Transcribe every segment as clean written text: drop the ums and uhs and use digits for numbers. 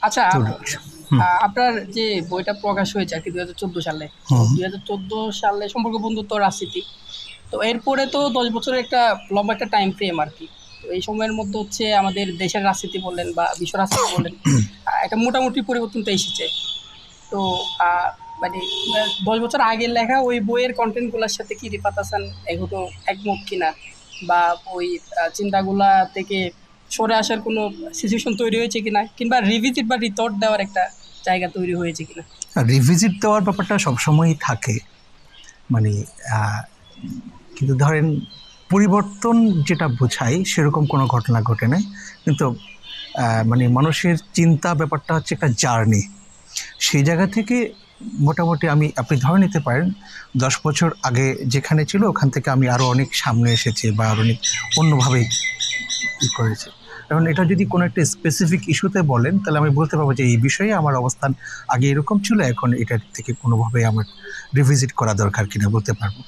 আচ্ছা, তো হুম আপনার যে বইটা প্রকাশ হয়েছে আর কি 2014 সালে, তো হুম 2014 সালে সম্পর্ক, বন্ধুত্ব, রাজনীতি, তো এরপরে তো 10 বছরের একটা লম্বা একটা টাইম ফ্রেম আর কি। তো এই সময়ের মধ্যে হচ্ছে আমাদের দেশের রাজনীতি বললেন বা বিশ্ব রাজনীতি বললেন, একটা মোটামুটি পরিবর্তন তো এসেছে। তো মানে 10 বছর আগের লেখা ওই বইয়ের কন্টেন্টগুলোর সাথে কি রিফাত হাসান এখনো একমত কিনা, বা ওই চিন্তাগুলা থেকে সরে আসার কোনো সিচুয়েশন তৈরি হয়েছে কিনা, কিংবা রিভিজিট বা রিথট দেওয়ার একটা জায়গা তৈরি হয়েছে কিনা? রিভিজিট দেওয়ার ব্যাপারটা সবসময়ই থাকে, মানে আহ, কিন্তু ধরেন পরিবর্তন যেটা বোঝায় সেরকম কোনো ঘটনা ঘটে নাই। কিন্তু মানে মানুষের চিন্তা ব্যাপারটা হচ্ছে একটা জার্নি। সেই জায়গা থেকে মোটামুটি আপনি ধরে নিতে পারেন 10 বছর আগে যেখানে ছিল ওখান থেকে আমি আরো অনেক সামনে এসেছি বা আরো অনেক অন্যভাবে করেছি। এখন এটা যদি কোনো একটা স্পেসিফিক ইস্যুতে বলেন তাহলে আমি বলতে পারবো যে এই বিষয়ে আমার অবস্থান আগে এরকম ছিল, এখন এটার থেকে কোনোভাবে আমার রিভিজিট করা দরকার কিনা বলতে পারবো।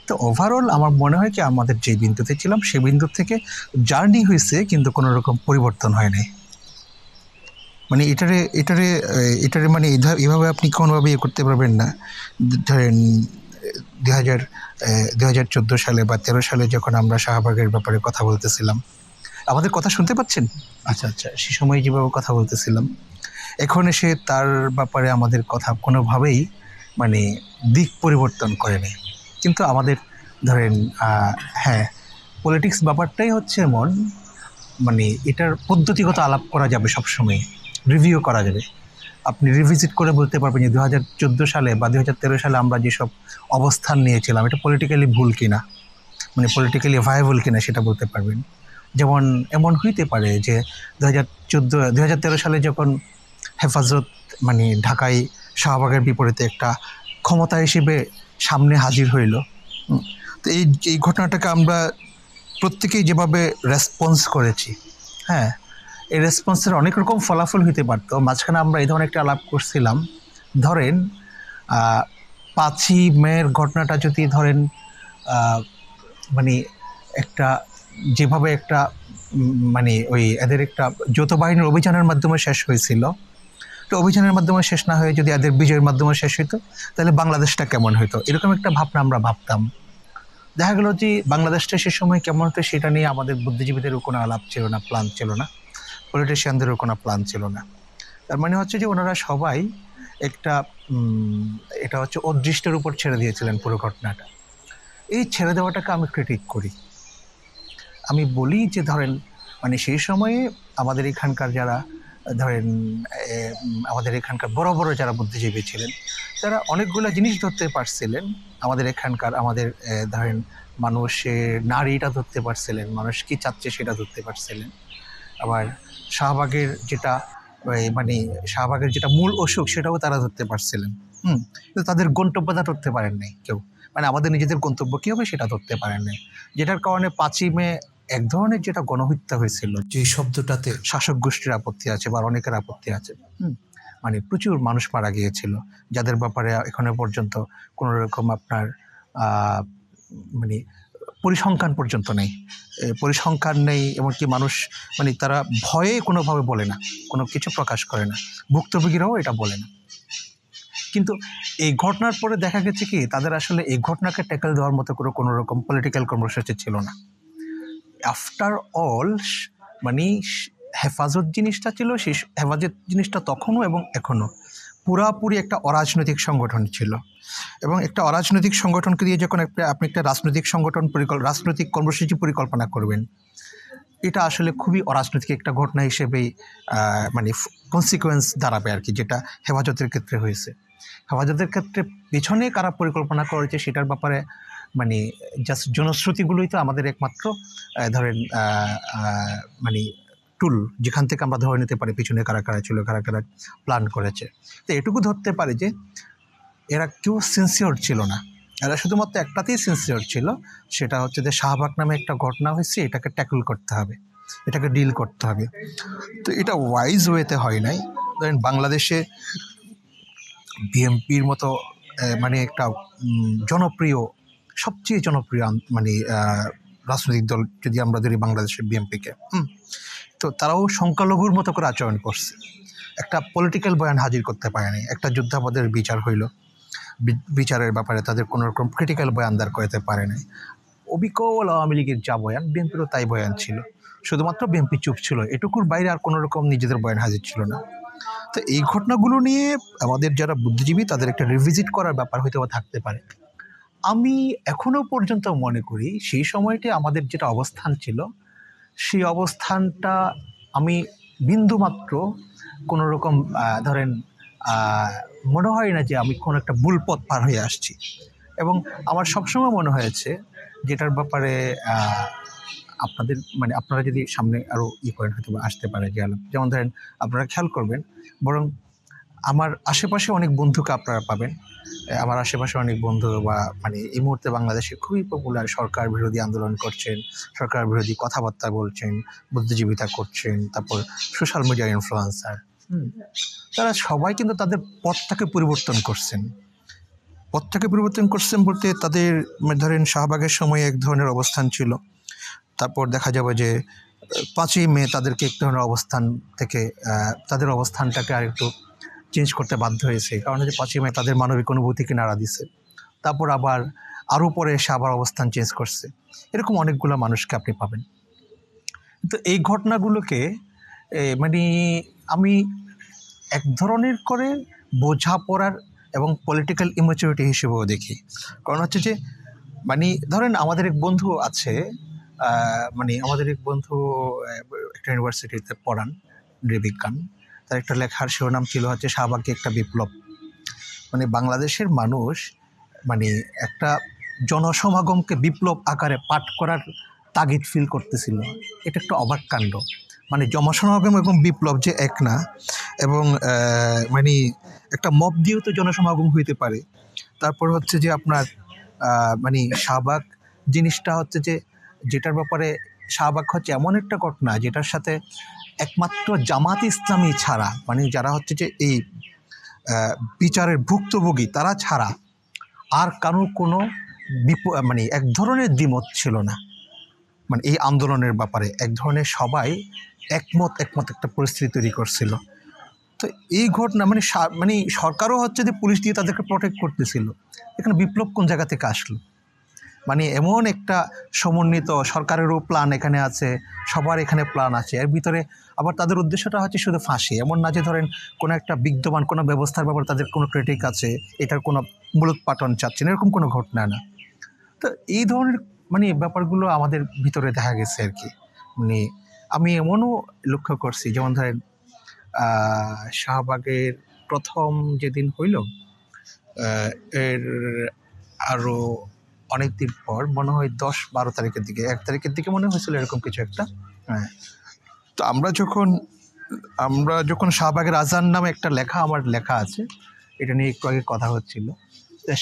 তো ওভারঅল আমার মনে হয় কি আমাদের যে বিন্দুতে ছিলাম সেই বিন্দু থেকে জার্নি হয়েছে, কিন্তু কোনো রকম পরিবর্তন হয় নাই। মানে এটারে মানে এভাবে আপনি কোনোভাবে ইয়ে করতে পারবেন না। ধরেন 2000 2014 সালে বা 2013 সালে যখন আমরা শাহবাগের ব্যাপারে কথা বলতেছিলাম, আমাদের কথা শুনতে পাচ্ছেন? আচ্ছা আচ্ছা, সে সময় যেভাবে কথা বলতেছিলাম, এখন এসে তার ব্যাপারে আমাদের কথা কোনোভাবেই মানে দিক পরিবর্তন করে নেই। কিন্তু আমাদের ধরেন হ্যাঁ, পলিটিক্স ব্যাপারটাই হচ্ছে এমন, মানে এটার পদ্ধতিগত আলাপ করা যাবে, সবসময় রিভিউ করা যাবে। আপনি রিভিজিট করে বলতে পারবেন যে 2014 সালে বা 2013 সালে আমরা যেসব অবস্থান নিয়েছিলাম এটা পলিটিক্যালি ভুল কিনা, মানে পলিটিক্যালি ভায়াবল কিনা সেটা বলতে পারবেন। যেমন এমন হইতে পারে যে 2013 সালে যখন হেফাজত মানে ঢাকায় শাহবাগের বিপরীতে একটা ক্ষমতা হিসেবে সামনে হাজির হইল, তো এই ঘটনাটাকে আমরা প্রত্যেকেই যেভাবে রেসপন্স করেছি, হ্যাঁ, এই রেসপন্সের অনেক রকম ফলাফল হইতে পারতো। মাঝখানে আমরা এই ধরনের একটা আলাপ করছিলাম, ধরেন 5ই মের ঘটনাটা যদি ধরেন মানে একটা যেভাবে একটা মানে ওই এদের একটা যৌথ বাহিনীর অভিযানের মাধ্যমে শেষ হয়েছিল, তো অভিযানের মাধ্যমে শেষ না হয়ে যদি এদের বিজয়ের মাধ্যমে শেষ হইতো তাহলে বাংলাদেশটা কেমন হইতো, এরকম একটা ভাবনা আমরা ভাবতাম। দেখা গেল যে বাংলাদেশটা সে সময় কেমন হতো সেটা নিয়ে আমাদের বুদ্ধিজীবীদেরও কোনো আলাপ ছিল না, প্ল্যান ছিল না, পলিটিশিয়ানদেরও কোনো প্ল্যান ছিল না। তার মানে হচ্ছে যে ওনারা সবাই একটা এটা হচ্ছে অদৃষ্টের উপর ছেড়ে দিয়েছিলেন পুরো ঘটনাটা। এই ছেড়ে দেওয়াটাকে আমি ক্রিটিক করি। আমি বলি যে ধরেন মানে সেই সময়ে আমাদের এখানকার যারা ধরেন আমাদের এখানকার বড় বড় যারা বুদ্ধিজীবী ছিলেন তারা অনেকগুলো জিনিস ধরতে পারছিলেন। আমাদের এখানকার আমাদের ধরেন মানুষের নারীটা ধরতে পারছিলেন, মানুষ কি চাচ্ছে সেটা ধরতে পারছিলেন। আবার শাহবাগের যেটা মানে শাহবাগের যেটা মূল অসুখ সেটাও তারা ধরতে পারছিলেন। কিন্তু তাদের গন্তব্যটা ধরতে পারেন নাই কেউ, মানে আমাদের নিজেদের গন্তব্য কী হবে সেটা ধরতে পারেন নাই, যেটার কারণে 5ই মে এক ধরনের যেটা গণহত্যা হয়েছিল, যে শব্দটাতে শাসক গোষ্ঠীর আপত্তি আছে বা অনেকের আপত্তি আছে। মানে প্রচুর মানুষ মারা গিয়েছিল, যাদের ব্যাপারে এখনো পর্যন্ত কোনো রকম আপনার মানে পরিসংখ্যান পর্যন্ত নেই। পরিসংখ্যান নেই, এমনকি মানুষ মানে তারা ভয়ে কোনোভাবে বলে না, কোনো কিছু প্রকাশ করে না, ভুক্তভোগীরাও এটা বলে না। কিন্তু এই ঘটনার পরে দেখা গেছে কি তাদের আসলে এই ঘটনাকে ট্যাকেল দেওয়ার মতো কোনো রকম পলিটিক্যাল কর্মসূচি ছিল না। আফটার অল মানে হেফাজত জিনিসটা ছিল, সেই হেফাজত জিনিসটা তখনও এবং এখনও পুরাপুরি একটা অরাজনৈতিক সংগঠন ছিল। এবং একটা অরাজনৈতিক সংগঠনকে দিয়ে যখন আপনি একটা রাজনৈতিক সংগঠন রাজনৈতিক কর্মসূচি পরিকল্পনা করবেন, এটা আসলে খুবই অরাজনৈতিক একটা ঘটনা হিসেবেই মানে কনসিকুয়েন্স দাঁড়াবে আর কি, যেটা হেফাজতের ক্ষেত্রে হয়েছে। হেফাজতের ক্ষেত্রে পেছনে কারা পরিকল্পনা করেছে সেটার ব্যাপারে মানে জাস্ট জনশ্রুতিগুলোই তো আমাদের একমাত্র ধরেন মানে টুল, যেখান থেকে আমরা ধরে নিতে পারি পিছনে কারা কারা ছিল, কারা কারা প্ল্যান করেছে। তো এটুকু ধরতে পারি যে এরা কেউ সিনসিওর ছিল না, এরা শুধুমাত্র একটাতেই সিনসিওর ছিল, সেটা হচ্ছে যে শাহবাগ নামে একটা ঘটনা হয়েছে, এটাকে ট্যাকল করতে হবে, এটাকে ডিল করতে হবে। তো এটা ওয়াইজ ওয়েতে হয় নাই। ধরেন বাংলাদেশে বিএনপির মতো মানে একটা জনপ্রিয়, সবচেয়ে জনপ্রিয় মানে রাজনৈতিক দল যদি আমরা ধরি বাংলাদেশের বিএনপিকে, তো তারাও সংখ্যালঘুর মতো করে আচরণ করছে। একটা পলিটিক্যাল বয়ান হাজির করতে পারেনি। একটা যুদ্ধাপদের বিচার হইল, বিচারের ব্যাপারে তাদের কোনো রকম ক্রিটিক্যাল বয়ান দাঁড় করাতে পারে নাই। অবিকল আওয়ামী লীগের যা বয়ান, বিএনপিরও তাই বয়ান ছিল, শুধুমাত্র বিএনপি চুপ ছিল, এটুকুর বাইরে আর কোনো রকম নিজেদের বয়ান হাজির ছিল না। তো এই ঘটনাগুলো নিয়ে আমাদের যারা বুদ্ধিজীবী তাদের একটা রিভিজিট করার ব্যাপার হয়তো বা থাকতে পারে। আমি এখনো পর্যন্ত মনে করি সেই সময়টি আমাদের যেটা অবস্থান ছিল, সেই অবস্থানটা আমি বিন্দুমাত্র কোনো রকম ধরেন মনে হয় না যে আমি কোনো একটা ভুল পথ পার হয়ে আসছি। এবং আমার সবসময় মনে হয়েছে যেটার ব্যাপারে আপনাদের মানে আপনারা যদি সামনে আরও করেন হয়তো বা আসতে পারে, যেমন ধরেন আপনারা খেয়াল করবেন, বরং আমার আশেপাশে অনেক বন্ধুকে আপনারা পাবেন। আমার আশেপাশে অনেক বন্ধু বা মানে এই মুহূর্তে বাংলাদেশে খুবই পপুলার সরকার বিরোধী আন্দোলন করছেন, সরকার বিরোধী কথাবার্তা বলছেন, বুদ্ধিজীবিতা করছেন, তারপর সোশ্যাল মিডিয়া ইনফ্লুয়েন্সার, তারা সবাই কিন্তু তাদের পথটাকে পরিবর্তন করছেন। পথটাকে পরিবর্তন করছেন বলতে তাদের ধরেন শাহবাগের সময় এক ধরনের অবস্থান ছিল, তারপর দেখা যাবে যে 5ই মে তাদেরকে এক ধরনের অবস্থান থেকে তাদের অবস্থানটাকে আরেকটু চেঞ্জ করতে বাধ্য হয়েছে, কারণ হচ্ছে 5ই মে তাদের মানবিক অনুভূতিকে নাড়া দিছে। তারপর আবার আরও পরে এসে আবার অবস্থান চেঞ্জ করছে। এরকম অনেকগুলো মানুষকে আপনি পাবেন। তো এই ঘটনাগুলোকে মানে আমি এক ধরনের করে বোঝাপড়ার এবং পলিটিক্যাল ইম্যাচুরিটি হিসেবেও দেখি। কারণ হচ্ছে যে মানে ধরেন আমাদের এক বন্ধু আছে, মানে আমাদের এক বন্ধু একটা ইউনিভার্সিটিতে পড়ান নৃবিজ্ঞান, তার একটা লেখার শিরোনাম ছিল হচ্ছে শাহবাগে একটা বিপ্লব। মানে বাংলাদেশের মানুষ মানে একটা জনসমাগমকে বিপ্লব আকারে পাঠ করার তাগিদ ফিল করতেছিল। এটা একটা অবাক কাণ্ড, মানে জনসমাগম এবং বিপ্লব যে এক না, এবং মানে একটা মব দিয়েও তো জনসমাগম হইতে পারে। তারপর হচ্ছে যে আপনার মানে শাহবাগ জিনিসটা হচ্ছে যে যেটার ব্যাপারে শাহবাগ হচ্ছে এমন একটা ঘটনা যেটার সাথে একমাত্র জামাত ইসলামী ছাড়া, মানে যারা হচ্ছে যে এই বিচারের ভুক্তভোগী তারা ছাড়া আর কারোর কোনো মানে এক ধরনের দ্বিমত ছিল না। মানে এই আন্দোলনের ব্যাপারে এক ধরনের সবাই একমত একটা পরিস্থিতি তৈরি করছিল। তো এই ঘটনা মানে মানে সরকারও হচ্ছে যে পুলিশ দিয়ে তাদেরকে প্রোটেক্ট করতেছিল। এখানে বিপ্লব কোন জায়গা থেকে আসলো? মানে এমন একটা সমন্বিত সরকারেরও প্ল্যান এখানে আছে, সবার এখানে প্ল্যান আছে, এর ভিতরে আবার তাদের উদ্দেশ্যটা হচ্ছে শুধু ফাঁসি। এমন না যে ধরেন কোনো একটা বিদ্যমান কোনো ব্যবস্থার ব্যাপারে তাদের কোনো ক্রিটিক আছে, এটার কোনো মূলোৎপাটন চাচ্ছেন, এরকম কোনো ঘটনা না। তো এই ধরনের মানে ব্যাপারগুলো আমাদের ভিতরে দেখা গেছে আর কি। মানে আমি এমনও লক্ষ্য করছি, যেমন ধরেন শাহবাগের প্রথম যেদিন হইল, এর আরও অনেক দিন পর মনে হয় 10-12 তারিখের দিকে, 1 তারিখের দিকে মনে হয়েছিল এরকম কিছু একটা। হ্যাঁ, তো আমরা যখন শাহবাগের আজান নামে একটা লেখা আমার লেখা আছে, এটা নিয়ে একটু আগে কথা হচ্ছিল।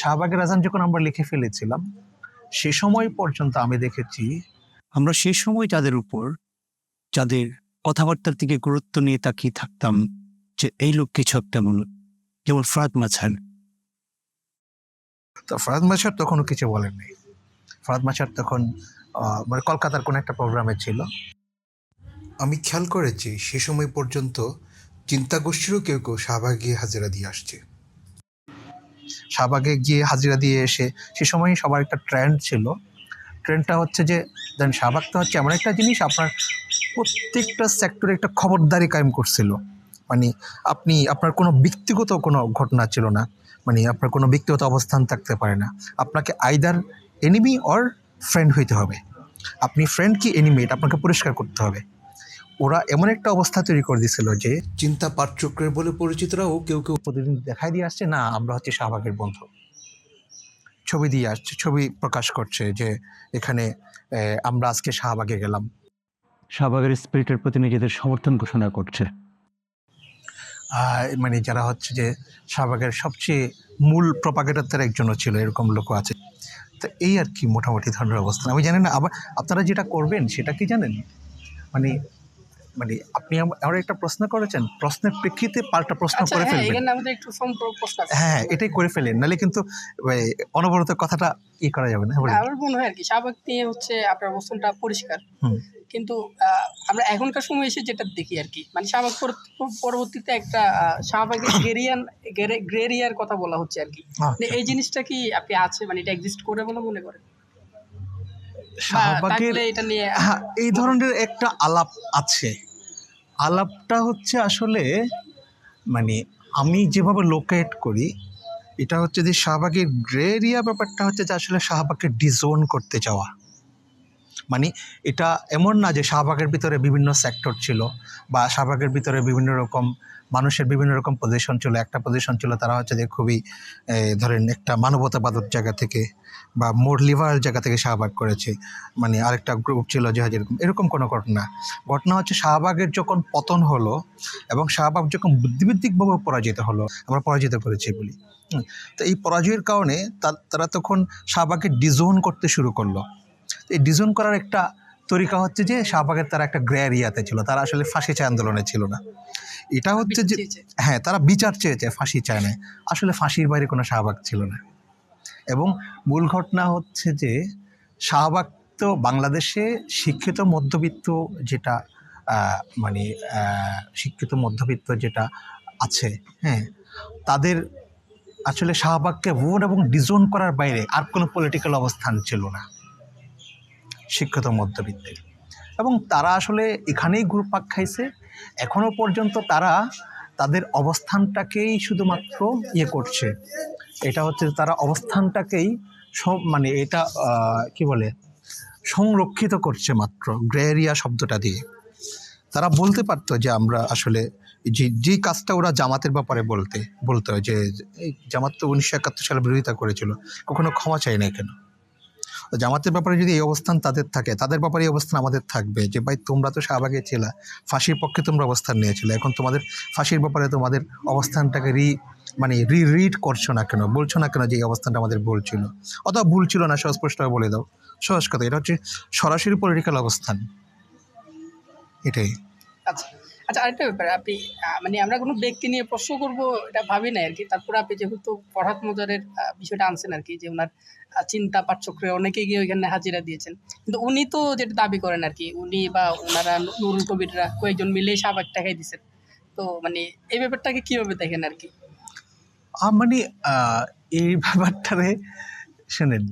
শাহবাগের আজান যখন আমরা লিখে ফেলেছিলাম, সে সময় পর্যন্ত আমি দেখেছি আমরা সে সময় যাদের কথাবার্তার দিকে গুরুত্ব নিয়ে তাকিয়ে থাকতাম যে এই লোক কিছু একটা মূলত, যেমন ফরাদ মাঝার। তো ফরাদ মাঝার তখনও কিছু বলেননি। ফরাদ মাঝার তখন মানে কলকাতার কোনো একটা প্রোগ্রামে ছিল। আমি খেয়াল করেছি সে সময় পর্যন্ত চিন্তাগোষ্ঠীরও কেউ শাহবাগে গিয়ে হাজিরা দিয়ে আসছে। শাহবাগে গিয়ে হাজিরা দিয়ে এসে সে সময় সবার একটা ট্রেন্ড ছিল। ট্রেন্ডটা হচ্ছে যে দেন শাহবাগটা হচ্ছে এমন একটা জিনিস আপনার প্রত্যেকটা সেক্টরে একটা খবরদারি কায়েম করছিল। মানে আপনার কোনো ব্যক্তিগত কোনো ঘটনা ছিল না, মানে আপনার কোনো ব্যক্তিগত অবস্থান থাকতে পারে না। আপনাকে আইদার এনিমি অর ফ্রেন্ড হইতে হবে। আপনি ফ্রেন্ড কি এনিমি এটা আপনাকে পরিষ্কার করতে হবে। ওরা এমন একটা অবস্থা তৈরি করে দিয়েছিল যে চিন্তা পাঠচক্রের বলে পরিচিতরাও কেউ প্রতিদিন দেখাই দিয়ে আসছে, না আমরা হচ্ছে শাহবাগের বন্ধু, ছবি দিয়ে আসছে, ছবি প্রকাশ করছে যে এখানে আমরা আজকে শাহবাগে গেলাম, শাহবাগের স্পিরিটের প্রতি নিজেদের সমর্থন ঘোষণা করছে। মানে যারা হচ্ছে যে শাহবাগের সবচেয়ে মূল প্রপাগেটারদের একজনও ছিল, এরকম লোকও আছে। তো এই আর কি মোটামুটি ধরনের অবস্থান। আমি জানি না আবার আপনারা যেটা করবেন সেটা কি জানেন, মানে মানে আপনি আমার একটা প্রশ্ন করেছেন, প্রশ্নের প্রেক্ষিতে পাল্টা প্রশ্ন আচ্ছা করে হ্যাঁ, ফেলবেন। এখানে আমাদের একটু সম্পর্ক প্রশ্ন আছে। হ্যাঁ, এটাই করে ফেলেন, নাহলে কিন্তু ওই অনবরত কথাটা করা যাবে না। হ্যাঁ, না, বলেন। আমার মনে হয় আরকি শাহবাগ নিয়ে হচ্ছে আপনার অবস্থানটা পরিষ্কার। হুম। কিন্তু আমরা এখনকার সময়ে এসে যেটা দেখি আরকি, মানে শাহবাগ পরবর্তীতে একটা শাহবাগের গ্রে এরিয়ার কথা বলা হচ্ছে আরকি। মানে আচ্ছা, এই জিনিসটা কি আপনি আছে, মানে এটা এক্সিস্ট করে বলে মনে করেন? বা শাহবাগের থাকলে এটা নিয়ে হ্যাঁ, এই মতামত ধরনের একটা আলাপ আছে। আলাপটা হচ্ছে আসলে মানে আমি যেভাবে লোকেট করি, এটা হচ্ছে যে শাহবাগের গ্রে এরিয়া ব্যাপারটা হচ্ছে যে আসলে শাহবাগকে ডিজোন করতে যাওয়া। মানে এটা এমন না যে শাহবাগের ভিতরে বিভিন্ন সেক্টর ছিল বা শাহবাগের ভিতরে বিভিন্ন রকম মানুষের বিভিন্ন রকম পজিশন ছিল। একটা পজিশন ছিল তারা হচ্ছে যে খুবই ধরেন একটা মানবতাবাদের জায়গা থেকে বা মোর লিবারাল জায়গা থেকে শাহবাগ করেছে। মানে আরেকটা গ্রুপ ছিল যে এরকম কোনো ঘটনা। ঘটনা হচ্ছে শাহবাগের যখন পতন হলো এবং শাহবাগ যখন বুদ্ধিবৃত্তিকভাবে পরাজিত হলো, আমরা পরাজিত করেছি বলি। তো এই পরাজয়ের কারণে তারা তখন শাহবাগকে ডিজোন করতে শুরু করলো। এই ডিজোন করার একটা তরিকা হচ্ছে যে শাহবাগের তারা একটা গ্রে এরিয়াতে ছিল, তারা আসলে ফাঁসি চায় আন্দোলনে ছিল না। এটা হচ্ছে যে চেয়েছে। হ্যাঁ, তারা বিচার চেয়েছে, ফাঁসি চায় না। আসলে ফাঁসির বাইরে কোনো শাহবাগ ছিল না। এবং মূল ঘটনা হচ্ছে যে শাহবাগ তো বাংলাদেশে শিক্ষিত মধ্যবিত্ত যেটা মানে শিক্ষিত মধ্যবিত্ত যেটা আছে, হ্যাঁ, তাদের আসলে শাহবাগকে ভোট এবং ডিজোন করার বাইরে আর কোনো পলিটিক্যাল অবস্থান ছিল না শিক্ষিত মধ্যবিত্তের। এবং তারা আসলে এখানেই ঘুরপাক খাইছে। এখনো পর্যন্ত তারা তাদের অবস্থানটাকেই শুধুমাত্র করছে। এটা হচ্ছে তারা অবস্থানটাকেই মানে এটা কি বলে সংরক্ষিত করছে মাত্র গ্রে এরিয়া শব্দটা দিয়ে। তারা বলতে পারতো যে আমরা আসলে যে কাজটা ওরা জামাতের ব্যাপারে বলতো যে এই জামাত তো 1971 সালে বিরোধিতা করেছিল, কখনো ক্ষমা চাই না কেন? জামাতের ব্যাপারে যদি এই অবস্থান তাদের থাকে, তাদের ব্যাপারে এই অবস্থান আমাদের থাকবে যে ভাই তোমরা তো শাহবাগে ছিলা, ফাঁসির পক্ষে তোমরা অবস্থান নিয়েছিলে, এখন তোমাদের ফাঁসির ব্যাপারে তোমাদের অবস্থানটাকে রিড করছো না কেন, বলছো না কেন যে এই অবস্থানটা আমাদের ভুল ছিল, অথবা ভুল ছিল না স্পষ্টভাবে বলে দাও। সহজ কথা, এটা হচ্ছে সরাসরি পলিটিক্যাল অবস্থান, এটাই। আচ্ছা, আচ্ছা, আরেকটা ব্যাপার, আপনি মানে আমরা কোনো ব্যক্তি নিয়ে প্রশ্ন করব এটা ভাবি নাই আরকি। তারপরে আপনি যেহেতু ফরহাদ মোজারের বিষয়টা আনছেন আরকি, যে উনার চিন্তা পাঠচক্রে অনেকে গিয়ে ওইখানে হাজিরা দিয়েছেন। কিন্তু উনি তো যেটা দাবি করেন আরকি, উনি বা উনারা নুরুল কবিররা কয়েকজন মিলেই শাহবাগ ঠেকাই দিছেন। তো মানে এই ব্যাপারটাকে কিভাবে দেখেন আরকি? মানে এই ব্যাপারটারে শোনেন,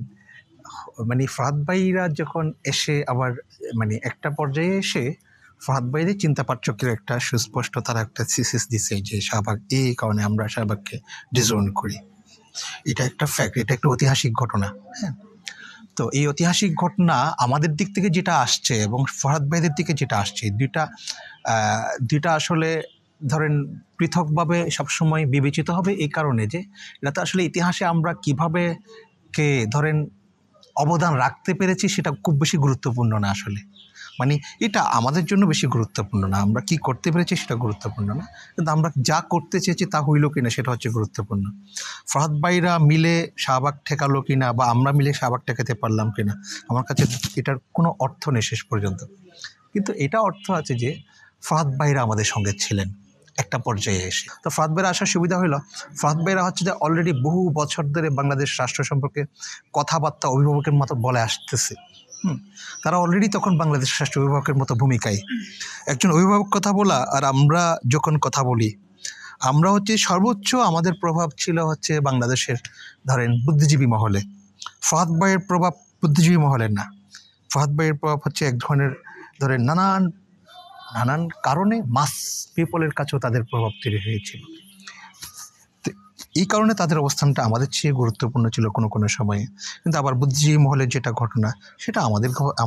মানে ফাহাদ ভাইরা যখন এসে আবার মানে একটা পর্যায়ে এসে ফাহাদ ভাইদের চিন্তা পাঠচক্রের একটা সুস্পষ্ট তারা একটা থিসিস দিছে যে শাহবাগ এই কারণে আমরা শাহবাগকে ডিজোন করি। এটা একটা ফ্যাক্ট, এটা একটা ঐতিহাসিক ঘটনা। হ্যাঁ, তো এই ঐতিহাসিক ঘটনা আমাদের দিক থেকে যেটা আসছে এবং ফরহাদ ভাইদের দিকে যেটা আসছে, দুইটা আসলে ধরেন পৃথকভাবে সবসময় বিবেচিত হবে এই কারণে যে এটা তো আসলে ইতিহাসে আমরা কিভাবে ধরেন অবদান রাখতে পেরেছি সেটা খুব বেশি গুরুত্বপূর্ণ না আসলে। মানে এটা আমাদের জন্য বেশি গুরুত্বপূর্ণ না, আমরা কি করতে পেরেছি সেটা গুরুত্বপূর্ণ না, কিন্তু আমরা যা করতে চেয়েছি তা হইল কিনা সেটা হচ্ছে গুরুত্বপূর্ণ। ফরহাদ ভাইরা মিলে শাহবাগ ঠেকালো কিনা বা আমরা মিলে শাহবাগ ঠেকাতে পারলাম কিনা, আমার কাছে এটার কোনো অর্থ নেই শেষ পর্যন্ত। কিন্তু এটা অর্থ আছে যে ফরহাদ ভাইরা আমাদের সঙ্গে ছিলেন একটা পর্যায়ে এসে। তো ফরহাদ ভাইরা আসার সুবিধা হলো, ফরহাদ ভাইরা হচ্ছে যে অলরেডি বহু বছর ধরে বাংলাদেশ রাষ্ট্র সম্পর্কে কথাবার্তা অভিভাবকের মতো বলে আসতেছে। তারা অলরেডি তখন বাংলাদেশ রাষ্ট্র অভিভাবকের মতো ভূমিকায়। একজন অভিভাবক কথা বলা আর আমরা যখন কথা বলি, আমরা হচ্ছে সর্বোচ্চ আমাদের প্রভাব ছিল হচ্ছে বাংলাদেশের ধরেন বুদ্ধিজীবী মহলে। ফরহাদ ভাইয়ের প্রভাব বুদ্ধিজীবী মহলের না, ফরহাদ ভাইয়ের প্রভাব হচ্ছে এক ধরনের ধরেন নানান কারণে মাস পিপলের কাছেও তাদের প্রভাব তৈরি হয়েছিল। এই কারণে তাদের অবস্থানটা আমাদের চেয়ে গুরুত্বপূর্ণ ছিল কোনো কোনো সময়ে। কিন্তু আবার বুদ্ধিজীবী মহলের যেটা ঘটনা, সেটা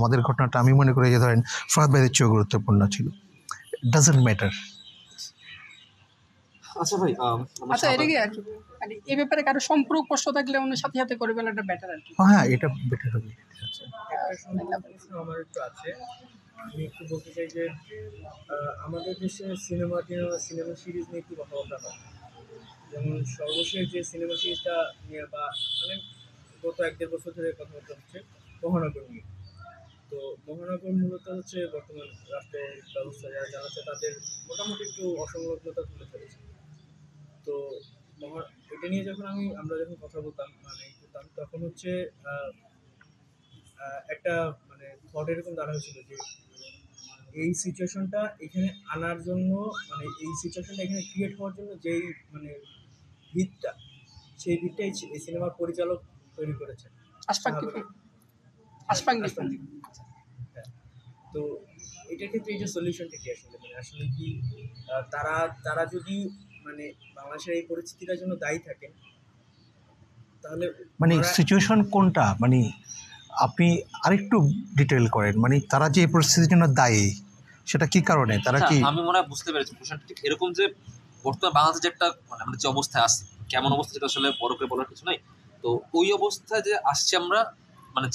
আমাদের ঘটনাটা আমি মনে করি যে ধরেন ফরহাদ ভাইয়ের চেয়েও গুরুত্বপূর্ণ ছিল। Doesn't matter. আচ্ছা ভাই, আচ্ছা, এটা কি আরকি মানে এই ব্যাপারে কারো সম্পর্ক প্রশ্ন থাকলে অন্য সাথে, সাথে করে ফেলাটা বেটার আরকি। হ্যাঁ, এটা বেটার হবে। একটা সম্পর্ক প্রশ্ন আমার একটু আছে। আমি একটু বলতে চাই যে আমাদের দেশে সিনেমা সিরিজ নিয়ে একটু কথাবার্তা হয়। যেমন সর্বশেষ যে সিনেমা সিরিজটা নিয়ে বা মানে গত 1-1.5 বছর ধরে কথাবার্তা হচ্ছে মহানগর নিয়ে। তো মহানগর মূলত হচ্ছে বর্তমান রাষ্ট্র ব্যবস্থা যারা চালাচ্ছে তাদের মোটামুটি একটু অসংলগ্নতা তুলে ধরেছে। তো এটা নিয়ে যখন আমরা যখন কথা বলতাম করতাম, তখন হচ্ছে আহ, একটা থট এরকম দাঁড়া হয়েছিল যে এই সিচুয়েশনটা এখানে আনার জন্য, এই সিচুয়েশনটা এখানে ক্রিয়েট হওয়ার জন্য যেই মানে ভিতটা, সেই ভিতটাই এই সিনেমার পরিচালক তৈরি করেছেন। আশফাক নিপুণ। আশফাক নিপুণ। হ্যাঁ। তো এটার ক্ষেত্রে এই যে সলিউশনটা কি আসলে আসলে কি তারা তারা যদি বাংলাদেশের এই পরিস্থিতিটার জন্য দায়ী থাকেন, তাহলে মানে ওনারা- সিচুয়েশন কোনটা, মানে আপনি আরেকটু ডিটেল করেন, মানে তারা যে এই পরিস্থিতির জন্য দায়ী সেটা কি কারণে, তারা আচ্ছা, কি আমি মনে হয় বুঝতে পেরেছি কোশ্চেনটা ঠিক এরকম যে বর্তমানে বাংলাদেশ যে একটা আমরা যে অবস্থায় আসছে, কেমন অবস্থা সেটা আসলে বড় করে বলার কিছু নাই। তো ওই অবস্থায় যে আসছি আমরা,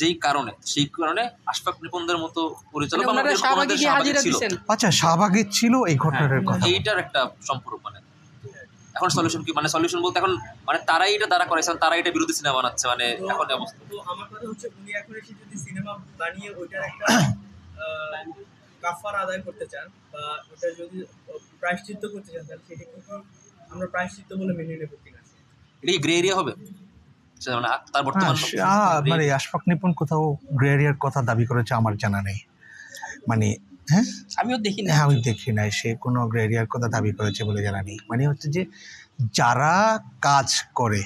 যেই কারণে, সেই কারণে আশফাক নিপুণদের মতো পরিচালক মানে বা ওনারা এরকম শাহবাগে আমাদের গিয়ে শাহবাগে হাজিরা ছিল। দিছেন। আচ্ছা শাহবাগে ছিল এই ঘটনাটার কথা? এইটার একটা সম্পর্ক এখন সলিউশন কি, সলিউশন বলতে এখন তারাই এটা দাঁড়া করাইছে, তারা এটা বিরোধী সিনেমা বানাচ্ছে, এখন এই অবস্থা। তো আমার কথা হচ্ছে উনি এখন এসে যদি সিনেমা বানিয়ে ওইটার একটা কাফার আদায় করতে চান বা ওটা যদি প্রায়শ্চিত্ত করতে চান, তাহলে সেটা কিন্তু আমরা প্রায়শ্চিত্ত বলে মেনে নেব কিনা? এটা কি গ্রে এরিয়া হবে? সেটা তার বর্তমান মানে আশফাক নিপুণ কোথাও গ্রে এরিয়ার কথা দাবি করেছে আমার জানা নেই, মানে হ্যাঁ আমিও দেখি না। হ্যাঁ আমি দেখি নাই সে কোনো গ্রে এরিয়ার কথা দাবি করেছে বলে জানা নেই। মানে হচ্ছে যে যারা কাজ করে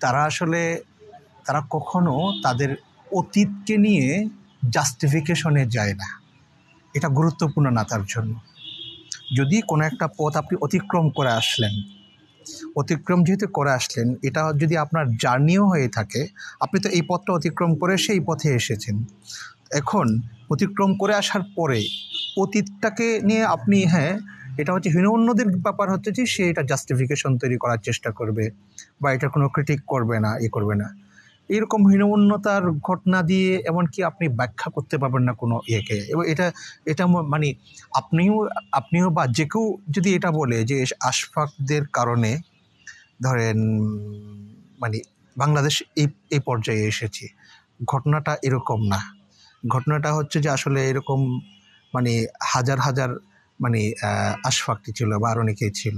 তারা আসলে তারা কখনো তাদের অতীতকে নিয়ে জাস্টিফিকেশনে যায় না, এটা গুরুত্বপূর্ণ না তার জন্য। যদি কোনো একটা পথ আপনি অতিক্রম করে আসলেন, অতিক্রম যেহেতু করে আসলেন, এটা যদি আপনার জার্নিও হয়ে থাকে, আপনি তো এই পথটা অতিক্রম করে সেই পথে এসেছেন। এখন অতিক্রম করে আসার পরে অতীতটাকে নিয়ে আপনি এটা হচ্ছে হীনমন্যদের ব্যাপার হচ্ছে যে সে এটা জাস্টিফিকেশন তৈরি করার চেষ্টা করবে বা এটা কোনো ক্রিটিক করবে না, করবে না। এরকম হীনমন্যতার ঘটনা দিয়ে এমনকি আপনি ব্যাখ্যা করতে পারবেন না কোনো ইয়েকে। এবং এটা মানে আপনিও বা যে কেউ যদি এটা বলে যে আশফাকদের কারণে ধরেন মানে বাংলাদেশ এই পর্যায়ে এসেছে, ঘটনাটা এরকম না। ঘটনাটা হচ্ছে যে আসলে এরকম হাজার হাজার আশফাকটি ছিল বা আরও অনেকেই ছিল,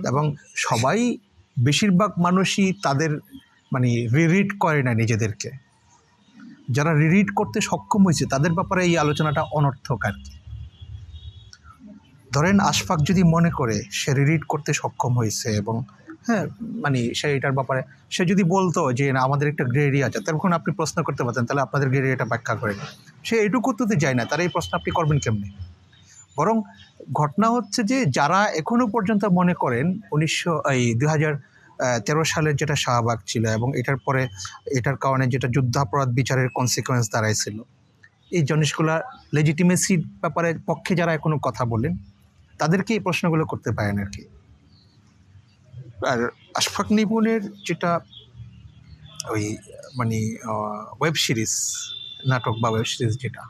এবং সবাই বেশিরভাগ মানুষই তাদের রিরিড করে না নিজেদেরকে। যারা রিরিড করতে সক্ষম হয়েছে তাদের ব্যাপারে এই আলোচনাটা অনর্থক আর কি। ধরেন আশফাক যদি মনে করে সে রিরিড করতে সক্ষম হয়েছে এবং সে এটার ব্যাপারে সে যদি বলতো যে না আমাদের একটা গ্রে এরিয়া আছে, তখন আপনি প্রশ্ন করতে পারতেন তাহলে আপনাদের গ্রে এরিয়াটা ব্যাখ্যা করেন। সে এইটুকু তো যায় না, তার এই প্রশ্ন আপনি করবেন কেমনি? বরং ঘটনা হচ্ছে যে যারা এখনো পর্যন্ত মনে করেন 2013 সালের যেটা শাহবাগ ছিল এবং এটার কারণে যেটা যুদ্ধাপরাধ বিচারের কনসিকোয়েন্স দাঁড়াইছিল, এই জিনিসগুলা লেজিটিমেসির ব্যাপারে পক্ষে যারা এখনো কথা বলেন তাদেরকে এই প্রশ্নগুলো করতে পারেন আর কি। আর আশফাক নিপুণের যেটা ওই ওয়েব সিরিজ, নাটক বা ওয়েব সিরিজ যেটা,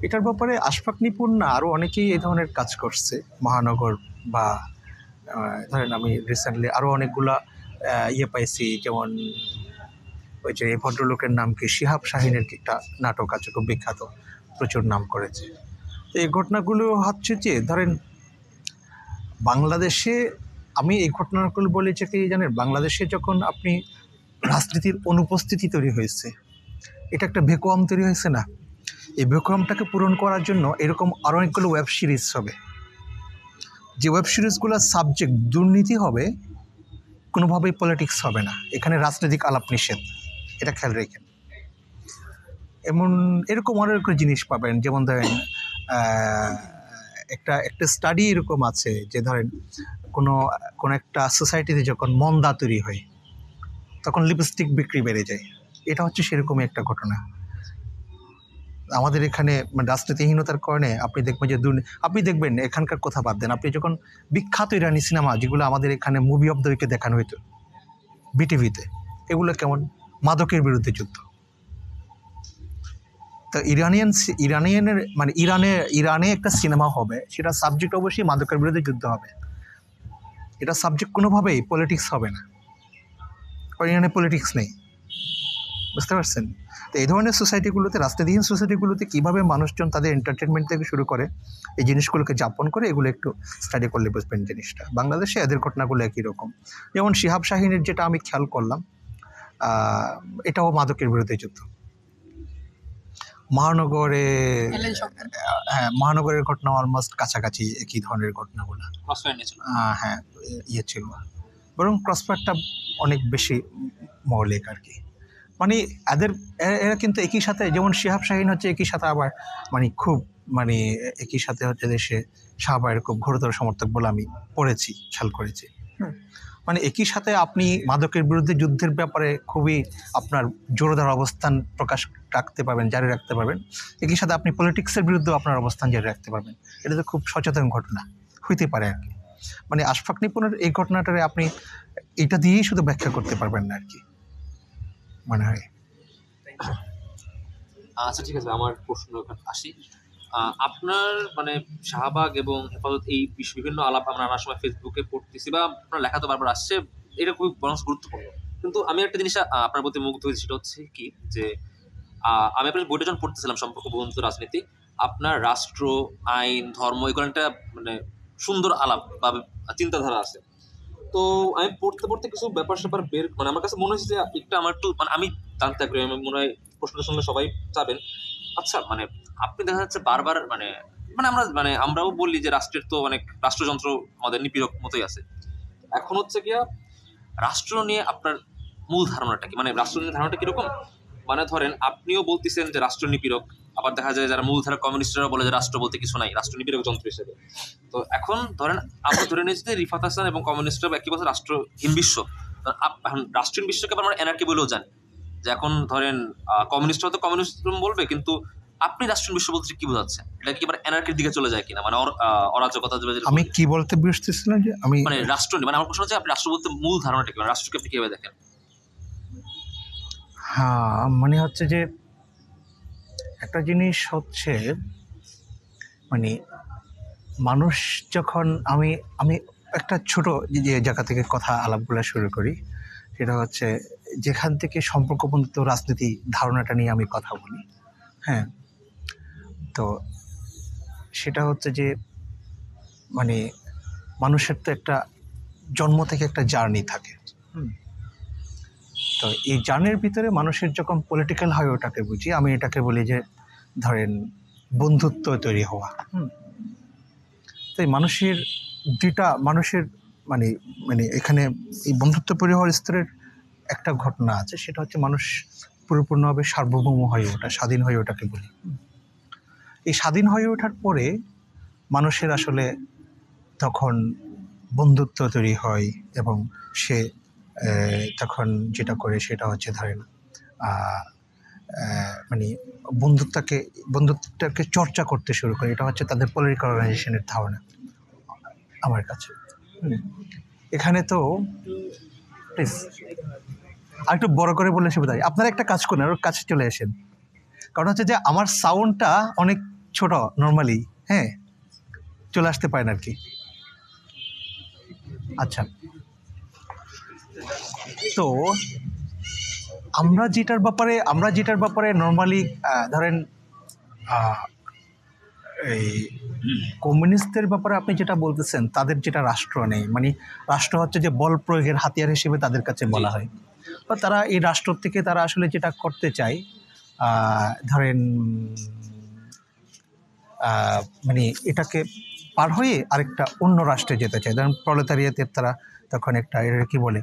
এটার ব্যাপারে আশফাক নিপুণ না আরও অনেকেই এই ধরনের কাজ করছে। মহানগর বা ধরেন আমি রিসেন্টলি আরও অনেকগুলা পাইছি, যেমন ওই যে এই ভদ্রলোকের নাম কি, শিহাব শাহিনের একটা নাটক আছে খুব বিখ্যাত, প্রচুর নাম করেছে। তো এই ঘটনাগুলো হচ্ছে যে ধরেন বাংলাদেশে, আমি এই ঘটনাগুলো বলেছি কি জানেন, বাংলাদেশে যখন আপনি রাজনীতির অনুপস্থিতি তৈরি হয়েছে, এটা একটা ভ্যাকুয়াম তৈরি হয়েছে না, এই ভ্যাকুয়ামটাকে পূরণ করার জন্য এরকম আরও অনেকগুলো ওয়েব সিরিজ হবে, যে ওয়েব সিরিজগুলোর সাবজেক্ট দুর্নীতি হবে, কোনোভাবেই পলিটিক্স হবে না, এখানে রাজনৈতিক আলাপ নিষেধ, এটা খেয়াল রেখেন। এরকম অনেক জিনিস পাবেন, যেমন ধরেন একটা স্টাডি এরকম আছে যে ধরেন কোনো একটা সোসাইটিতে যখন মন্দা তৈরি হয় তখন লিপস্টিক বিক্রি বেড়ে যায়, এটা হচ্ছে সেরকমই একটা ঘটনা। আমাদের এখানে রাজনীতিহীনতার কারণে আপনি দেখবেন যে আপনি দেখবেন এখানকার কথা বাদ দেন, আপনি যখন বিখ্যাত ইরানি সিনেমা যেগুলো আমাদের এখানে মুভি অফ দ্য উইকে দেখানো হইতো বিটিভিতে, এগুলো কেমন মাদকের বিরুদ্ধে যুদ্ধ। তো ইরানে একটা সিনেমা হবে, সেটা সাবজেক্ট অবশ্যই মাদকের বিরুদ্ধে যুদ্ধ হবে, এটা সাবজেক্ট কোনোভাবেই পলিটিক্স হবে না, কারণ ইরানে পলিটিক্স নেই। বুঝতে পারছেন? তো এই ধরনের সোসাইটিগুলোতে, রাস্তাবিহীন সোসাইটিগুলোতে কীভাবে মানুষজন তাদের এন্টারটেনমেন্ট থেকে শুরু করে এই জিনিসগুলোকে যাপন করে, এগুলো একটু স্টাডি করলে বুঝবেন জিনিসটা। বাংলাদেশে এদের ঘটনাগুলো একই রকম। যেমন শিহাব শাহীনের যেটা আমি খেয়াল করলাম, এটাও মাদকের বিরুদ্ধে যুদ্ধ। মহানগরে, এলেন সরকার। হ্যাঁ, মহানগরের ঘটনা অলমোস্ট কাছাকাছি একই ধরনের ঘটনাগুলো। ক্রসফায়ার নিয়েছিল। হ্যাঁ, ইয়ে ছিল, বরং ক্রসফায়ারটা অনেক বেশি মৌলিক আর কি। মানে এরা কিন্তু একই সাথে, যেমন শিহাব শাহীন হচ্ছে একই সাথে আবার মানে খুব মানে একই সাথে হচ্ছে দেশে শাহবাগের খুব ঘোরতর সমর্থক বলে আমি পড়েছি, খেয়াল করেছি। মানে একই সাথে আপনি মাদকের বিরুদ্ধে যুদ্ধের ব্যাপারে খুবই আপনার জোরদার অবস্থান প্রকাশ রাখতে পারবেন, জারি রাখতে পারবেন। একই সাথে আপনি পলিটিক্সের বিরুদ্ধেও আপনার অবস্থান জারি রাখতে পারবেন। এটা তো খুব সচেতন ঘটনা হইতে পারে আর কি। মানে আশফাক নিপুণের এই ঘটনাটারে আপনি এটা দিয়েই শুধু ব্যাখ্যা করতে পারবেন না আর কি, মনে হয়। আচ্ছা ঠিক আছে, আমার প্রশ্ন এখানে আসি। আপনার মানে শাহবাগ এবং হেফাজত এই বিভিন্ন আলাপ আমরা নানা সময় ফেসবুকে পড়তেছি বা আপনার লেখা তো বারবার আসছে, এটা খুবই বরং গুরুত্বপূর্ণ। কিন্তু আমি একটা জিনিস আপনার প্রতি মুগ্ধ হয়েছি, সেটা হচ্ছে কি যে আমি আপনার বইটা যখন পড়তেছিলাম সম্পর্ক বন্ধু রাজনীতি, আপনার রাষ্ট্র, আইন, ধর্ম এগুলো একটা মানে সুন্দর আলাপ বা চিন্তাধারা আছে। তো আমি পড়তে পড়তে কিছু ব্যাপার স্যাপার বের মানে আমার কাছে মনে হয়েছে যে একটা আমার একটু মানে আমি জানতে আগ্রহী, আমি মনে হয় প্রশ্নটা শুনলে সবাই চাবেন। আচ্ছা মানে আপনি দেখা যাচ্ছে বারবার মানে মানে আমরাও বলি যে রাষ্ট্রের তো অনেক রাষ্ট্রযন্ত্র আমাদের নিপীড়ক মতোই আছে। এখন হচ্ছে গিয়া রাষ্ট্র নিয়ে আপনার মূল ধারণাটা কি, মানে রাষ্ট্র নিয়ে ধারণাটা কিরকম? মানে ধরেন আপনিও বলতেছেন যে রাষ্ট্র নিপীড়ক, আবার দেখা যায় যারা মূলধারা কমিউনিস্টরা বলে যে রাষ্ট্র বলতে কিছু নাই, রাষ্ট্র নিপীড়ক যন্ত্র হিসেবে। তো এখন ধরেন আমরা ধরে নিয়েছি যে রিফাত হাসান এবং কমিউনিস্টরা একই বছর রাষ্ট্রহীন বিশ্ব। এখন রাষ্ট্রহীন বিশ্বকে আমরা এনার্কি বলেও জানি, যে এখন ধরেন কমিউনিস্টরা তো কমিউনিস্ট বলবে, কিন্তু আপনি রাষ্ট্রহীন বিশ্ব বলতে কি বোঝাচ্ছেন? এটা কি এবার এনার্কির দিকে চলে যায় কিনা, মানে অরাজকতা? আমি কি বলতে বুঝতেছিলাম যে আমি মানে রাষ্ট্র মানে আমার প্রশ্ন হচ্ছে আপনি রাষ্ট্র বলতে মূল ধারণাটা কি, রাষ্ট্রকে আপনি কিভাবে দেখেন? হ্যাঁ, মানে হচ্ছে যে একটা জিনিস হচ্ছে মানে মানুষ যখন আমি আমি একটা ছোট যে জায়গা থেকে কথা আলাপগুলো শুরু করি, সেটা হচ্ছে যেখান থেকে সম্পর্ক বন্ধুত্ব রাজনীতি ধারণাটা নিয়ে আমি কথা বলি। হ্যাঁ, তো সেটা হচ্ছে যে মানে মানুষের তো একটা জন্ম থেকে একটা জার্নি থাকে। তো এই জার্নির ভিতরে মানুষের যখন পলিটিক্যাল হয় ওটাকে বুঝি, আমি এটাকে বলি যে ধরেন বন্ধুত্ব তৈরি হওয়া। তাই মানুষের মানে মানে এখানে এই বন্ধুত্ব তৈরি হওয়ার স্তরের একটা ঘটনা আছে, সেটা হচ্ছে মানুষ পরিপূর্ণভাবে সার্বভৌম হয়ে ওঠা, স্বাধীন হয়ে ওঠাকে বলি। এই স্বাধীন হয়ে ওঠার পরে মানুষের আসলে তখন বন্ধুত্ব তৈরি হয়, এবং সে তখন যেটা করে সেটা হচ্ছে ধরেন মানে বন্ধুত্বটাকে চর্চা করতে শুরু করে। এটা হচ্ছে তাদের পলিটিক্যাল অর্গানাইজেশনের ধারণা আমার কাছে। এখানে তো প্লিজ আর একটু বড় করে বললে সুবিধা হয়। আপনারা একটা কাজ করুন, ওর কাছে চলে আসেন, কারণ হচ্ছে যে আমার সাউন্ডটা অনেক ছোট নর্মালি, হ্যাঁ, চলে আসতে পারেন আর কি। আচ্ছা, তো আমরা যেটার ব্যাপারে নর্মালি ধরেন এই কমিউনিস্টদের ব্যাপারে আপনি যেটা বলতেছেন, তাদের যেটা রাষ্ট্র নেই, মানে রাষ্ট্র হচ্ছে যে বল প্রয়োগের হাতিয়ার হিসেবে তাদের কাছে বলা হয়, বা তারা এই রাষ্ট্র থেকে তারা আসলে যেটা করতে চায় ধরেন মানে এটাকে পার হয়ে আরেকটা অন্য রাষ্ট্রে যেতে চায়। ধরেন প্রলেতারিয়াতের তারা তখন একটা এটা কি বলে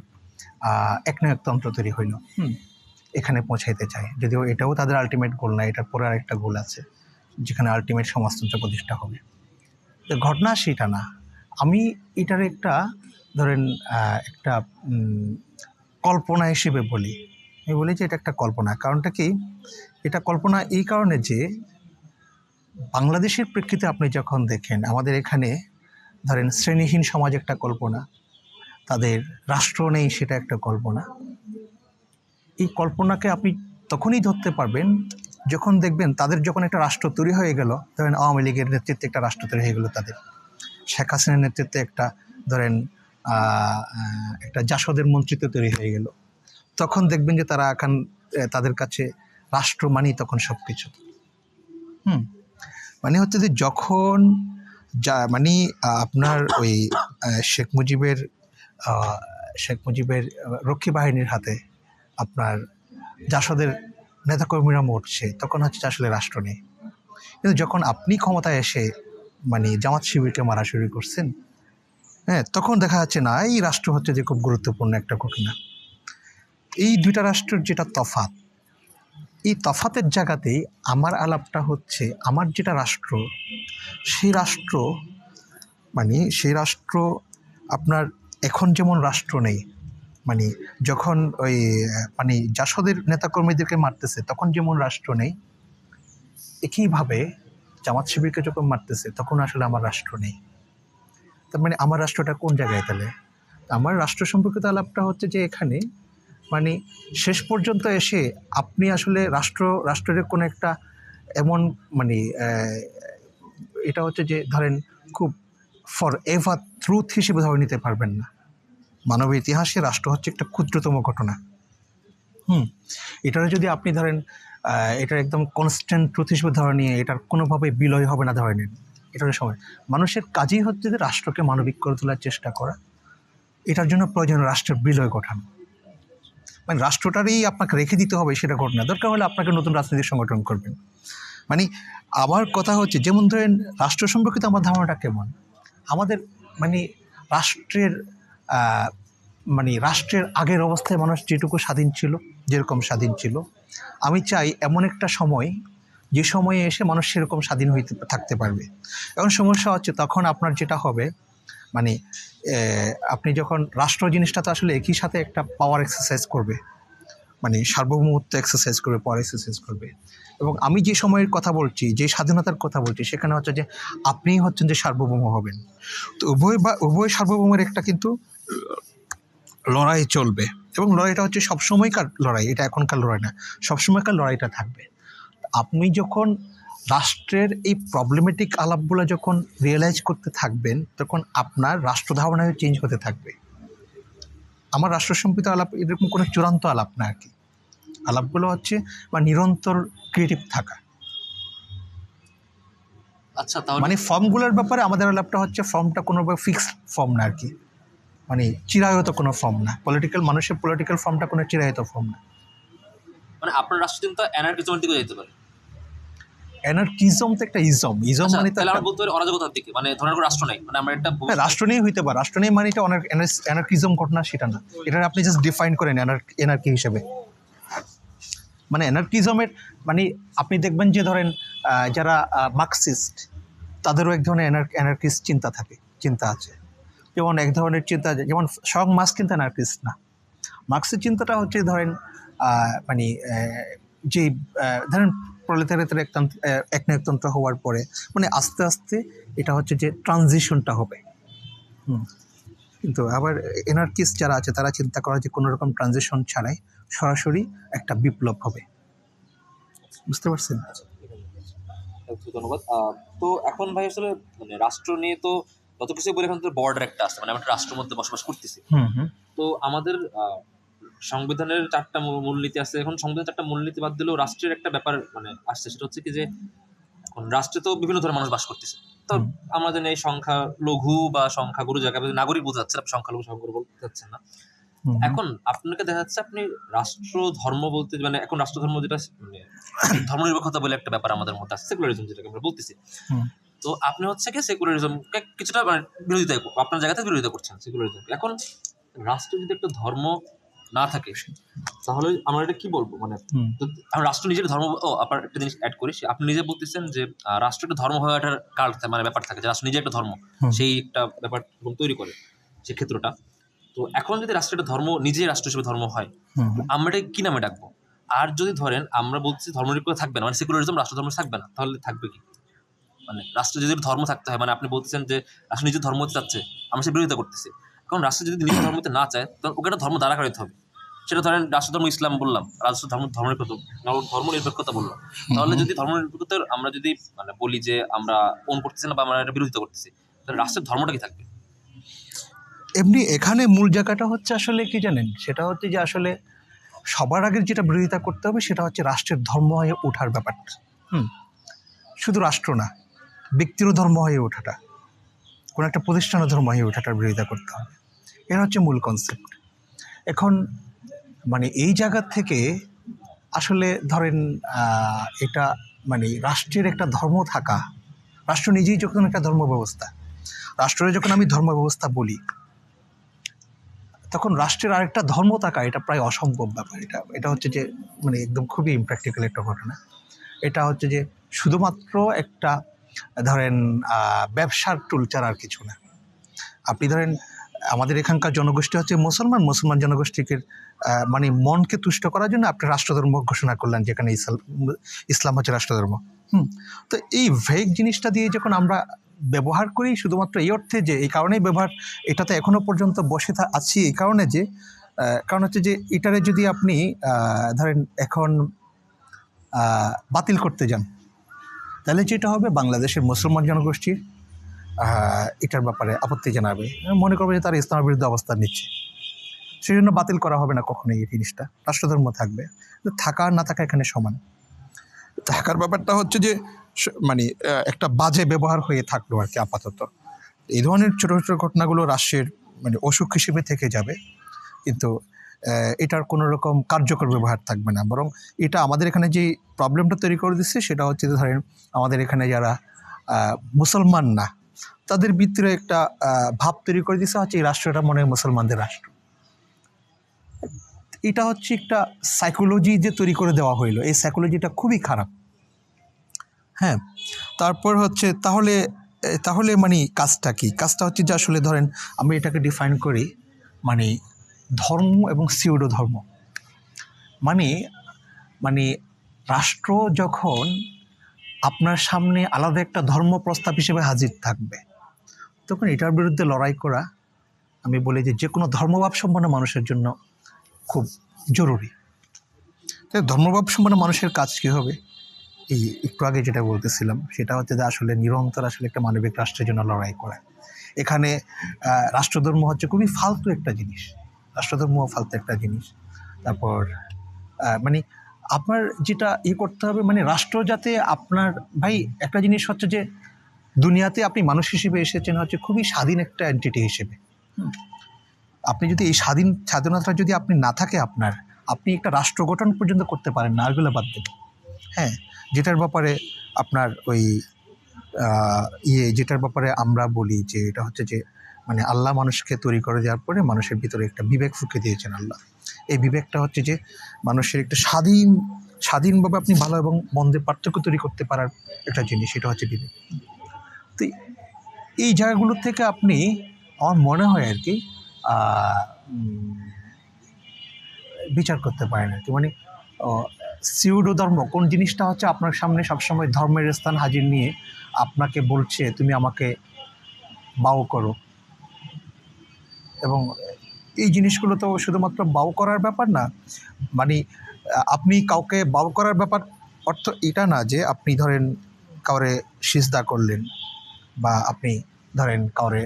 একনায়কতন্ত্র তৈরি হইল, এখানে পৌঁছাইতে চায়, যদিও এটাও তাদের আলটিমেট গোল না, এটার পরে আরেকটা গোল আছে যেখানে আলটিমেট সমাজতন্ত্র প্রতিষ্ঠা হবে। তো ঘটনা সেটা না, আমি এটার একটা ধরেন একটা কল্পনা হিসেবে বলি। আমি বলি যে এটা একটা কল্পনা। কারণটা কি, এটা কল্পনা এই কারণে যে বাংলাদেশের প্রেক্ষিতে আপনি যখন দেখেন আমাদের এখানে ধরেন শ্রেণীহীন সমাজ একটা কল্পনা, তাদের রাষ্ট্র নেই সেটা একটা কল্পনা। এই কল্পনাকে আপনি তখনই ধরতে পারবেন যখন দেখবেন তাদের যখন একটা রাষ্ট্র তৈরি হয়ে গেল, ধরেন আওয়ামী লীগের নেতৃত্বে একটা রাষ্ট্র তৈরি হয়ে গেল, তাদের শেখ হাসিনার নেতৃত্বে একটা ধরেন একটা জাসদের মন্ত্রিত্ব তৈরি হয়ে গেল, তখন দেখবেন যে তারা এখন তাদের কাছে রাষ্ট্র মানেই তখন সব কিছু। মানে হচ্ছে যে যখন মানে আপনার ওই শেখ মুজিবের রক্ষী বাহিনীর হাতে আপনার জাসদের নেতাকর্মীরা মরছে, তখন হচ্ছে আসলে রাষ্ট্র নেই। কিন্তু যখন আপনি ক্ষমতায় এসে মানে জামাত শিবিরকে মারা শুরু করছেন, হ্যাঁ, তখন দেখা যাচ্ছে না এই রাষ্ট্র হচ্ছে যে খুব গুরুত্বপূর্ণ একটা ঘটনা। এই দুইটা রাষ্ট্রের যেটা তফাৎ, এই তফাতের জায়গাতেই আমার আলাপটা হচ্ছে আমার যেটা রাষ্ট্র, সেই রাষ্ট্র আপনার এখন যেমন রাষ্ট্র নেই, মানে যখন ওই মানে জাসদের নেতাকর্মীদেরকে মারতেছে তখন যেমন রাষ্ট্র নেই, একইভাবে জামাত শিবিরকে যখন মারতেছে তখন আসলে আমার রাষ্ট্র নেই। তার মানে আমার রাষ্ট্রটা কোন জায়গায় তাহলে? আমার রাষ্ট্র সম্পর্কিত আলাপটা হচ্ছে যে এখানে মানে শেষ পর্যন্ত এসে আপনি আসলে রাষ্ট্রের কোনো একটা এমন মানে এটা হচ্ছে যে ধরেন খুব ফর এভার ট্রুথ হিসেবে ধরে নিতে পারবেন না। মানব ইতিহাসে রাষ্ট্র হচ্ছে একটা ক্ষুদ্রতম ঘটনা। এটার যদি আপনি ধরেন এটার একদম কনস্ট্যান্ট ট্রুথ হিসেবে ধরে নিয়ে এটার কোনোভাবে বিলয় হবে না ধরে নিন, এটার সময় মানুষের কাজই হচ্ছে যে রাষ্ট্রকে মানবিক করে তোলার চেষ্টা করা। এটার জন্য প্রয়োজন রাষ্ট্রের বিলয় গঠন, মানে রাষ্ট্রটারই আপনাকে রেখে দিতে হবে সেটা ঘটনা। দরকার হলে আপনাকে নতুন রাজনৈতিক সংগঠন করবেন। মানে আমার কথা হচ্ছে যেমন ধরেন রাষ্ট্র সম্পর্কিত আমার ধারণাটা কেমন, আমাদের মানে রাষ্ট্রের আগের অবস্থায় মানুষ যেটুকু স্বাধীন ছিল, যেরকম স্বাধীন ছিল, আমি চাই এমন একটা সময় যে সময়ে এসে মানুষ সেরকম স্বাধীন হইতে থাকতে পারবে। এখন সমস্যা হচ্ছে তখন আপনার যেটা হবে মানে আপনি যখন রাষ্ট্র জিনিসটা তো আসলে একই সাথে একটা পাওয়ার এক্সারসাইজ করবে, মানে সার্বভৌমত্ব এক্সারসাইজ করবে, পাওয়ার এক্সারসাইজ করবে। এবং আমি যে সময়ের কথা বলছি, যে স্বাধীনতার কথা বলছি, সেখানে হচ্ছে যে আপনিই হচ্ছেন যে সার্বভৌম হবেন। তো উভয় সার্বভৌমের একটা কিন্তু লড়াই চলবে, এবং লড়াইটা হচ্ছে সবসময়কার লড়াই, এটা এখনকার লড়াই না, সবসময়কার লড়াইটা থাকবে। আপনি যখন রাষ্ট্রের এই প্রবলেমেটিক আলাপগুলো যখন রিয়েলাইজ করতে থাকবেন, তখন আপনার রাষ্ট্র ধারণায় চেঞ্জ হতে থাকবে। আমার রাষ্ট্র সম্পর্কিত আলাপ এরকম কোনো চূড়ান্ত আলাপ না আর কি। আলাপগুলো হচ্ছে বা নিরন্তর ক্রিয়েটিভ থাকা। আচ্ছা, তাহলে মানে ফর্মগুলোর ব্যাপারে আমাদের আলাপটা হচ্ছে ফর্মটা কোনোভাবে ফিক্সড ফর্ম না আর কি, মানে চিরায়ত কোনো ফর্ম না। মানুষের পলিটিক্যাল ফর্মটা কোনো চিরায়ত ফর্ম না। মানে আপনার রাষ্ট্র কিন্তু অ্যানার্কিজমের দিকে যেতে পারে। অ্যানার্কিজম তো একটা ইজম মানে তো তাহলে একটা আমরা বলতে পারি অরাজকতার দিকে, মানে ধরেন কোনো রাষ্ট্র নেই, মানে আমরা একটা রাষ্ট্র নিয়ে হইতে পারে, রাষ্ট্র নিয়ে মানে এটা অ্যানার্কিজম ঘটনা সেটা না। এটা আপনি জাস্ট ডিফাইন করেন এনার্কি হিসেবে। মানে অ্যানার্কিজমের মানে আপনি দেখবেন যে ধরেন যারা মার্কসিস্ট, তাদেরও এক ধরনের অ্যানার্কিস্ট চিন্তা আছে। যেমন এক ধরনের চিন্তা, যেমন স্বয়ং মার্কস কিন্তু অ্যানার্কিস্ট না। মার্কসের চিন্তাটা হচ্ছে ধরেন মানে যে ধরেন প্রলেতারিয়াতের একনায়কতন্ত্র হওয়ার পরে মানে আস্তে আস্তে এটা হচ্ছে যে ট্রানজিশনটা হবে। কিন্তু আবার এনার্কিস্ট যারা আছে তারা চিন্তা করে যে কোনো রকম ট্রানজিশন ছাড়াই সরাসরি একটা বিপ্লব হবে। বুঝতে পারছেন? ধন্যবাদ। তো এখন ভাই আসলে মানে রাষ্ট্র নিয়ে তো যত কিছু বলে, এখন তো বর্ডার একটা আছে, মানে আমরা একটা রাষ্ট্রের মধ্যে বসবাস করতেছি। তো আমাদের সংবিধানের 4টা মূলনীতি আছে। এখন সংবিধানের 4টা মূলনীতি বাদ দিলেও রাষ্ট্রের একটা ব্যাপার মানে আসছে, সেটা হচ্ছে কি যে এখন রাষ্ট্রে তো বিভিন্ন ধরনের মানুষ বাস করতেছে। তো আমরা জানি এই সংখ্যা লঘু বা সংখ্যা গুরু জায়গায় নাগরিক বোঝা যাচ্ছে, সংখ্যালঘু সংখ্যাগুরু বলতে যাচ্ছেন না। এখন আপনাকে দেখা যাচ্ছে আপনি রাষ্ট্র ধর্ম বলতে, মানে এখন রাষ্ট্র ধর্ম যেটা মানে ধর্মনিরপেক্ষতা বলে একটা ব্যাপার আমাদের মধ্যে আছে, সেকুলারিজম যেটাকে আমরা বলতেছি। তো আপনি হচ্ছে কি সেকুলারিজমকে কিছুটা মানে বিরোধিতা, আপনার জায়গাতে বিরোধিতা করছেন সেকুলারিজম। এখন রাষ্ট্র যদি একটা ধর্ম না থাকে তাহলে আমরা এটা কি বলবো, মানে রাষ্ট্র নিজের ধর্ম। আপনার একটা জিনিস অ্যাড করি, আপনি নিজে বলতেছেন যে রাষ্ট্র একটা ধর্ম হয়ে ওঠার কাল মানে ব্যাপার থাকে যে রাষ্ট্র নিজে একটা ধর্ম, সেই একটা ব্যাপার তৈরি করে সে ক্ষেত্রটা। তো এখন যদি রাষ্ট্রের ধর্ম নিজেই রাষ্ট্র হিসেবে ধর্ম হয়, আমরা এটা কি নামে ডাকবো? আর যদি ধরেন আমরা বলছি ধর্মনিরপেক্ষ থাকবে না, মানে সেকুলারিজম রাষ্ট্র ধর্ম থাকবে না, তাহলে থাকবে কি? মানে রাষ্ট্র যদি ধর্ম থাকতে হয়, মানে আপনি বলতেছেন যে রাষ্ট্র নিজের ধর্ম হতে চাচ্ছে, আমরা সে বিরোধিতা করতেছি। এখন রাষ্ট্র যদি নিজের ধর্ম হতে না চায়, তখন ওকে একটা ধর্ম দাঁড়া করাতে হবে। সেটা ধরেন রাষ্ট্রধর্ম ইসলাম বললাম, রাষ্ট্র ধর্মনিরপেক্ষতা বললাম। তাহলে যদি ধর্মনিরপেক্ষতার আমরা যদি মানে বলি যে আমরা ওন করতেছি না বা আমরা এটা বিরোধিতা করতেছি, তাহলে রাষ্ট্রের ধর্মটা কি থাকবে? এমনি এখানে মূল জায়গাটা হচ্ছে আসলে কি জানেন, সেটা হচ্ছে যে আসলে সবার আগে যেটা বিরোধিতা করতে হবে সেটা হচ্ছে রাষ্ট্রের ধর্ম হয়ে ওঠার ব্যাপারটা। শুধু রাষ্ট্র না, ব্যক্তিরও ধর্ম হয়ে ওঠাটা, কোনো একটা প্রতিষ্ঠানের ধর্ম হয়ে ওঠাটার বিরোধিতা করতে হবে। এটা হচ্ছে মূল কনসেপ্ট। এখন মানে এই জায়গা থেকে আসলে ধরেন এটা মানে রাষ্ট্রের একটা ধর্ম থাকা, রাষ্ট্র নিজেই যখন একটা ধর্ম ব্যবস্থা, রাষ্ট্রের যখন আমি ধর্ম ব্যবস্থা বলি, তখন রাষ্ট্রের আরেকটা ধর্ম থাকা এটা প্রায় অসম্ভব ব্যাপার। এটা হচ্ছে যে মানে একদম খুবই ইমপ্র্যাকটিক্যাল একটা ঘটনা। এটা হচ্ছে যে শুধুমাত্র একটা ধরেন ব্যবসার টুল ছাড়া আর কিছু না। আপনি ধরেন আমাদের এখানকার জনগোষ্ঠী হচ্ছে মুসলমান জনগোষ্ঠীকে মানে মনকে তুষ্ট করার জন্য আপনি রাষ্ট্রধর্ম ঘোষণা করলেন, যেখানে ইসলাম হচ্ছে রাষ্ট্রধর্ম। তো এই ভেগ জিনিসটা দিয়ে যখন আমরা ব্যবহার করি শুধুমাত্র এই অর্থে যে এই কারণেই ব্যবহার, এটাতে এখনো পর্যন্ত বসে আছি এই কারণে যে কারণ হচ্ছে যে এটারে যদি আপনি ধরেন এখন বাতিল করতে যান, তাহলে যেটা হবে বাংলাদেশের মুসলমান জনগোষ্ঠীর এটার ব্যাপারে আপত্তি জানাবে, মনে করবে যে তারা ইসলামের বিরুদ্ধে অবস্থান নিচ্ছে। সেই জন্য বাতিল করা হবে না কখনোই এই জিনিসটা, রাষ্ট্রধর্ম থাকবে। থাকা আর না থাকা এখানে সমান। থাকার ব্যাপারটা হচ্ছে যে মানে একটা বাজে ব্যবহার হয়ে থাকলো আর কি আপাতত। এই ধরনের ছোটো ছোটো ঘটনাগুলো রাষ্ট্রের মানে অসুখ হিসেবে থেকে যাবে, কিন্তু এটার কোনো রকম কার্যকর ব্যবহার থাকবে না। বরং এটা আমাদের এখানে যে প্রবলেমটা তৈরি করে দিচ্ছে সেটা হচ্ছে যে ধরেন আমাদের এখানে যারা মুসলমান না, তাদের ভিতরে একটা ভাব তৈরি করে দিচ্ছে হচ্ছে এই রাষ্ট্রটা মনে হয় মুসলমানদের রাষ্ট্র। এটা হচ্ছে একটা সাইকোলজি যে তৈরি করে দেওয়া হইলো, এই সাইকোলজিটা খুবই খারাপ। হ্যাঁ, তারপর হচ্ছে তাহলে মানে কাজটা কি? কাজটা হচ্ছে যে আসলে ধরেন আমি এটাকে ডিফাইন করি মানে ধর্ম এবং সিউডো ধর্ম। মানে রাষ্ট্র যখন আপনার সামনে আলাদা একটা ধর্ম প্রস্তাব হিসেবে হাজির থাকবে, তখন এটার বিরুদ্ধে লড়াই করা আমি বলি যে কোনো ধর্মভাব সম্পন্ন মানুষের জন্য খুব জরুরি। তাই ধর্মভাব সম্পন্ন মানুষের কাজ কী হবে? এই একটু আগে যেটা বলতেছিলাম সেটা হচ্ছে যে আসলে নিরন্তর আসলে একটা মানবিক রাষ্ট্রের জন্য লড়াই করা। এখানে রাষ্ট্রধর্ম হচ্ছে খুবই ফালতু একটা জিনিস, রাষ্ট্রধর্মও ফালতু একটা জিনিস। তারপর মানে আপনার যেটা করতে হবে মানে রাষ্ট্র যাতে আপনার ভাই একটা জিনিস হচ্ছে যে দুনিয়াতে আপনি মানুষ হিসেবে এসেছেন হচ্ছে খুবই স্বাধীন একটা এন্টিটি হিসেবে। আপনি যদি এই স্বাধীনতা যদি আপনি না থাকে আপনি একটা রাষ্ট্র গঠন পর্যন্ত করতে পারেন না, আরগুলো বাদ দেবেন। হ্যাঁ, যেটার ব্যাপারে আপনার ওই যেটার ব্যাপারে আমরা বলি যে এটা হচ্ছে যে মানে আল্লাহ মানুষকে তৈরি করে দেওয়ার পরে মানুষের ভিতরে একটা বিবেক ফুঁকে দিয়েছেন আল্লাহ। এই বিবেকটা হচ্ছে যে মানুষের একটা স্বাধীনভাবে আপনি ভালো এবং মন্দের পার্থক্য তৈরি করতে পারার একটা জিনিস, এটা হচ্ছে বিবেক। তো এই জায়গাগুলো থেকে আপনি আমার মনে হয় আর কি বিচার করতে পারেন আর কি। মানে সিউডো ধর্ম কোন জিনিসটা হচ্ছে আপনার সামনে সবসময় ধর্মের স্থান হাজির নিয়ে আপনাকে বলছে তুমি আমাকে বাউ করো, এবং এই জিনিসগুলো তো শুধুমাত্র বাউ করার ব্যাপার না। মানে আপনি কাউকে বাউ করার ব্যাপার অর্থ এটা না যে আপনি ধরেন কাউরে সিজদা করলেন বা আপনি ধরেন কাউরে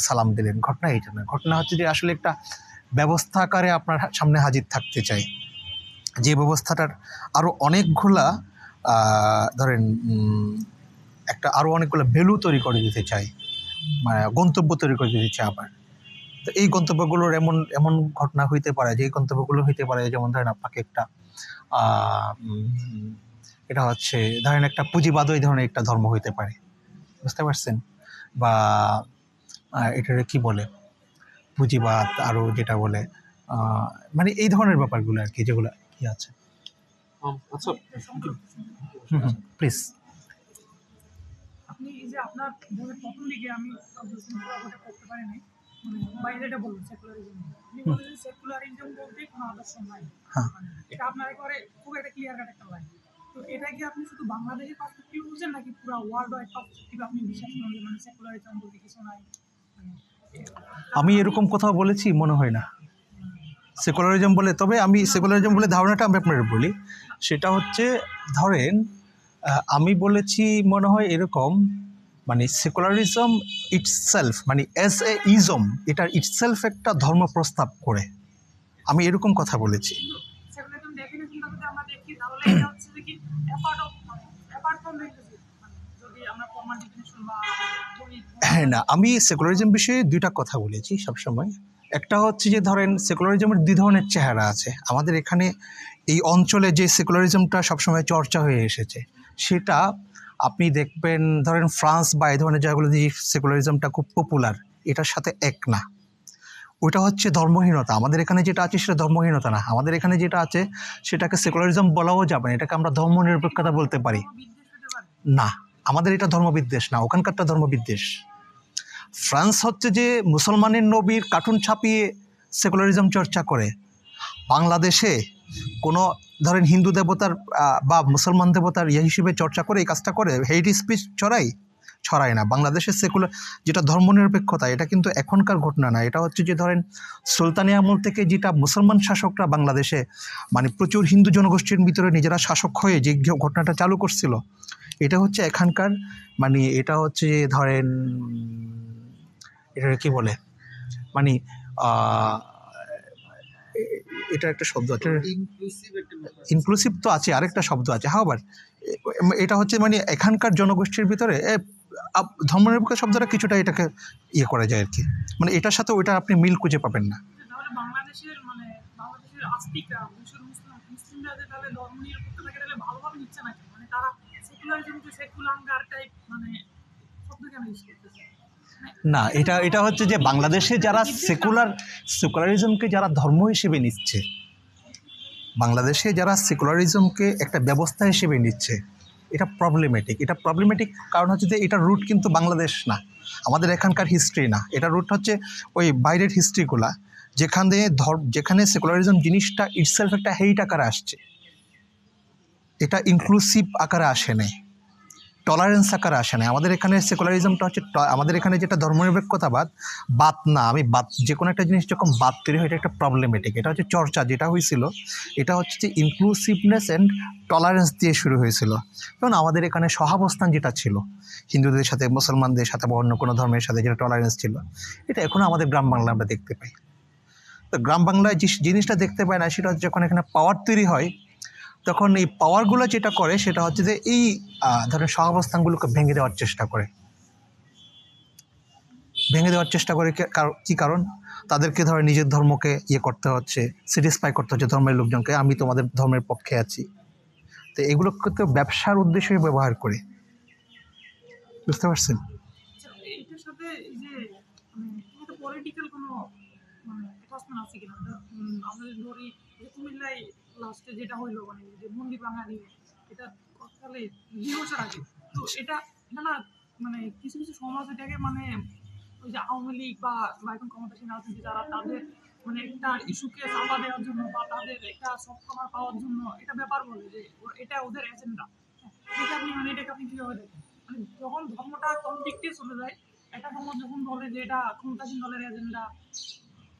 সালাম দিলেন, ঘটনা এইটা না। ঘটনা হচ্ছে যে আসলে একটা ব্যবস্থা আকারে আপনার সামনে হাজির থাকতে চাই, যে ব্যবস্থাটার আরও অনেকগুলা ধরেন আরও অনেকগুলো ভ্যালু তৈরি করে দিতে চাই, মানে গন্তব্য তৈরি করে দিতে চাই আবার। তো এই গন্তব্যগুলোর এমন ঘটনা হইতে পারে যে এই গন্তব্যগুলো হইতে পারে যেমন ধরেন আপনাকে একটা এটা হচ্ছে ধরেন একটা পুঁজিবাদ এই ধরনের একটা ধর্ম হইতে পারে, বুঝতে পারছেন? বা এটারে কি বলে পুঁজিবাদ, আরও যেটা বলে মানে এই ধরনের ব্যাপারগুলো আর কি, যেগুলো কি আছে। আচ্ছা, প্লিজ। আপনি এই যে আপনার প্রথম দিকে আমি করতে পারিনি বাইরে এটা বলুন সেকুলারিজম, আপনি বলেন সেকুলারিজম বলতে কোনো আদর্শ নাই, এটা আপনার একেবারে খুব একটা ক্লিয়ার কাট একটা লাইন। তো এটা কি আপনি শুধু বাংলাদেশের পার্সপেক্টিভ বুঝছেন নাকি পুরো ওয়ার্ল্ড ওয়াইড পার্সপেক্টিভ আপনি বিশ্বাস করেন যে মানে সেকুলারিজম বলতে কিছু নাই? আমি এরকম কোথাও বলেছি মনে হয় না সেকুলারিজম বলে। তবে আমি সেকুলারিজম বলে ধারণাটা আমি আপনার বলি, সেটা হচ্ছে ধরেন আমি বলেছি মনে হয় এরকম, মানে সেকুলারিজম ইটসেলফ মানে অ্যাজ এ ইজম, এটা ইটসেলফ একটা ধর্ম প্রস্তাব করে। আমি এরকম কথা বলেছি। সেকুলারিজম ডেফিনেশনটা যদি আমরা দেখি তাহলে এটা হচ্ছে যে কি অ্যাপার্ট ফ্রম রিলিজিয়ন, যদি আমরা ফর্মাল ডেফিনেশন বা হ্যাঁ, না, আমি সেকুলারিজম বিষয়ে দুইটা কথা বলেছি সবসময়। একটা হচ্ছে যে ধরেন সেকুলারিজমের দুই ধরনের চেহারা আছে। আমাদের এখানে এই অঞ্চলে যে সেকুলারিজমটা সবসময় চর্চা হয়ে এসেছে, সেটা আপনি দেখবেন ধরেন ফ্রান্স বা এই ধরনের জায়গাগুলো যে সেকুলারিজমটা খুব পপুলার, এটার সাথে এক না। ওইটা হচ্ছে ধর্মহীনতা। আমাদের এখানে যেটা আছে সেটা ধর্মহীনতা না। আমাদের এখানে যেটা আছে সেটাকে সেকুলারিজম বলাও যাবে না, এটাকে আমরা ধর্মনিরপেক্ষতা বলতে পারি। বিদ্বেষ হতে পারে। না, আমাদের এটা ধর্মবিদ্বেষ না, ওখানকারটা ধর্মবিদ্বেষ। ফ্রান্স হচ্ছে যে মুসলমানের নবীর কার্টুন ছাপিয়ে সেকুলারিজম চর্চা করে। বাংলাদেশে কোনো ধরেন হিন্দু দেবতার বা মুসলমান দেবতার হিসেবে চর্চা করে, এই কাজটা করে, হেইট স্পিচ ছড়ায় না। বাংলাদেশের সেকুলার যেটা ধর্মনিরপেক্ষতা, এটা কিন্তু এখনকার ঘটনা না। এটা হচ্ছে যে ধরেন সুলতানি আমল থেকে যেটা মুসলমান শাসকরা বাংলাদেশে মানে প্রচুর হিন্দু জনগোষ্ঠীর ভিতরে নিজেরা শাসক হয়ে যে ঘটনাটা চালু করছিল, এটা হচ্ছে এখানকার মানে এটা হচ্ছে ধরেন এটা কি বলে মানে এটা একটা শব্দ আছে, ইনক্লুসিভ তো আছে, আরেকটা শব্দ আছে, হাওয়ার এটা হচ্ছে মানে এখানকার জনগোষ্ঠীর ভিতরে ধর্মনিরপেক্ষ শব্দটা কিছুটা এটাকে করা যায় আর কি। মানে এটার সাথে ওইটা আপনি মিল খুঁজে পাবেন না। তাহলে বাংলাদেশের আস্তিকরা মুসলিমরা যে তাহলে ধর্মনিরপেক্ষতাকে তাহলে ভালোভাবে নিচ্ছে নাকি, মানে তারা সেকুলারিজমকে সেকুলাঙ্গার টাইপ মানে শব্দ কেন ইউজ করতেছে? না, এটা হচ্ছে যে বাংলাদেশে যারা সেকুলারিজমকে যারা ধর্ম হিসেবে নিচ্ছে, বাংলাদেশে যারা সেকুলারিজমকে একটা ব্যবস্থা হিসেবে নিচ্ছে, এটা প্রবলেমেটিক কারণ হচ্ছে যে এটার রুট কিন্তু বাংলাদেশ না, আমাদের এখানকার হিস্ট্রি না। এটা রুট হচ্ছে ওই বাইরের হিস্ট্রিগুলা, যেখানে সেকুলারিজম জিনিসটা ইটসেলফ একটা হেইট আকারে আসছে, এটা ইনক্লুসিভ আকারে আসে নাই, টলারেন্স আকারে আসে না। আমাদের এখানে সেকুলারিজমটা হচ্ছে আমাদের এখানে যেটা ধর্মনিরপেক্ষতাবাদ, বাদ না, যে কোনো একটা জিনিস যখন বাদ তৈরি হয়, এটা একটা প্রবলেমেটিক। এটা হচ্ছে চর্চা যেটা হয়েছিল, এটা হচ্ছে যে ইনক্লুসিভনেস অ্যান্ড টলারেন্স দিয়ে শুরু হয়েছিল। কারণ আমাদের এখানে সহাবস্থান যেটা ছিল হিন্দুদের সাথে, মুসলমানদের সাথে বা অন্য কোনো ধর্মের সাথে যেটা টলারেন্স ছিল, এটা এখনও আমাদের গ্রাম বাংলা আমরা দেখতে পাই। তো গ্রাম বাংলায় যে জিনিসটা দেখতে পাই না, সেটা হচ্ছে যখন এখানে পাওয়ার তৈরি হয়, তখন এই পাওয়ারগুলো যেটা করে সেটা হচ্ছে যে এই ধরনের সহাবস্থানগুলোকে ভেঙে দেওয়ার চেষ্টা করে। কি কারণ? তাদেরকে ধরে নিজের ধর্মকে করতে হচ্ছে, স্যাটিসফাই করতে হচ্ছে ধর্মের লোকজনকে, আমি তোমাদের ধর্মের পক্ষে আছি। তো এগুলোকে তো ব্যবসার উদ্দেশ্যে ব্যবহার করে, বুঝতে পারছেন? এটার সাথে এই যে মানে পলিটিক্যাল কোনো মানে অ্যাটাচমেন্ট আছে কিনা? আমরা যদি ধরি যে কুমিল্লায় লাস্টে যেটা হইলো মানে যে মন্দির ভাঙা নিয়ে, এটা গতকালে 2 বছর আগে। তো এটা না মানে কিছু সমাজ এটাকে মানে ওই যে আওয়ামী লীগ বা এখন ক্ষমতাসীন রাজনীতি যারা তাদের মানে একটা ইস্যুকে চাপা দেওয়ার জন্য বা তাদের একটা সফট কভার পাওয়ার জন্য এটা ব্যাপার বলে যে এটা ওদের এজেন্ডা। এটা আপনি মানে এটাকে আপনি কীভাবে দেখেন? মানে যখন ধর্মটা কনফ্লিক্টে চলে যায়, একটা সমাজ যখন বলে যে এটা ক্ষমতাসীন দলের এজেন্ডা,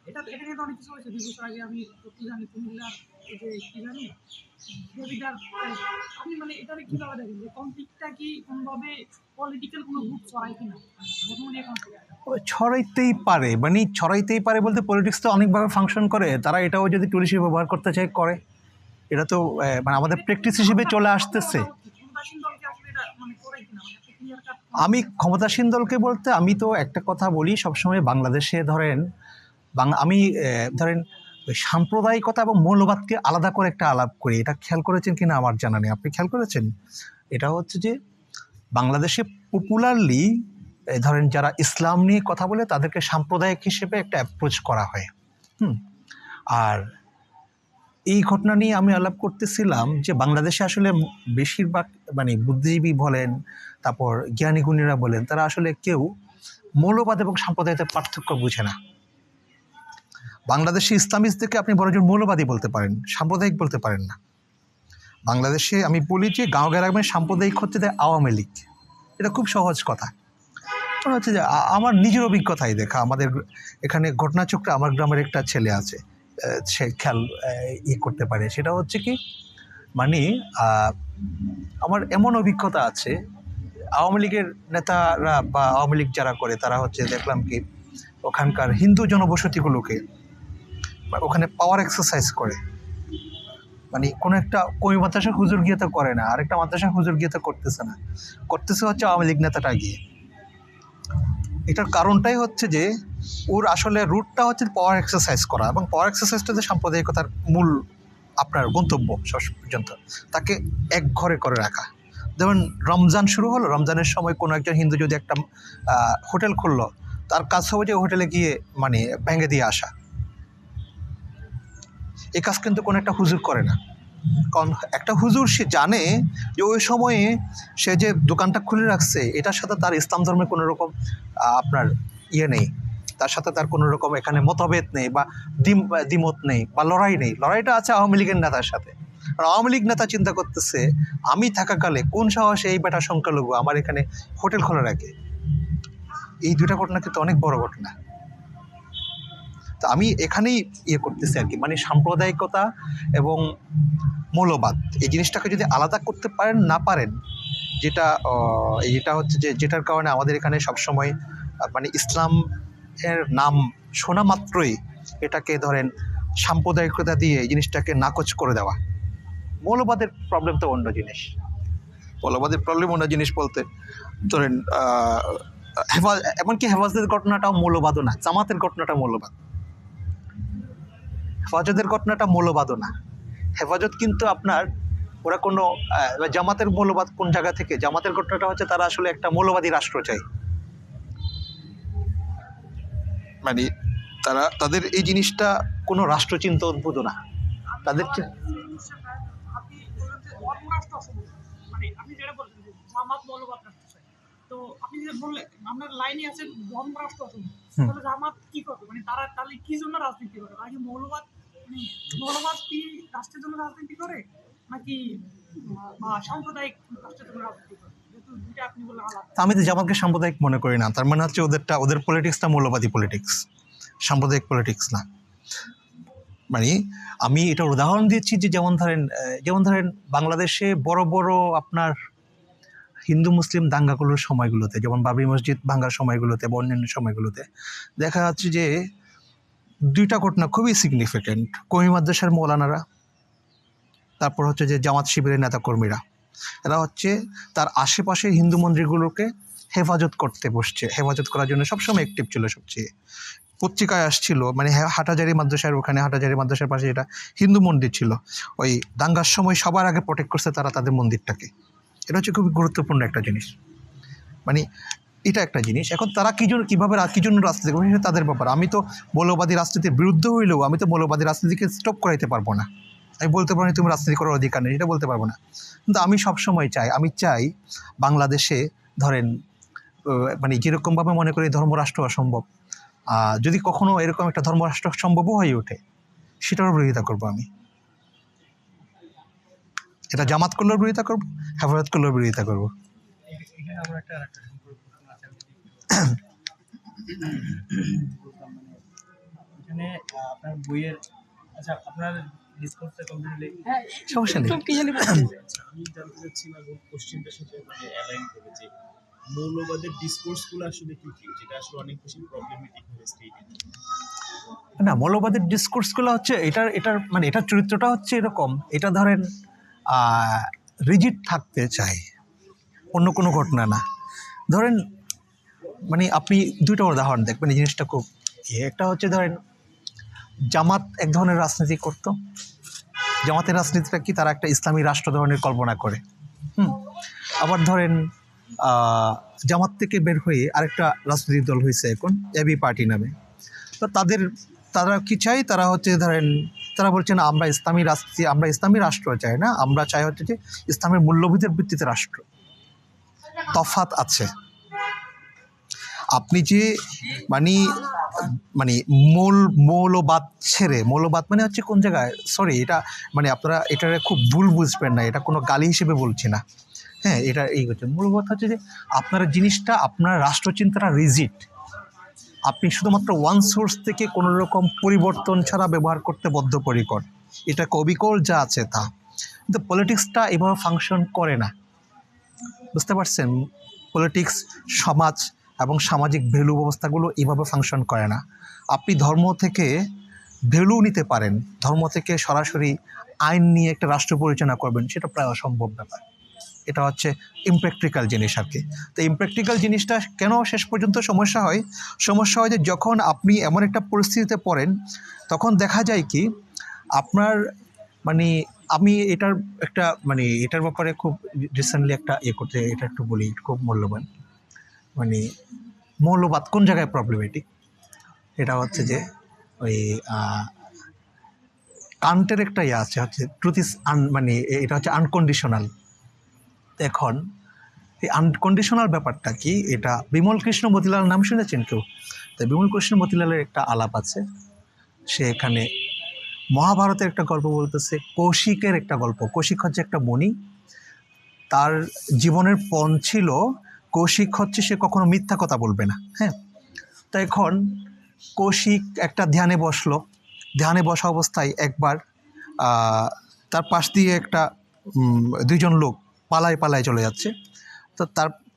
এটা নিয়ে তো অনেক কিছু হয়েছে। 2 বছর আগে আমি যতটুকু জানি কুমিল্লার এই যে কি জানি দেবিদার, আপনি মানে এটাকে কীভাবে দেখেন যে কনফ্লিক্টটা কি কোনোভাবে পলিটিক্যাল কোনো গ্রুপ ছড়ায় কিনা ধর্ম নিয়ে কনফ্লিক্ট? ছড়াইতেই পারে বলতে পলিটিক্স তো অনেকভাবে ফাংশন করে। তারা এটাও যদি টুল হিসেবে ব্যবহার করতে চায় করে, এটা তো মানে আমাদের প্র্যাকটিস হিসেবে চলে আসতেছে। ক্ষমতাসীন দলকে আসলে এটা মানে করে কিনা মানে একটা ক্লিয়ার কাট? আমি ক্ষমতাসীন দলকে বলতে আমি তো একটা কথা বলি সবসময়, বাংলাদেশে ধরেন আমি ধরেন সাম্প্রদায়িকতা এবং মৌলবাদকে আলাদা করে একটা আলাপ করি। এটা খেয়াল করেছেন কিনা আমার জানা নেই, আপনি খেয়াল করেছেন? এটা হচ্ছে যে বাংলাদেশে পপুলারলি ধরেন যারা ইসলাম নিয়ে কথা বলে তাদেরকে সাম্প্রদায়িক হিসেবে একটা অ্যাপ্রোচ করা হয়। আর এই ঘটনা নিয়ে আমি আলাপ করতেছিলাম যে বাংলাদেশে আসলে বেশিরভাগ মানে বুদ্ধিজীবী বলেন, তারপর জ্ঞানী গুণীরা বলেন, তারা আসলে কেউ মৌলবাদ এবং সাম্প্রদায়িকতার পার্থক্য বুঝে না। বাংলাদেশে ইসলামিস্টদেরকে আপনি বড়জন মৌলবাদী বলতে পারেন, সাম্প্রদায়িক বলতে পারেন না। বাংলাদেশে আমি বলি যে গাঁও গ্রামের সাম্প্রদায়িক হচ্ছে যে আওয়ামী লীগ, এটা খুব সহজ কথা। মনে হচ্ছে যে আমার নিজের অভিজ্ঞতাই দেখা, আমাদের এখানে ঘটনাচক্রে আমার গ্রামের একটা ছেলে আছে, সে খেয়াল করতে পারে। সেটা হচ্ছে কি মানে আমার এমন অভিজ্ঞতা আছে, আওয়ামী লীগের নেতারা বা আওয়ামী লীগ যারা করে তারা হচ্ছে দেখলাম কি ওখানকার হিন্দু জনবসতিগুলোকে ওখানে পাওয়ার এক্সারসাইজ করে। মানে কোনো একটা কমি মাদ্রাসার হুজুর গিয়ে তো করে না, আরেকটা মাদ্রাসার হুজুর গিয়ে তো করতেছে না, করতেছে হচ্ছে আওয়ামী লীগ নেতাটা গিয়ে। এটার কারণটাই হচ্ছে যে ওর আসলে রুটটা হচ্ছে পাওয়ার এক্সারসাইজ করা, এবং পাওয়ার এক্সারসাইজটা যে সাম্প্রদায়িকতার মূল আপনার গন্তব্য শেষ পর্যন্ত, তাকে এক ঘরে করে রাখা। যেমন রমজান শুরু হলো, রমজানের সময় কোনো একজন হিন্দু যদি একটা হোটেল খুললো, তার কাজ হবে যে হোটেলে গিয়ে মানে ভেঙে দিয়ে আসা। এই কাজ কিন্তু কোনো একটা হুজুর করে না, কারণ একটা হুজুর সে জানে যে ওই সময়ে সে যে দোকানটা খুলে রাখছে এটার সাথে তার ইসলাম ধর্মের কোনো রকম আপনার নেই, তার সাথে তার কোনো রকম এখানে মতভেদ নেই বা দ্বিমত নেই বা লড়াই নেই। লড়াইটা আছে আওয়ামী লীগের নেতার সাথে। আর আওয়ামী লীগ নেতা চিন্তা করতেছে আমি থাকাকালে কোন সাহসে এই বেটা সংখ্যালঘু আমার এখানে হোটেল খোলা রাখে। এই দুইটা ঘটনা কিন্তু অনেক বড় ঘটনা। তো আমি এখানেই করতেছি আর কি, মানে সাম্প্রদায়িকতা এবং মৌলবাদ এই জিনিসটাকে যদি আলাদা করতে পারেন না পারেন, যেটা হচ্ছে যে যেটার কারণে আমাদের এখানে সবসময় মানে ইসলাম এর নাম শোনা মাত্রই এটাকে ধরেন সাম্প্রদায়িকতা দিয়ে এই জিনিসটাকে নাকচ করে দেওয়া। মৌলবাদের প্রবলেম তো অন্য জিনিস। মৌলবাদের প্রবলেম অন্য জিনিস বলতে ধরেন এমনকি হেফাজতের ঘটনাটাও মৌলবাদও না, জামাতের ঘটনাটা মৌলবাদ। হেফাজতের ঘটনাটা মৌলবাদও না। হেফাজত কিন্তু আপনার ওরা কোনো জামাতের মৌলবাদ কোন জায়গা থেকে? জামাতের ঘটনাটা হচ্ছে তারা আসলে একটা মৌলবাদী রাষ্ট্র চাই, মানে তাদের এই জিনিসটা কোনো রাষ্ট্রচিন্তা উদ্ভূত না তাদের। আপনি বললেন যে ধর্মরাষ্ট্র অসম্ভব, মানে আপনি যেটা বললেন যে জামাত মৌলবাদ রাষ্ট্র চাই, তো আপনি যে বললেন আপনার লাইনে আছে ধর্মরাষ্ট্র অসম্ভব, তাহলে জামাত কি করবে? মানে তারা তাহলে কি জন্য রাজনীতি করে? তারা কি মৌলবাদ কি রাষ্ট্রের জন্য রাজনীতি করে, নাকি সাম্প্রদায়িক রাষ্ট্রের জন্য রাজনীতি করে? যেহেতু দুইটা আপনি বললেন আলাদা। আমি তো জামাতকে সাম্প্রদায়িক মনে করি না। তার মানে হচ্ছে ওদের পলিটিক্সটা মৌলবাদী পলিটিক্স, সাম্প্রদায়িক পলিটিক্স না। মানে আমি এটার উদাহরণ দিচ্ছি যে যেমন ধরেন বাংলাদেশে বড় বড় আপনার হিন্দু মুসলিম দাঙ্গাগুলোর সময়গুলোতে, যেমন বাবরি মসজিদ ভাঙ্গার সময়গুলোতে বা অন্যান্য সময়গুলোতে দেখা যাচ্ছে যে দুইটা ঘটনা খুবই সিগনিফিক্যান্ট। কমি মাদ্রাসার মৌলানারা, তারপর হচ্ছে যে জামাত শিবিরের নেতাকর্মীরা, এরা হচ্ছে তার আশেপাশের হিন্দু মন্দিরগুলোকে হেফাজত করতে বসছে, হেফাজত করার জন্য সবসময় অ্যাক্টিভ ছিল। সবচেয়ে পত্রিকায় আসছিল, মানে হাটাজারি মাদ্রাসার ওখানে, হাটাজারি মাদ্রাসার পাশে যেটা হিন্দু মন্দির ছিল, ওই দাঙ্গার সময় সবার আগে প্রোটেক্ট করছে তারা তাদের মন্দিরটাকে। এটা হচ্ছে খুবই গুরুত্বপূর্ণ একটা জিনিস। মানে এটা একটা জিনিস। এখন তারা কীভাবে কী জন্য রাজনীতি করবে সেটা তাদের ব্যাপার। আমি তো মৌলবাদী রাজনীতির বিরুদ্ধে হইলেও আমি তো মৌলবাদী রাজনীতিকে স্টপ করাইতে পারবো না। আমি বলতে পারি তুমি রাজনীতি করার অধিকার নেই, এটা বলতে পারবো না। কিন্তু আমি সবসময় চাই বাংলাদেশে ধরেন মানে যেরকমভাবে মনে করি ধর্মরাষ্ট্র অসম্ভব, যদি কখনো এরকম একটা ধর্মরাষ্ট্র সম্ভবও হয়ে ওঠে সেটারও বিরোধিতা করবো আমি। এটা জামাত করলেও বিরোধিতা করবো, হেফাজত করলেও বিরোধিতা করবো। এখানে আমার একটা প্রশ্ন আছে, এখানে আপনার বইয়ের, আচ্ছা আপনার ডিসকোর্সটা কমপ্লিটলি সমস্যা নেই। আমি জানতে চাচ্ছিলাম কোশ্চেনটার সাথে মানে অ্যালাইন করে যে মৌলবাদের ডিসকোর্সগুলো আসলে কি কি, যেটা আসলে অনেক বেশি প্রবলেমেটিক হয়ে স্টেটে। না, মৌলবাদের ডিসকোর্সগুলো হচ্ছে এটার চরিত্রটা হচ্ছে এরকম। এটা ধরেন রিজিড থাকতে চায়, অন্য কোনো ঘটনা না। ধরেন মানে আপনি দুইটা উদাহরণ দেখবেন এই জিনিসটা খুব একটা হচ্ছে ধরেন জামাত এক ধরনের রাজনীতি করত। জামাতের রাজনীতিটা কি? তারা একটা ইসলামী রাষ্ট্র ধরনের কল্পনা করে। আবার ধরেন জামাত থেকে বের হয়ে আরেকটা রাজনৈতিক দল হয়েছে এখন এবি পার্টি নামে। তো তারা কি চাই? তারা হচ্ছে ধরেন তারা বলছে না আমরা ইসলামী রাষ্ট্র চাই না, আমরা চাই হচ্ছে যে ইসলামের মূল্যবোধের ভিত্তিতে রাষ্ট্র। তফাৎ আছে। আপনি যে মানে মৌলবাদ ছেড়ে, মৌলবাদ মানে হচ্ছে কোন জায়গায়, সরি এটা মানে আপনারা এটা খুব ভুল বুঝবেন না, এটা কোনো গালি হিসেবে বলছি না। হ্যাঁ, এটা এই হচ্ছে মৌলবাদ হচ্ছে যে আপনার জিনিসটা, আপনার রাষ্ট্রচিন্তাটা রিজিড, আপনি শুধুমাত্র ওয়ান সোর্স থেকে কোনো রকম পরিবর্তন ছাড়া ব্যবহার করতে বদ্ধপরিকর। এটা অবিকল যা আছে তা। কিন্তু পলিটিক্সটা এভাবে ফাংশন করে না, বুঝতে পারছেন? পলিটিক্স, সমাজ এবং সামাজিক ভ্যালু ব্যবস্থাগুলো এইভাবে ফাংশন করে না। আপনি ধর্ম থেকে ভ্যালু নিতে পারেন, ধর্ম থেকে সরাসরি আইন নিয়ে একটা রাষ্ট্র পরিচালনা করবেন, সেটা প্রায় অসম্ভব ব্যাপার। এটা হচ্ছে ইমপ্র্যাকটিক্যাল জিনিস আর কি। তো ইমপ্র্যাকটিক্যাল জিনিসটা কেন শেষ পর্যন্ত সমস্যা হয়? সমস্যা হয় যে যখন আপনি এমন একটা পরিস্থিতিতে পড়েন, তখন দেখা যায় কি আপনার মানে আমি এটার একটা মানে এটার ব্যাপারে খুব রিসেন্টলি একটা করতে, এটা একটু বলি, খুব মূল্যবান। মানে মৌলবাদ কোন জায়গায় প্রবলেমেটিক, এটা হচ্ছে যে ওই কান্টের একটা আছে হচ্ছে ট্রুথ ইজ মানে এটা হচ্ছে আনকন্ডিশনাল। এখন এই আনকন্ডিশনাল ব্যাপারটা কি, এটা বিমল কৃষ্ণ মতিলাল নাম শুনেছেন কেউ? তাই বিমল কৃষ্ণ মতিলালের একটা আলাপ আছে, সে এখানে মহাভারতের একটা গল্প বলতেছে, কৌশিকের একটা গল্প। কৌশিক হচ্ছে একটা মুনি, তার জীবনের পণ ছিল কৌশিক হচ্ছে সে কখনো মিথ্যা কথা বলবে না। হ্যাঁ, তো এখন কৌশিক একটা ধ্যানে বসলো, ধ্যানে বসা অবস্থায় একবার তার পাশ দিয়ে একটা দুইজন লোক পালায় চলে যাচ্ছে। তো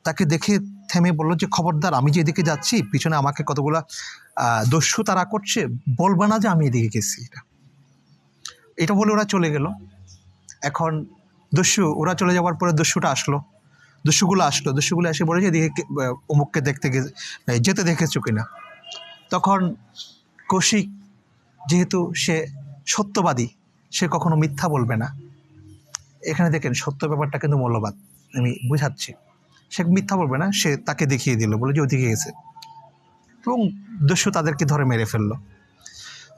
তাকে দেখে থেমে বললো যে খবরদার, আমি যে এদিকে যাচ্ছি পিছনে আমাকে কতগুলা দস্যু তারা করছে, বলবা না যে আমি এদিকে গেছি। এটা বলে ওরা চলে গেল। এখন ওরা চলে যাওয়ার পরে দস্যুগুলো এসে বলে যে এদিকে অমুককে যেতে দেখেছো কিনা। তখন কৌশিক যেহেতু সে সত্যবাদী, সে কখনো মিথ্যা বলবে না। এখানে দেখেন সত্য ব্যাপারটা কিন্তু মূল্যবান, আমি বুঝাচ্ছি। সে মিথ্যা বলবে না, সে তাকে দেখিয়ে দিল, বলে যে ওদিকে গেছে, এবং দস্যু তাদেরকে ধরে মেরে ফেললো।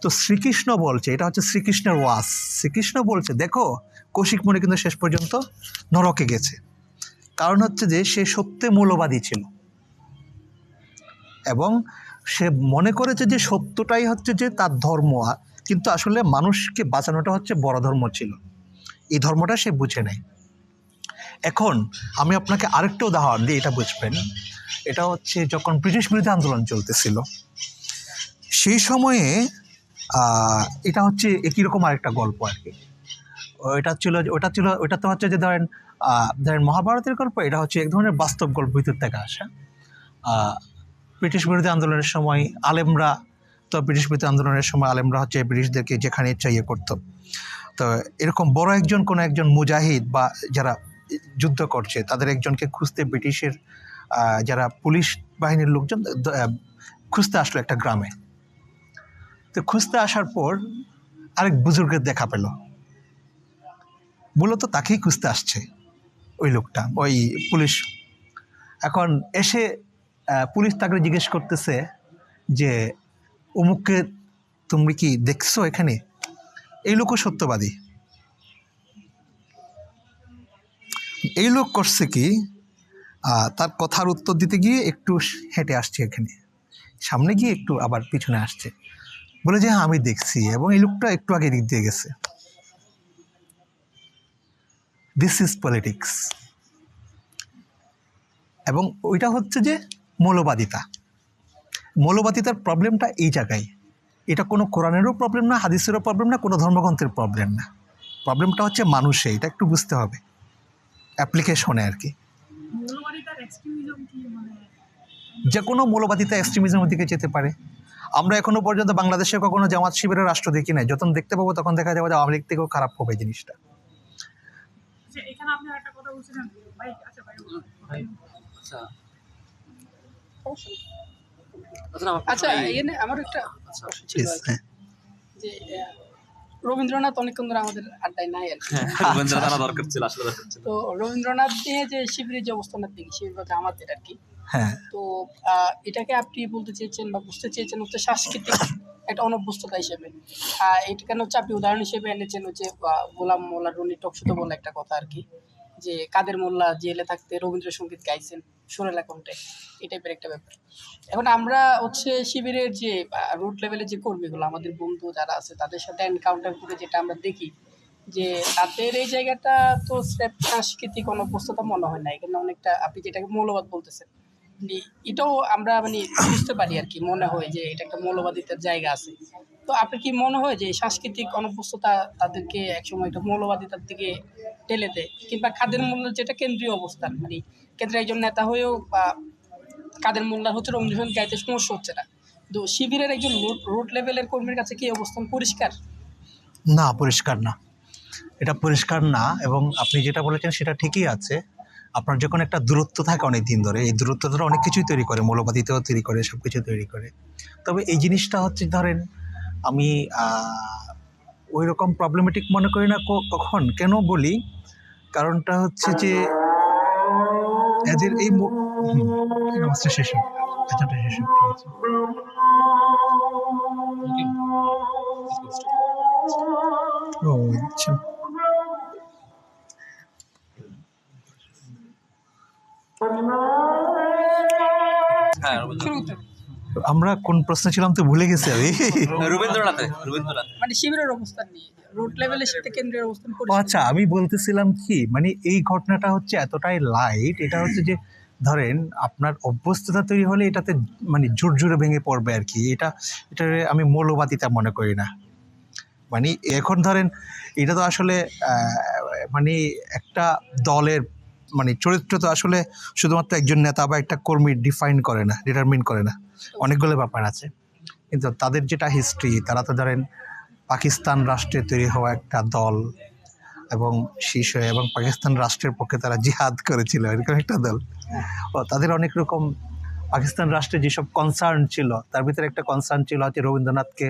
তো শ্রীকৃষ্ণ বলছে, এটা হচ্ছে শ্রীকৃষ্ণের ওয়াজ, শ্রীকৃষ্ণ বলছে দেখো কৌশিক মুনি কিন্তু শেষ পর্যন্ত নরকে গেছে, কারণ হচ্ছে যে সে সত্যে মৌলবাদী ছিল এবং সে মনে করেছে যে সত্যটাই হচ্ছে যে তার ধর্ম, কিন্তু আসলে মানুষকে বাঁচানোটা হচ্ছে বড় ধর্ম ছিল, এই ধর্মটা সে বুঝে নেয়। এখন আমি আপনাকে আরেকটা উদাহরণ দিই, এটা বুঝবেন। এটা হচ্ছে যখন ব্রিটিশ বিরোধী আন্দোলন চলতেছিল, সেই সময়ে এটা হচ্ছে একই রকম আরেকটা গল্প আর কি। ওটা তো হচ্ছে যে ধরেন মহাভারতের গল্প, এটা হচ্ছে এক ধরনের বাস্তব গল্প ভিতর থেকে আসা। ব্রিটিশ বিরোধী আন্দোলনের সময় আলেমরা হচ্ছে ব্রিটিশদেরকে যেখানে ইচ্ছা করতো। তো এরকম বড় কোনো একজন মুজাহিদ বা যারা যুদ্ধ করছে তাদের একজনকে খুঁজতে ব্রিটিশের যারা পুলিশ বাহিনীর লোকজন খুঁজতে আসলো একটা গ্রামে। তো খুঁজতে আসার পর আরেক বুজুর্গের দেখা পেল, মূলত তাকেই খুঁজতে আসছে ওই লোকটা, ওই পুলিশ। এখন এসে পুলিশ তাকে জিজ্ঞেস করতেছে যে অমুককে তুমি কি দেখছো এখানে? এই লোকও সত্যবাদী। এই লোক করছে কি, তার কথার উত্তর দিতে গিয়ে একটু হেঁটে আসছে, এখানে সামনে গিয়ে একটু আবার পিছনে আসছে, বলে যে হ্যাঁ আমি দেখছি, এবং এই লোকটা একটু আগে দিক দিয়ে গেছে। This is politics. এবং ওইটা হচ্ছে যে মৌলবাদিতার প্রবলেমটা এই জায়গায়। এটা কোনো কোরআনেরও প্রবলেম না, হাদিসেরও প্রবলেম না, কোনো ধর্মগ্রন্থের প্রবলেম না, প্রবলেমটা হচ্ছে মানুষে। এটা একটু বুঝতে হবে অ্যাপ্লিকেশনে আর কি। যে কোনো মৌলবাদিতা এক্সট্রিমিজমের দিকে যেতে পারে। আমরা এখনো পর্যন্ত বাংলাদেশে কখনো জামাত শিবিরের রাষ্ট্র দেখি নাই, যখন দেখতে পাবো তখন দেখা যাবে যে আওয়ামী লীগ থেকেও খারাপ হবে জিনিসটা। আচ্ছা, এখানে আমার একটা প্রশ্ন ছিল যে রবীন্দ্রনাথ অনেকক্ষণ ধরে আমাদের আড্ডায় নাই আর কি। দরকার ছিল, আসলে দরকার ছিল। তো রবীন্দ্রনাথ নিয়ে যে শিবিরের যে অবস্থানটা দেখি, শিবির কথা আমাদের আর কি। হ্যাঁ, তো এটাকে আপনি বলতে চেয়েছেন বা বুঝতে চেয়েছেন হচ্ছে সাংস্কৃতিক একটা অনভ্যস্ততা হিসেবে। এটা কেন হচ্ছে আপনি উদাহরণ হিসেবে এনেছেন হচ্ছে গোলাম মোল্লা রনি টকশোতে বলে একটা কথা আর কি, যে কাদের মোল্লা জেলে থাকতে রবীন্দ্রসঙ্গীত গাইছেন সুরেলা কণ্ঠে, এই টাইপের একটা ব্যাপার। এখন আমরা হচ্ছে শিবিরের যে রুট লেভেলের যে কর্মীগুলো, আমাদের বন্ধু যারা আছে তাদের সাথে এনকাউন্টার করে যেটা আমরা দেখি যে তাদের এই জায়গাটা তো স্রেফ সাংস্কৃতিক অনভ্যস্ততা মনে হয় না, এখানে অনেকটা আপনি যেটাকে মৌলবাদ বলতেছেন এটাও আমরা মানে বুঝতে পারি আর কি, মনে হয় যে এটা একটা মৌলবাদিতার জায়গা আছে। তো আপনার কি মনে হয় যে সাংস্কৃতিক অনভ্যস্ততা তাদেরকে একসময় একটা মৌলবাদিতার দিকে ঠেলে দেয়, কিংবা কাদের মোল্লার যেটা কেন্দ্রীয় অবস্থান, মানে কেন্দ্রের একজন নেতা হয়েও বা কাদের মোল্লার হচ্ছে রবীন্দ্রসঙ্গীত গাইতে সমস্যা হচ্ছে না, তো শিবিরের একজন রুট লেভেলের কর্মীর কাছে কি অবস্থান পরিষ্কার? না, পরিষ্কার না, এটা পরিষ্কার না। এবং আপনি যেটা বলেছেন সেটা ঠিকই আছে। আপনার যখন একটা দূরত্ব থাকে অনেক দিন ধরে, এই দূরত্ব ধরে অনেক কিছুই তৈরি করে, মৌলবাদিতাও তৈরি করে, সব কিছু তৈরি করে। তবে এই জিনিসটা হচ্ছে ধরেন আমি ওই রকম প্রবলেমেটিক মনে করি না। কখন কেন বলি, কারণটা হচ্ছে যে এদের এই অবস্থা শেষ হোক, আচ্ছাটা শেষ হোক, ঠিক আছে। ও আচ্ছা, হ্যাঁ শুরু করতে হবে। আমরা কোন প্রশ্ন ছিলাম তো ভুলে গেছি আমি। রবীন্দ্রনাথ মানে শিবিরের অবস্থান নিয়ে রুট লেভেলের সাথে কেন্দ্রের অবস্থান ও পরিষ্কার। আচ্ছা, আমি বলতেছিলাম কি, মানে এই ঘটনাটা হচ্ছে এতটাই লাইট, এটা হচ্ছে যে ধরেন আপনার অভ্যস্ততা তৈরি হলে এটাতে মানে জোর জোরে ভেঙে পড়বে আর কি। এটা আমি মৌলবাদিতা মনে করি না। মানে এখন ধরেন এটা তো আসলে মানে একটা দলের মানে চরিত্র তো আসলে শুধুমাত্র একজন নেতা বা একটা কর্মী ডিফাইন করে না, ডিটারমিন করে না, অনেকগুলো ব্যাপার আছে। কিন্তু তাদের যেটা হিস্ট্রি, তারা তো ধরেন পাকিস্তান রাষ্ট্রে তৈরি হওয়া একটা দল এবং শীর্ষ, এবং পাকিস্তান রাষ্ট্রের পক্ষে তারা জিহাদ করেছিল, এরকম একটা দল। ও তাদের অনেক রকম পাকিস্তান রাষ্ট্রে যেসব কনসার্ন ছিল, তার ভিতরে একটা কনসার্ন ছিল হচ্ছে রবীন্দ্রনাথকে,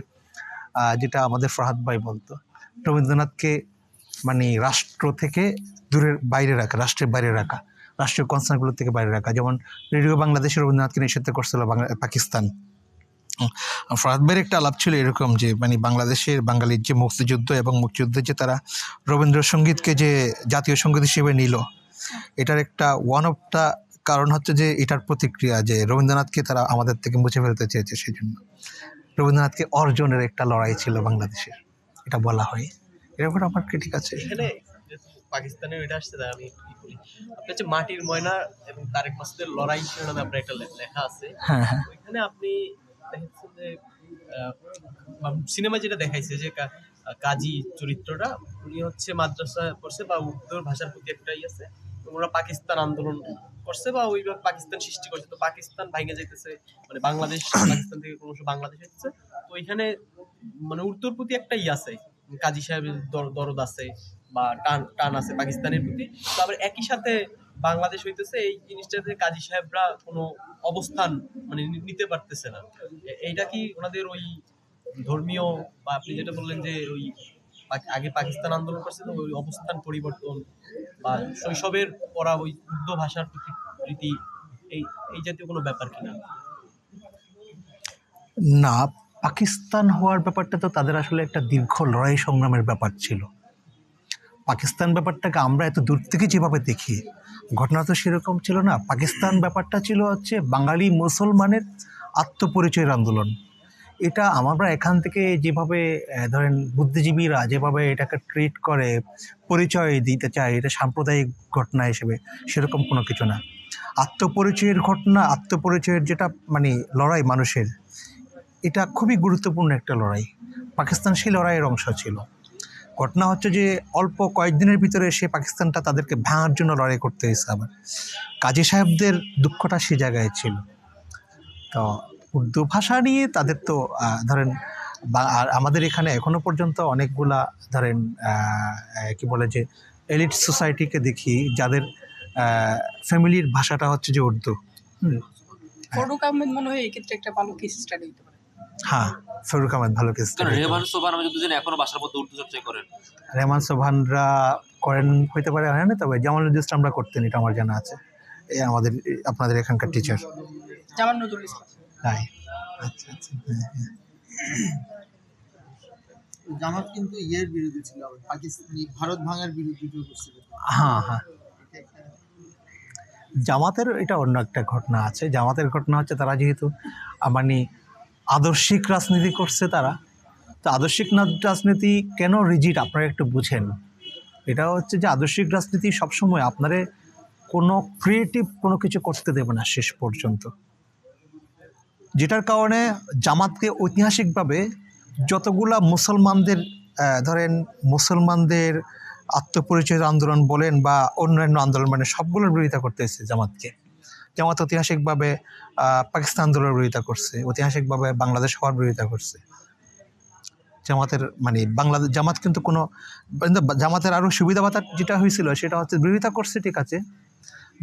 যেটা আমাদের ফরহাদ ভাই বলতো, রবীন্দ্রনাথকে মানে রাষ্ট্র থেকে দূরের বাইরে রাখা, রাষ্ট্রের বাইরে রাখা, রাষ্ট্রীয় কনসার্নগুলো থেকে বাইরে রাখা। যেমন রেডিও বাংলাদেশে রবীন্দ্রনাথকে নিষিদ্ধ করছিল পাকিস্তান। ফরহাদ ভাইয়ের একটা আলাপ ছিল এরকম যে মানে বাংলাদেশের বাঙালির যে মুক্তিযুদ্ধ এবং মুক্তিযুদ্ধে যে তারা রবীন্দ্রসঙ্গীতকে যে জাতীয় সঙ্গীত হিসেবে নিল, এটার একটা ওয়ান অফ দ্য কারণ হচ্ছে যে এটার প্রতিক্রিয়া যে রবীন্দ্রনাথকে তারা আমাদের থেকে মুছে ফেলতে চেয়েছে, সেই জন্য রবীন্দ্রনাথকে অর্জনের একটা লড়াই ছিল বাংলাদেশের, এটা বলা হয়। এর উপর আমার ক্রিটিক আছে। এখানে পাকিস্তানের এটা আসছে, তাই আমি কি করি, আপনি হচ্ছে মাটির ময়না এবং তারেক মাসুদের লড়াই শিরোনামে আপনার একটা লেখা আছে। হ্যাঁ হ্যাঁ, ওইখানে আপনি দেখেছেন যে সিনেমা যেটা দেখাইছে যে কাজী চরিত্রটা, উনি হচ্ছে মাদ্রাসা পড়ছে বা উর্দু ভাষার প্রতি একটাই আছে, ওরা পাকিস্তান আন্দোলন করছে বা ওইভাবে পাকিস্তান সৃষ্টি করছে, তো পাকিস্তান ভাঙে যাইতেছে, মানে বাংলাদেশ পাকিস্তান থেকে ক্রমশ বাংলাদেশ হচ্ছে। তো ওইখানে মানে উর্দুর প্রতি একটা আছে, কাজী সাহেবের দরদ আছে বা টান টান আছে পাকিস্তানের প্রতি। তো আবার একই সাথে বাংলাদেশ হইতেছে, এই জিনিসটাতে কাজী সাহেবরা কোনো অবস্থান মানে নিতে পারতেছে না। এইটা কি ওনাদের ওই ধর্মীয়, বা আপনি যেটা বললেন যে ওই আগে পাকিস্তান আন্দোলন করছে, তো ওই অবস্থান পরিবর্তন বা শৈশবের পড়া ওই উর্দু ভাষার প্রীতি, এই এই জাতীয় কোনো ব্যাপার কিনা? না, পাকিস্তান হওয়ার ব্যাপারটা তো তাদের আসলে একটা দীর্ঘ লড়াই সংগ্রামের ব্যাপার ছিল। পাকিস্তান ব্যাপারটাকে আমরা এত দূর থেকে যেভাবে দেখি, ঘটনা তো সেরকম ছিল না। পাকিস্তান ব্যাপারটা ছিল হচ্ছে বাঙালি মুসলমানের আত্মপরিচয়ের আন্দোলন। এটা আমরা এখান থেকে যেভাবে ধরেন বুদ্ধিজীবীরা যেভাবে এটাকে ট্রিট করে, পরিচয় দিতে চায়, এটা সাম্প্রদায়িক ঘটনা হিসেবে, সেরকম কোনো কিছু না। আত্মপরিচয়ের ঘটনা, আত্মপরিচয়ের যেটা মানে লড়াই মানুষের, এটা খুবই গুরুত্বপূর্ণ একটা লড়াই। পাকিস্তান সেই লড়াইয়ের অংশ ছিল। ঘটনা হচ্ছে যে অল্প কয়েকদিনের ভিতরে সে পাকিস্তানটা তাদেরকে ভাঙার জন্য লড়াই করতে হয়েছে। আবার কাজী সাহেবদের দুঃখটা সে জায়গায় ছিল। তো উর্দু ভাষা নিয়ে তাদের তো ধরেন আর আমাদের এখানে এখনো পর্যন্ত অনেকগুলা ধরেন কি বলে যে এলিট সোসাইটিকে দেখি যাদের ফ্যামিলির ভাষাটা হচ্ছে যে উর্দু। ফরুক আহমেদ মনে হয় এক্ষেত্রে একটা ভালো কেস স্টাডি হতে পারে। হ্যাঁ, ফরুক আহমেদ ভালো কেস। রেহমান সোবহান আমি যদি জানি এখনো বাসার মধ্যে উর্দু চর্চা করেন। রেহমান সোবহানরা করেন হইতে পারে, হয় না, তবে জামাল ইসলামরা করতেন, এটা আমার জানা আছে। এই আমাদের আপনাদের এখানকার টিচার জামান নজরুল ইসলাম। তাই, আচ্ছা আচ্ছা, হ্যাঁ হ্যাঁ। জামাত কিন্তু ইয়ের বিরোধী ছিল, পাকিস্তানি ভারত ভাঙার বিরোধী করছিল। হ্যাঁ হ্যাঁ, জামাতের এটা অন্য একটা ঘটনা আছে। জামাতের ঘটনা হচ্ছে তারা যেহেতু মানে আদর্শিক রাজনীতি করছে তারা, তো আদর্শিক রাজনীতি কেন রিজিড আপনারা একটু বুঝেন। এটা হচ্ছে যে আদর্শিক রাজনীতি সবসময় আপনারে কোনো ক্রিয়েটিভ কোনো কিছু করতে দেবে না শেষ পর্যন্ত, যেটার কারণে জামাতকে ঐতিহাসিকভাবে যতগুলা মুসলমানদের ধরেন মুসলমানদের আত্মপরিচয়ের আন্দোলন বলেন বা অন্যান্য আন্দোলন, মানে সবগুলোর বিরোধিতা করতে হয়েছে জামাতকে। জামাত ঐতিহাসিকভাবে পাকিস্তান আন্দোলনের বিরোধিতা করছে, ঐতিহাসিকভাবে বাংলাদেশ হওয়ার বিরোধিতা করছে। জামাতের মানে বাংলাদেশ জামাত কিন্তু কোনো জামাতের আরও সুবিধাবাতা যেটা হয়েছিল সেটা হচ্ছে বিরোধিতা করছে, ঠিক আছে,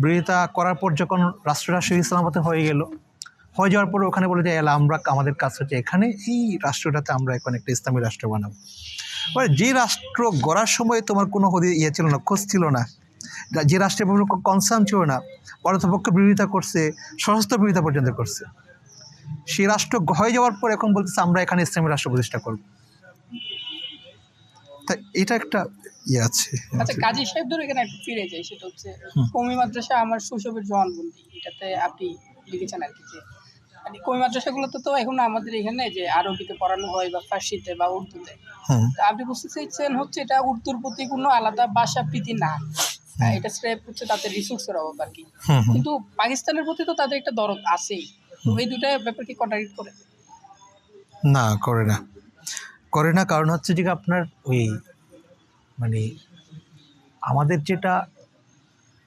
বিরোধিতা করার পর যখন রাষ্ট্রটা সেই ইসলামাবাদে হয়ে যাওয়ার পরে ওখানে বলে যে আমরা আমাদের কাজ হচ্ছে এখানে এই রাষ্ট্রটাতে আমরা এখন একটা ইসলামী রাষ্ট্র বানাবো। মানে যে রাষ্ট্র গড়ার সময় তোমার কোনো ছিল না, খোঁজ ছিল না, যে রাষ্ট্রের কোনো কনসার্ন ছিল না, ভারতপক্ষে বিরোধিতা করছে, সশস্ত্র বিরোধিতা পর্যন্ত করছে, সেই রাষ্ট্র হয়ে যাওয়ার পর এখন বলতেছে আমরা এখানে ইসলামী রাষ্ট্র প্রতিষ্ঠা করব। তা এটা একটা আছে। আচ্ছা, কাজী সাহেব ধরে এখানে একটু ফিরে যাই, সেটা হচ্ছে কওমি মাদ্রাসা আমার শৈশবের জওয়ানবন্দি, এটাতে আপনি লিখেছেন আর কি যে মানে কওমি মাদ্রাসাগুলোতে তো এখন আমাদের এখানে যে আরবিতে পড়ানো হয় বা ফার্সিতে বা উর্দুতে, তো আপনি বুঝতে চাইছেন হচ্ছে এটা উর্দুর প্রতি কোনো আলাদা ভাষা প্রীতি না, এটা স্রেফ হচ্ছে তাদের রিসোর্সের অভাব আর কি। কিন্তু পাকিস্তানের প্রতি তো তাদের একটা দরদ আছেই, তো এই দুটা ব্যাপার কি কন্ট্রাডিক্ট করে? না, করে না কারণ হচ্ছে যে আপনার ওই মানে আমাদের যেটা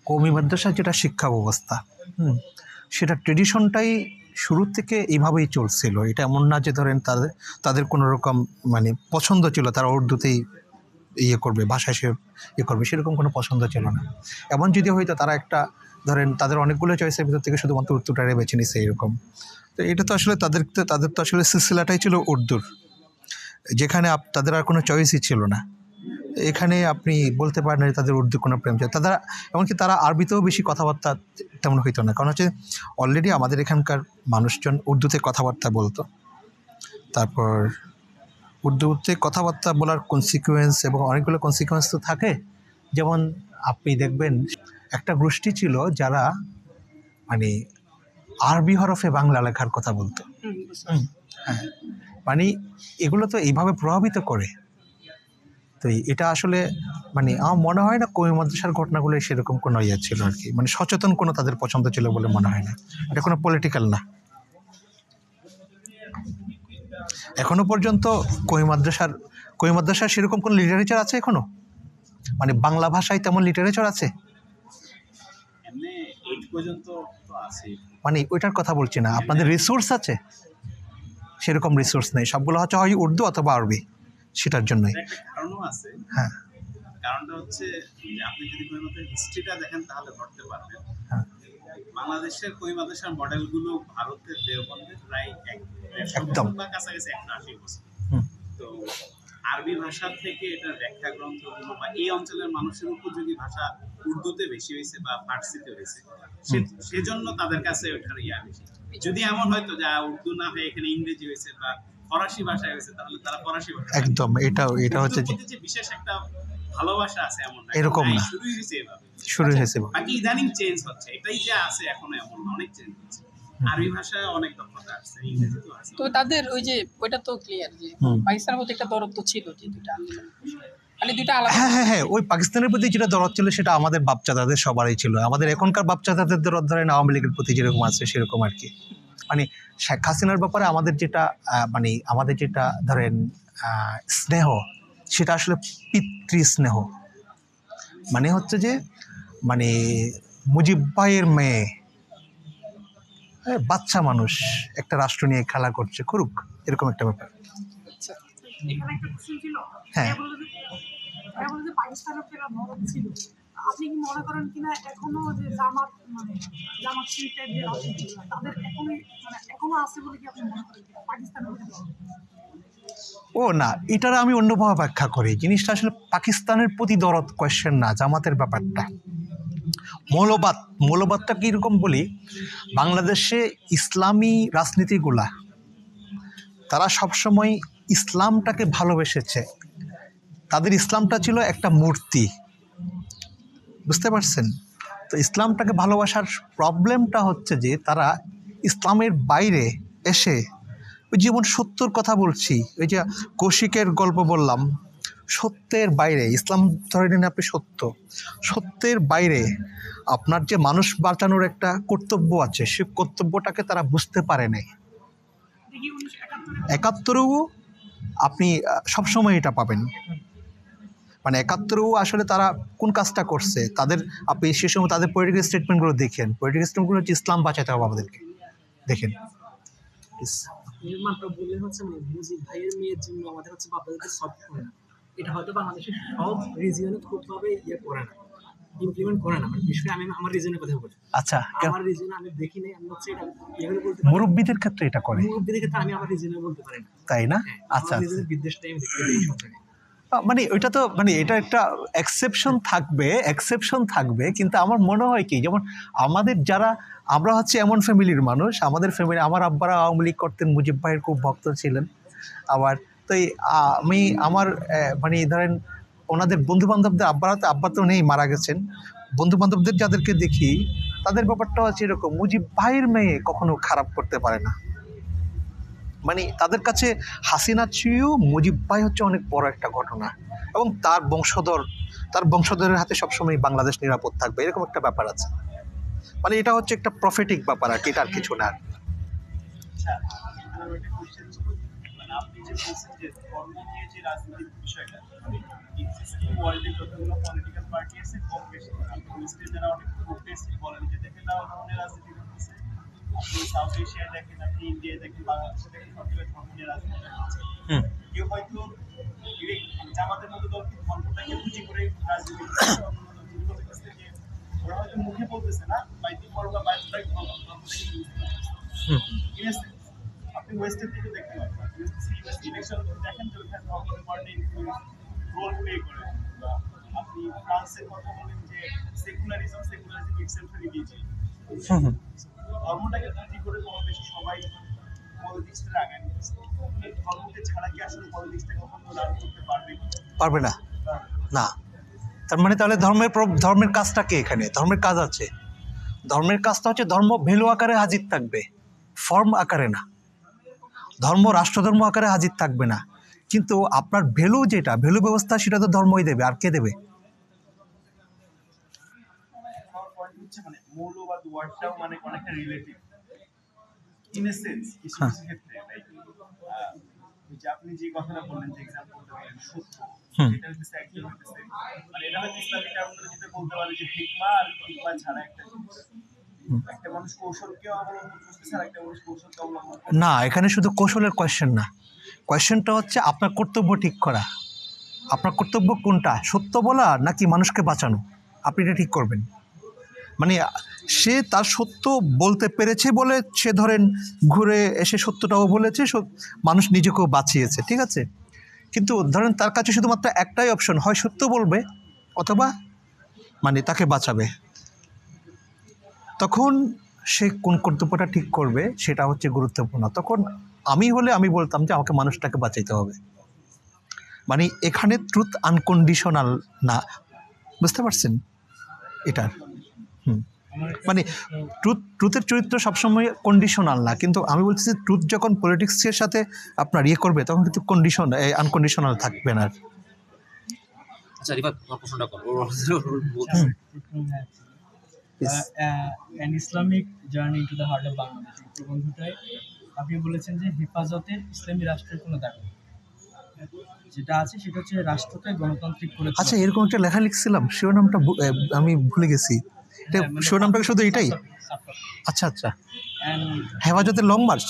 কওমি মাদ্রাসার যেটা শিক্ষা ব্যবস্থা, সেটা ট্রেডিশনটাই শুরু থেকে এইভাবেই চলছিল। এটা এমন না যে ধরেন তাদের কোনো রকম মানে পছন্দ ছিল তারা উর্দুতেই করবে, ভাষায় সে করবে, সেরকম কোনো পছন্দ ছিল না। এমন যদি হয়তো তারা একটা ধরেন তাদের অনেকগুলো চয়েসের ভিতর থেকে শুধুমাত্র উর্দুটারে বেছে নিছে এরকম, তো এটা তো আসলে তাদের তো আসলে সিলসিলাটাই ছিল উর্দুর, যেখানে তাদের আর কোনো চয়েসই ছিল না। এখানে আপনি বলতে পারেন না তাদের উর্দু কোনো প্রেম ছিল, তারা এমনকি তারা আরবিতেও বেশি কথাবার্তা তেমন হইতো না, কারণ হচ্ছে অলরেডি আমাদের এখানকার মানুষজন উর্দুতে কথাবার্তা বলতো। তারপর উর্দুতে কথাবার্তা বলার কনসিকুয়েন্স এবং অনেকগুলো কনসিকুয়েন্স তো থাকে, যেমন আপনি দেখবেন একটা গোষ্ঠী ছিল যারা মানে আরবি হরফে বাংলা লেখার কথা বলতো। হ্যাঁ, মানে এগুলো তো এইভাবে প্রভাবিত করে। তো এটা আসলে মানে আমার মনে হয় না কওমি মাদ্রাসার ঘটনাগুলো সেরকম কোনো ছিল আর কি, মানে সচেতন কোনো তাদের পছন্দ ছিল বলে মনে হয় না, এটা কোনো পলিটিক্যাল না। এখনো পর্যন্ত কওমি মাদ্রাসার সেরকম কোনো লিটারেচার আছে এখনো, মানে বাংলা ভাষায় তেমন লিটারেচার আছে মানে ওইটার কথা বলছি না, আপনাদের রিসোর্স আছে সেরকম রিসোর্স নেই, সবগুলো হচ্ছে হয় উর্দু অথবা আরবি, সেটার জন্যই। কারণও আছে, হ্যাঁ, কারণটা হচ্ছে আপনি যদি কওমি মাদ্রাসার হিস্ট্রিটা দেখেন তাহলে ধরতে পারবেন বাংলাদেশের কওমি মাদ্রাসার মডেলগুলো ভারতের দেওবন্দের প্রায় একদম বা কাছাকাছি 180 বছর। তো আরবি ভাষা থেকে এটার ব্যাখ্যা গ্রন্থগুলো বা এই অঞ্চলের মানুষের উপযোগী ভাষা উর্দুতে বেশি হয়েছে বা ফার্সিতে হয়েছে, সেজন্য তাদের কাছে ওটার বেশি। যদি এমন হয়তো যে উর্দু না হয়ে এখানে ইংরেজি হয়েছে বা ফরাসি ভাষায় হয়েছে, তাহলে তারা ফরাসি ভাষা একদম এটা হচ্ছে যে বিশেষ একটা ভালোবাসা আছে এমন না, এরকম না, শুরু হয়েছে বাকি ইদানিং চেঞ্জ হচ্ছে, এটাই যে আছে এখনো এমন না, অনেক চেঞ্জ হচ্ছে। আরবি ভাষায় অনেক দক্ষতা আসছে, ইংরেজিতেও আছে। তো তাদের ওই যে ওইটা তো ক্লিয়ার যে পাকিস্তানের মধ্যে একটা দরদ তো ছিল, যে দুইটা আন্দোলন মানে দুইটা আলাদা। হ্যাঁ, ওই পাকিস্তানের প্রতি যেটা দরদ ছিল সেটা আমাদের বাপচাদাদের সবারই ছিল, আমাদের এখনকার বাপচাদাদের দরদ ধরেন আওয়ামী লীগের প্রতি যেরকম আছে সেরকম আর কি। মানে শেখ হাসিনার ব্যাপারে আমাদের যেটা ধরেন স্নেহ, সেটা আসলে পিতৃ স্নেহ, মানে হচ্ছে যে মানে মুজিব ভাইয়ের মেয়ে, বাচ্চা মানুষ একটা রাষ্ট্র নিয়ে খেলা করছে, করুক, এরকম একটা ব্যাপার। এখানে একটা কোশ্চেন ছিল, হ্যাঁ, যে পাকিস্তানের একটা মদত ছিল, আপনি কি মনে করেন কিনা এখনো যে জামাত শিবির যে রাজনীতি তাদের এখনো আছে বলে কি আপনি মনে করেন পাকিস্তানের মধ্যে? ও না, এটার আমি অন্যভাবে ব্যাখ্যা করি, জিনিসটা আসলে পাকিস্তানের প্রতি দরদ কোয়েশ্চেন না, জামাতের ব্যাপারটা মৌলবাদটা কীরকম বলি, বাংলাদেশে ইসলামী রাজনীতিগুলা তারা সবসময় ইসলামটাকে ভালোবেসেছে, তাদের ইসলামটা ছিল একটা মূর্তি, বুঝতে পারছেন? তো ইসলামটাকে ভালোবাসার প্রবলেমটা হচ্ছে যে তারা ইসলামের বাইরে এসে ওই যেমন সত্যর কথা বলছি, ওই যে কৌশিকের গল্প বললাম, সত্যের বাইরে ইসলাম ধরে নিন আপনি সত্যের বাইরে আপনার যে মানুষ বাঁচানোর একটা কর্তব্য আছে, সে কর্তব্যটাকে তারা বুঝতে পারে নাই। 71-ও আপনি সবসময় এটা পাবেন, মানে 71-ও আসলে তারা কোন কাজটা করছে, তাদের আপনি সে সময় তাদের পলিটিক্যাল স্টেটমেন্টগুলো দেখেন, পলিটিক্যাল স্টেটমেন্টগুলো হচ্ছে ইসলাম বাঁচাতে হবে আমাদেরকে, দেখেন। মাত্র বললে হচ্ছে মানে মুজিব ভাইয়ের মেয়ের জন্য আমাদের হচ্ছে বাচ্চাদেরকে সফট করে না, এটা হয়তো বাংলাদেশের সব রিজিয়নে খুবভাবে করে না, ইমপ্লিমেন্ট করে না। মানে বিশেষ করে আমি আমার রিজনের কথা বলি। আচ্ছা, আমার রিজনে আমি দেখি নাই, আমি হচ্ছে এটা এভাবে বলতে পারি মুরব্বীদের ক্ষেত্রে এটা করে, মুরব্বীদের ক্ষেত্রে আমি আমার রিজনে বলতে পারি না, তাই না? আমার আচ্ছা, রিজনের বিদ্বেষটাই আমি দেখতে পাই এই সবটাকে। মানে ওইটা তো মানে এটা একটা এক্সেপশন থাকবে, কিন্তু আমার মনে হয় কি, যেমন আমাদের যারা আমরা হচ্ছে এমন ফ্যামিলির মানুষ, আমাদের ফ্যামিলি, আমার আব্বারা আওয়ামী লীগ করতেন, মুজিব ভাইয়ের খুব ভক্ত ছিলেন। আবার তো আমি আমার মানে ধরেন ওনাদের বন্ধু বান্ধবদের, আব্বা তো নেই, মারা গেছেন, বন্ধু বান্ধবদের যাদেরকে দেখি তাদের ব্যাপারটা হচ্ছে এরকম, মুজিব ভাইয়ের মেয়ে কখনো খারাপ করতে পারে না। মানে তাদের কাছে হাসিনা চেয়েও মুজিব ভাই হচ্ছে অনেক বড় একটা ঘটনা, এবং তার বংশধরের হাতে সবসময় বাংলাদেশ নিরাপদ থাকবে, এরকম একটা ব্যাপার আছে। মানে এটা হচ্ছে একটা প্রফেটিক ব্যাপার আর কি, এটা আর কিছু না। আচ্ছা, আমার একটা কোশ্চেন ছিল, মানে আপনি যে বলছেন যে ধর্ম নিয়ে যে রাজনীতির বিষয়টা, মানে এক্সিস্টিং ওয়ার্ল্ডে যতগুলো পলিটিক্যাল পার্টি আছে কম বেশি, আপনি ওয়েস্টে যারা অনেক প্রোগ্রেসিভ বলেন যে দেখেন না ধরনের রাজনীতি করতেছে, আপনি সাউথ এশিয়ায় দেখেন, আপনি ইন্ডিয়ায় দেখেন, বাংলাদেশে দেখেন, সব জায়গায় ধর্ম নিয়ে রাজনীতি করছে। কেউ হয়তো জামাতের মতো দল কিন্তু ধর্মটাকে পুঁজি করে রাজনীতি করছে, যে ওরা হয়তো মুখে বলতেছে না, বাইতে বড় বা বাইরে ধর্মটাকে ইউজ করতেছে। আপনি ওয়েস্টের দিকে দেখতে পাবেন, ইলেকশন দেখেন যে ওখানে ধর্মের পার্টি রোল প্লে করে। আপনি ফ্রান্সের কথা বলেন যে সেকুলারিজম এক্সেপশন দিয়েছে, ধর্মটাকে পুঁজি করে কম বেশি সবাই পলিটিক্সটা আগায় নিচ্ছে। এই ধর্মকে ছাড়া কি আসলে পলিটিক্সটা কখনো রান করতে পারবে না? না। তার মানে তাহলে ধর্মের কাজটা কি এখানে? ধর্মের কাজ আছে, ধর্মের কাজটা হচ্ছে ধর্ম ভ্যালু আকারে হাজির থাকবে, ফর্ম আকারে না। ধর্ম রাষ্ট্রধর্ম আকারে হাজির থাকবে না, কিন্তু আপনার ভ্যালু যেটা ভ্যালু ব্যবস্থা, সেটা তো ধর্মই দেবে, আর কে দেবে? আমার পয়েন্ট হচ্ছে মানে মৌলবাদ ওয়ার্ডটাও মানে অনেকটা রিলেটিভ ইন এ সেন্স কিছু কিছু ক্ষেত্রে, লাইক যে আপনি যে কথাটা বললেন যে এক্সাম্পলটা দিলেন সত্য, এটা হচ্ছে একদম হচ্ছে মানে এটা হচ্ছে ইসলামিক টার্মে যেটা বলতে পারে যে হিকমা আর হিকমা ছাড়া একটা জিনিস, একটা মানুষ কৌশলকে অবলম্বন করতেছে আর একটা মানুষ কৌশলকে অবলম্বন করতেছে না, এখানে শুধু কৌশলের কোয়েশ্চেন না, কোয়েশ্চেনটা হচ্ছে আপনার কর্তব্য ঠিক করা। আপনার কর্তব্য কোনটা, সত্য বলা নাকি মানুষকে বাঁচানো? আপনি এটা ঠিক করবেন। মানে সে তার সত্য বলতে পেরেছে বলে সে ধরেন ঘুরে এসে সত্যটাও বলেছে, মানুষ নিজেকেও বাঁচিয়েছে, ঠিক আছে। কিন্তু ধরেন তার কাছে শুধুমাত্র একটাই অপশন, হয় সত্য বলবে অথবা মানে তাকে বাঁচাবে। তখন সে কোন কর্তব্যটা ঠিক করবে সেটা হচ্ছে গুরুত্বপূর্ণ। তখন আমি হলে আমি বলতাম যে আমাকে মানুষটাকে বাঁচাইতে হবে। মানে এখানে ট্রুথ আনকন্ডিশনাল না, বুঝতে পারছেন এটার? মানে ট্রুথের চরিত্র সবসময় কন্ডিশনাল না, কিন্তু আমি বলছি যে ট্রুথ যখন পলিটিক্সের সাথে আপনার করবে তখন কিন্তু আনকন্ডিশনাল থাকবে না। আচ্ছা রিফাত, তোমার প্রশ্নটা করো। An Islamic journey to the heart of Bangladesh, এই প্রবন্ধটায় আপনি বলেছেন যে হেফাজতে ইসলামী রাষ্ট্রের কোনো দাবি নেই। যেটা আছে সেটা হচ্ছে রাষ্ট্রকে গণতান্ত্রিক করে। আচ্ছা, এরকম একটা লেখা লিখছিলাম, শিরোনামটা আমি ভুলে গেছি। শিরোনামটা শুধু এটাই? আচ্ছা আচ্ছা, হেফাজতের লং মার্চ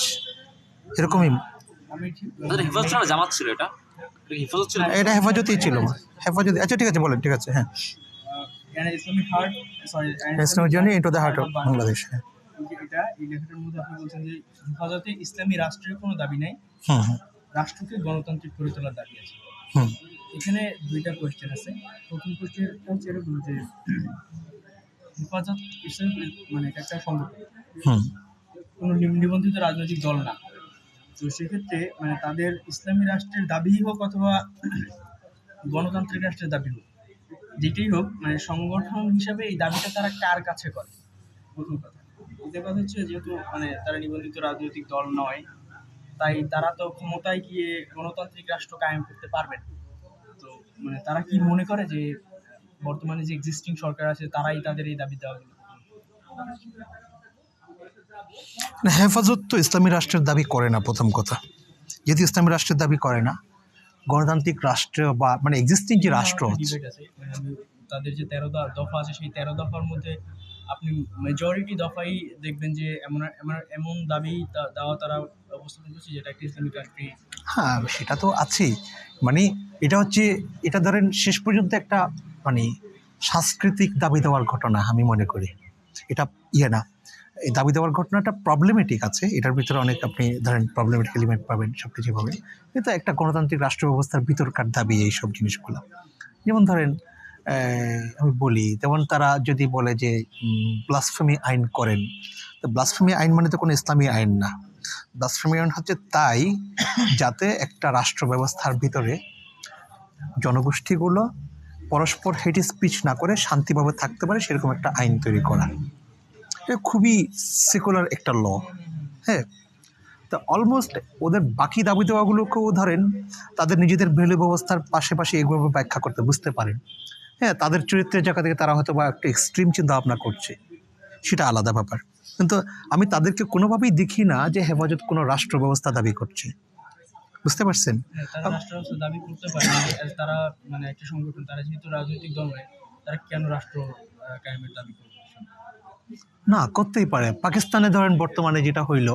এরকমই। হেফাজত ছিল না, জামাত ছিল এটা? হেফাজত ছিল, এটা হেফাজতই ছিল, হেফাজত। আচ্ছা ঠিক আছে, বলেন, ঠিক আছে। হ্যাঁ, Islamic journey into the heart of Bangladesh. এটা এই লেখাটার মধ্যে আপনি বলছেন যে হেফাজতে ইসলামী রাষ্ট্রের কোনো দাবি নেই, রাষ্ট্রকে গণতান্ত্রিক করে তোলার দাবি আছে। এখানে দুইটা কোয়েশ্চেন আছে। প্রথম কোয়েশ্চেনটা হচ্ছে এরকম যে হেফাজত ইসলামী মানে এটা একটা সংগঠন, কোনো নিবন্ধিত রাজনৈতিক দল না। তো সেক্ষেত্রে মানে তাদের ইসলামী রাষ্ট্রের দাবি হোক অথবা গণতান্ত্রিক রাষ্ট্রের দাবি হোক, যেটাই হোক, মানে সংগঠন হিসাবে এই দাবিটা তারা কার কাছে করে? প্রথম কথা। দ্বিতীয় কথা হচ্ছে যেহেতু মানে তারা নিবন্ধিত রাজনৈতিক দল নয়, তাই তারা তো ক্ষমতায় গিয়ে গণতান্ত্রিক রাষ্ট্র কায়েম করতে পারবে না। তো মানে তারা কি মনে করে যে বর্তমানে যে এক্সিস্টিং সরকার আছে তারাই তাদের এই দাবি দেওয়াগুলো? হেফাজত তো ইসলামী রাষ্ট্রের দাবি করে না। প্রথম কথা, যেহেতু ইসলামী রাষ্ট্রের দাবি করে না, গণতান্ত্রিক রাষ্ট্র বা মানে এক্সিস্টিং যে রাষ্ট্র আছে, ডিবেট আছে, মানে আমি তাদের যে 13 দফা আছে, সেই 13 দফার মধ্যে আপনি মেজরিটি দফাই দেখবেন যে এমন এমন এমন দাবি দেওয়া তারা উপস্থাপন করছে যেটা একটা ইসলামিক কান্ট্রি। হ্যাঁ সেটা তো আছেই। মানে এটা হচ্ছে, এটা ধরেন শেষ পর্যন্ত একটা মানে সাংস্কৃতিক দাবি দেওয়ার ঘটনা আমি মনে করি। এটা না, এই দাবি দেওয়ার ঘটনাটা প্রবলেমেটিক আছে, এটার ভিতরে অনেক আপনি ধরেন প্রবলেমেটিক এলিমেন্ট পাবেন, সব কিছু পাবেন, কিন্তু একটা গণতান্ত্রিক রাষ্ট্র ব্যবস্থার ভিতরকার দাবি এইসব জিনিসগুলো। যেমন ধরেন আমি বলি, যেমন তারা যদি বলে যে ব্লাসফেমি আইন করেন, তো ব্লাসফেমি আইন মানে তো কোনো ইসলামী আইন না। ব্লাসফেমি আইন হচ্ছে তাই যাতে একটা রাষ্ট্র ব্যবস্থার ভিতরে জনগোষ্ঠীগুলো পরস্পর হেট স্পিচ না করে শান্তিভাবে থাকতে পারে, সেরকম একটা আইন তৈরি করা। এটা খুবই সেকুলার একটা ল। হ্যাঁ, তো অলমোস্ট ওদের বাকি দাবি দেওয়াগুলোকেও ধরেন তাদের নিজেদের ভ্যালু ব্যবস্থার পাশাপাশি এগুলো ব্যাখ্যা করতে বুঝতে পারেন। হ্যাঁ, তাদের চরিত্রের জায়গা থেকে তারা হয়তো বা একটা এক্সট্রিম চিন্তা ভাবনা করছে, সেটা আলাদা ব্যাপার। কিন্তু আমি তাদেরকে কোনোভাবেই দেখি না যে হেফাজত কোনো রাষ্ট্র ব্যবস্থা দাবি করছে, বুঝতে পারছেন? তারা রাষ্ট্র ব্যবস্থা দাবি করতে পারে না, তারা মানে একটা সংগঠন, তারা যেহেতু রাজনৈতিক দল নয়, তারা কেন রাষ্ট্র কায়েমের দাবি করবে? না, করতেই পারে। পাকিস্তানে ধরেন বর্তমানে যেটা হইল,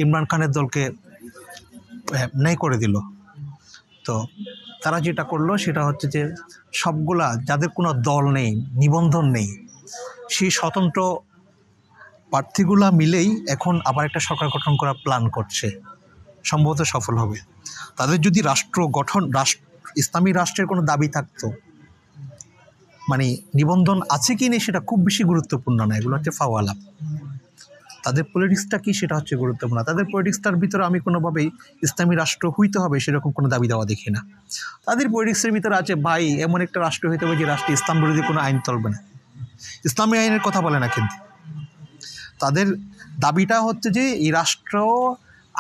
ইমরান খানের দলকে ন্যায় করে দিল। তো তারা যেটা করলো সেটা হচ্ছে যে সবগুলা যাদের কোনো দল নেই, নিবন্ধন নেই, সেই স্বতন্ত্র প্রার্থীগুলা মিলেই এখন আবার একটা সরকার গঠন করার প্ল্যান করছে, সম্ভবত সফল হবে। তাদের যদি রাষ্ট্র গঠন, ইসলামী রাষ্ট্রের কোনো দাবি থাকতো, মানে নিবন্ধন আছে কি নেই সেটা খুব বেশি গুরুত্বপূর্ণ না, এগুলো হচ্ছে ফাওয়ালা। তাদের পলিটিক্সটা কি সেটা হচ্ছে গুরুত্বপূর্ণ। তাদের পলিটিক্সটার ভিতরে আমি কোনোভাবেই ইসলামী রাষ্ট্র হইতে হবে সেরকম কোনো দাবি দেওয়া দেখি না। তাদের পলিটিক্সের ভিতরে আছে ভাই এমন একটা রাষ্ট্র হইতে হবে যে রাষ্ট্রে ইসলাম বিরোধী কোনো আইন চলবে না, ইসলামী আইনের কথা বলে না। কিন্তু তাদের দাবিটা হচ্ছে যে এই রাষ্ট্র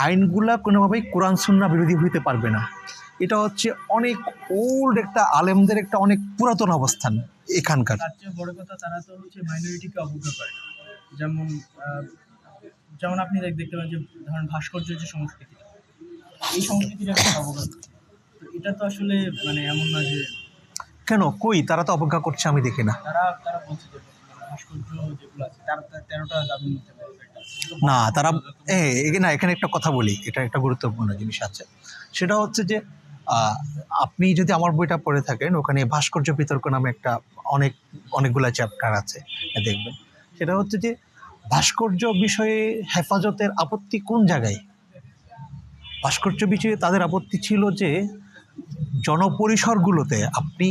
আইনগুলা কোনোভাবেই কোরআন সুন্নাহ বিরোধী হইতে পারবে না। এটা হচ্ছে অনেক ওল্ড একটা আলেমদের একটা অনেক পুরাতন অবস্থান এখানকার। তার চেয়ে বড় কথা, তারা তো হচ্ছে মাইনরিটিকে অবজ্ঞা করে। যেমন যেমন আপনি দেখতে পান যে ধরেন ভাস্কর্যের যে সংস্কৃতি, এই সংস্কৃতিটা অবজ্ঞা করে। তো এটা তো আসলে মানে এমন না যে কেন কই তারা তো অবজ্ঞা করছে, আমি দেখি না। তারা বলছে যে ভাস্কর্য যেগুলো আছে তার 13টা দাবির মধ্যে না, তারা না, এখানে একটা কথা বলি, এটা একটা গুরুত্বপূর্ণ জিনিস আছে। সেটা হচ্ছে যে আপনি যদি আমার বইটা পড়ে থাকেন, ওখানে ভাস্কর্য বিতর্ক নামে একটা অনেকগুলা চ্যাপ্টার আছে, দেখবেন। সেটা হচ্ছে যে ভাস্কর্য বিষয়ে হেফাজতের আপত্তি কোন জায়গায়। ভাস্কর্য বিষয়ে তাদের আপত্তি ছিল যে জনপরিসরগুলোতে আপনি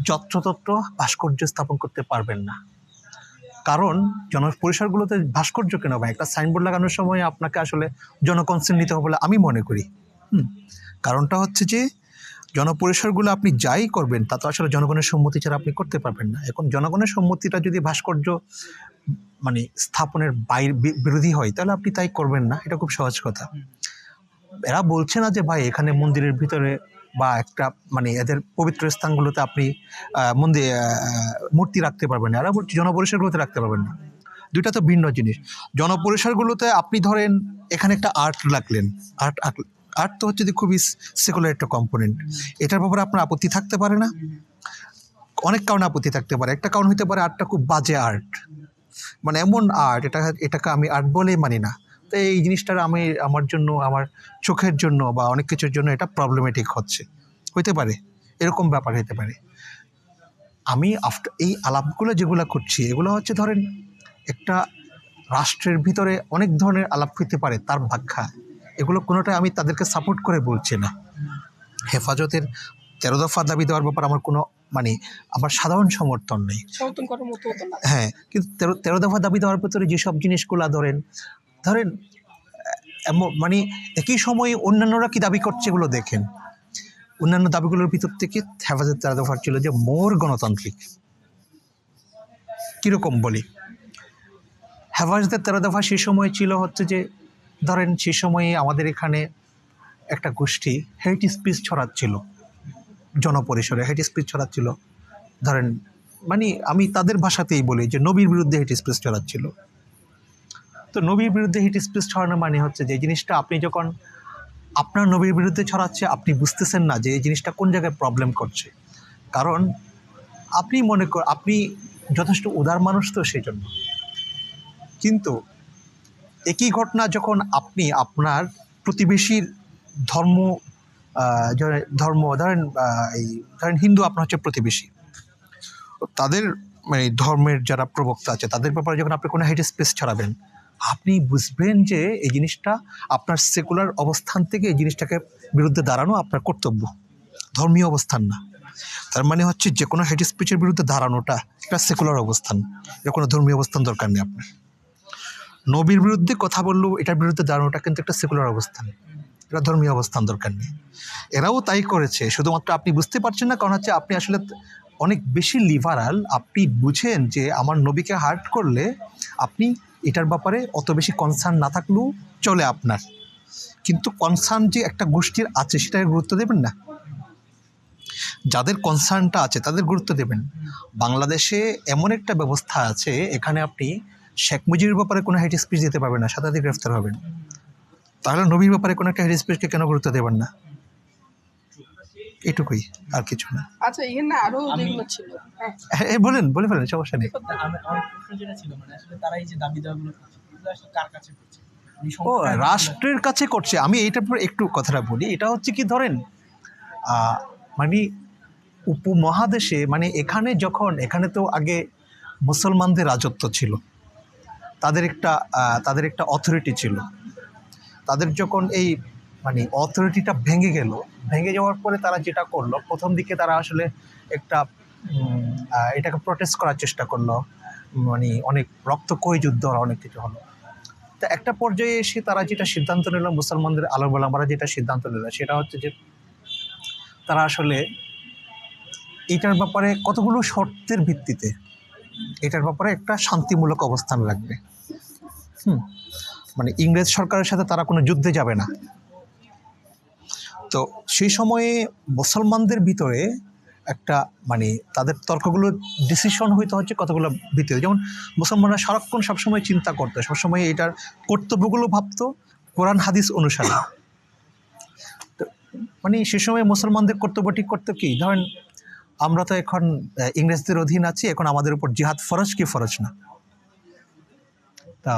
যত্রতত্র ভাস্কর্য স্থাপন করতে পারবেন না। কারণ জনপরিসরগুলোতে ভাস্কর্য কেন বা একটা সাইনবোর্ড লাগানোর সময় আপনাকে আসলে জনকনসেন্ট নিতে হবে বলে আমি মনে করি। কারণটা হচ্ছে যে জনপরিসরগুলো আপনি যাই করবেন তা তো আসলে জনগণের সম্মতি ছাড়া আপনি করতে পারবেন না। এখন জনগণের সম্মতিটা যদি ভাস্কর্য মানে স্থাপনের বিরোধী হয় তাহলে আপনি তাই করবেন না, এটা খুব সহজ কথা। এরা বলছে না যে ভাই এখানে মন্দিরের ভিতরে বা একটা মানে এদের পবিত্র স্থানগুলোতে আপনি মূর্তি রাখতে পারবেন না, এরা বলছে জনপরিসরগুলোতে রাখতে পারবেন না। দুইটা তো ভিন্ন জিনিস। জনপরিসরগুলোতে আপনি ধরেন এখানে একটা আর্ট রাখলেন, আর্ট তো হচ্ছে যে খুবই সেকুলার একটা কম্পোনেন্ট, এটার ব্যাপারে আপনার আপত্তি থাকতে পারে না। অনেক কারণে আপত্তি থাকতে পারে। একটা কারণ হতে পারে আর্টটা খুব বাজে আর্ট, মানে এমন আর্ট এটাকে আমি আর্ট বলেই মানি না। তো এই জিনিসটা আমার জন্য, আমার চোখের জন্য বা অনেক কিছুর জন্য এটা প্রবলেমেটিক হইতে পারে, এরকম ব্যাপার হতে পারে। আমি এই আলাপগুলো যেগুলো করছি এগুলো হচ্ছে ধরেন একটা রাষ্ট্রের ভিতরে অনেক ধরনের আলাপ হইতে পারে, তার ব্যাখ্যা, এগুলো কোনোটাই আমি তাদেরকে সাপোর্ট করে বলছি না। হেফাজতের 13 দফা দাবি দেওয়ার ব্যাপার আমার কোনো মানে আমার সাধারণ সমর্থন নেই, সমর্থন করার মতো হতো না। হ্যাঁ, কিন্তু 13 দফা দাবি দেওয়ার ভিতরে যেসব জিনিসগুলো ধরেন মানে একই সময়ে অন্যান্যরা কি দাবি করছে এগুলো দেখেন। অন্যান্য দাবিগুলোর ভিতর থেকে হেফাজত 13 দফার ছিল যে মোর গণতান্ত্রিক। কীরকম বলি, হেফাজতের 13 দফা সেই সময় ছিল হচ্ছে যে ধরেন সেই সময়ে আমাদের এখানে একটা গোষ্ঠী হেট স্পিচ ছড়াচ্ছিল, জনপরিসরে হেট স্পিচ ছড়াচ্ছিল। ধরেন মানে আমি তাদের ভাষাতেই বলি যে নবীর বিরুদ্ধে হেট স্পিচ ছড়াচ্ছিল। তো নবীর বিরুদ্ধে হেট স্পিচ ছড়ানো মানে হচ্ছে যে জিনিসটা আপনি যখন আপনার নবীর বিরুদ্ধে ছড়াচ্ছে, আপনি বুঝতেছেন না যে এই জিনিসটা কোন জায়গায় প্রবলেম করছে। কারণ আপনি যথেষ্ট উদার মানুষ তো সেই জন্য। কিন্তু একই ঘটনা যখন আপনি আপনার প্রতিবেশীর ধর্ম ধরেন হিন্দু আপনার হচ্ছে প্রতিবেশী, তাদের মানে ধর্মের যারা প্রবক্তা আছে তাদের ব্যাপারে যখন আপনি কোনো হেট স্পিচ ছড়াবেন, আপনি বুঝবেন যে এই জিনিসটা আপনার সেকুলার অবস্থান থেকে এই জিনিসটাকে বিরুদ্ধে দাঁড়ানো আপনার কর্তব্য, ধর্মীয় অবস্থান না। তার মানে হচ্ছে যে কোনো হেট স্পিচের বিরুদ্ধে দাঁড়ানোটা একটা সেকুলার অবস্থান, এটা কোনো ধর্মীয় অবস্থান দরকার নেই আপনার। নবীর বিরুদ্ধে কথা বললেও এটার বিরুদ্ধে দাঁড়ানোটা কিন্তু একটা সেকুলার অবস্থান, এটা ধর্মীয় অবস্থান দরকার নেই। এরাও তাই করেছে, শুধুমাত্র আপনি বুঝতে পারছেন না, কারণ হচ্ছে আপনি আসলে অনেক বেশি লিবারাল। আপনি বুঝেন যে আমার নবীকে হার্ট করলে আপনি এটার ব্যাপারে অত বেশি কনসার্ন না থাকলেও চলে আপনার, কিন্তু কনসার্ন যে একটা গোষ্ঠীর আছে সেটাকে গুরুত্ব দেবেন না। যাদের কনসার্নটা আছে তাদের গুরুত্ব দেবেন। বাংলাদেশে এমন একটা ব্যবস্থা আছে, এখানে আপনি শেখ মুজিবের ব্যাপারে কোনো হেট স্পিচ দিতে পারবেন না, সাথে গ্রেফতার হবেন। তাহলে নবীর ব্যাপারে কোনো একটা হেট স্পিচকে কেন গুরুত্ব দেবেন না? এটুকুই, আর কিছু না। আচ্ছা, এখানে আরো যেগুলো ছিল, বলে ফেলেন, সমস্যা নেই। আমার প্রশ্ন যেটা ছিল, মানে আসলে তারা এই যে দাবি দাওয়াগুলো করছে, এগুলো আসলে কার কাছে করছে? ও, রাষ্ট্রের কাছে করছে। আমি এইটার পর একটু কথাটা বলি। এটা হচ্ছে কি, ধরেন মানে উপমহাদেশে, মানে এখানে তো আগে মুসলমানদের রাজত্ব ছিল, তাদের একটা অথরিটি ছিল। তাদের যখন এই মানে অথরিটিটা ভেঙে যাওয়ার পরে তারা যেটা করলো, প্রথম দিকে তারা আসলে এটাকে প্রোটেস্ট করার চেষ্টা করলো, মানে অনেক রক্তক্ষয়ী যুদ্ধ, অনেক কিছু হলো। তা একটা পর্যায়ে এসে তারা যেটা সিদ্ধান্ত নিল, মুসলমানদের আলেমরা যেটা সিদ্ধান্ত নিল সেটা হচ্ছে যে তারা আসলে এটার ব্যাপারে কতগুলো শর্তের ভিত্তিতে এটার ব্যাপারে একটা শান্তিমূলক অবস্থান রাখবে। মানে ইংরেজ সরকারের সাথে তারা কোনো যুদ্ধে যাবে না। তো সেই সময়ে মুসলমানদের ভিতরে একটা মানে তাদের তর্কগুলো ডিসিশন হইতে হচ্ছে কতগুলো ভিত্তিতে। যেমন মুসলমানরা সারাক্ষণ সবসময় চিন্তা করতো, সবসময় এটার কর্তব্যগুলো ভাবতো কোরআন হাদিস অনুসারে। তো মানে সে সময় মুসলমানদের কর্তব্য ঠিক করতো কি, ধরেন আমরা তো এখন ইংরেজদের অধীন আছি, এখন আমাদের উপর জিহাদ ফরজ কি ফরজ না। তা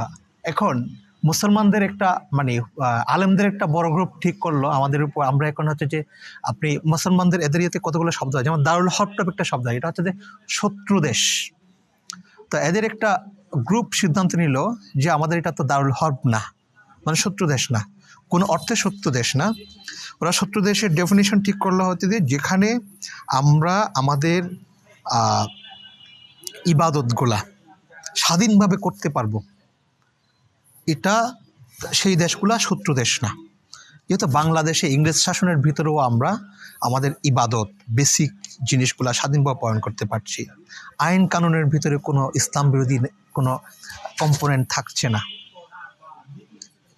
এখন মুসলমানদের একটা মানে আলেমদের একটা বড় গ্রুপ ঠিক করলো আমাদের উপর, আমরা এখন হচ্ছে যে আপনি মুসলমানদের এদের ইয়েতে কতগুলো শব্দ হয়, যেমন দারুল হরব টাইপ একটা শব্দ হয়, এটা হচ্ছে যে শত্রু দেশ। তো এদের একটা গ্রুপ সিদ্ধান্ত নিল যে আমাদের এটা তো দারুল হরব না, মানে শত্রু দেশ না, কোনো অর্থে শত্রু দেশ না। ওরা শত্রু দেশের ডেফিনিশন ঠিক করলো হচ্ছে যে যেখানে আমরা আমাদের ইবাদতগুলা স্বাধীনভাবে করতে পারবো, এটা সেই দেশগুলা শত্রু দেশ না। যেহেতু বাংলাদেশে ইংরেজ শাসনের ভিতরেও আমরা আমাদের ইবাদত বেসিক জিনিসগুলা স্বাধীনভাবে পালন করতে পারছি, আইন কানুনের ভিতরে কোনো ইসলাম বিরোধী কোনো কম্পোনেন্ট থাকছে না,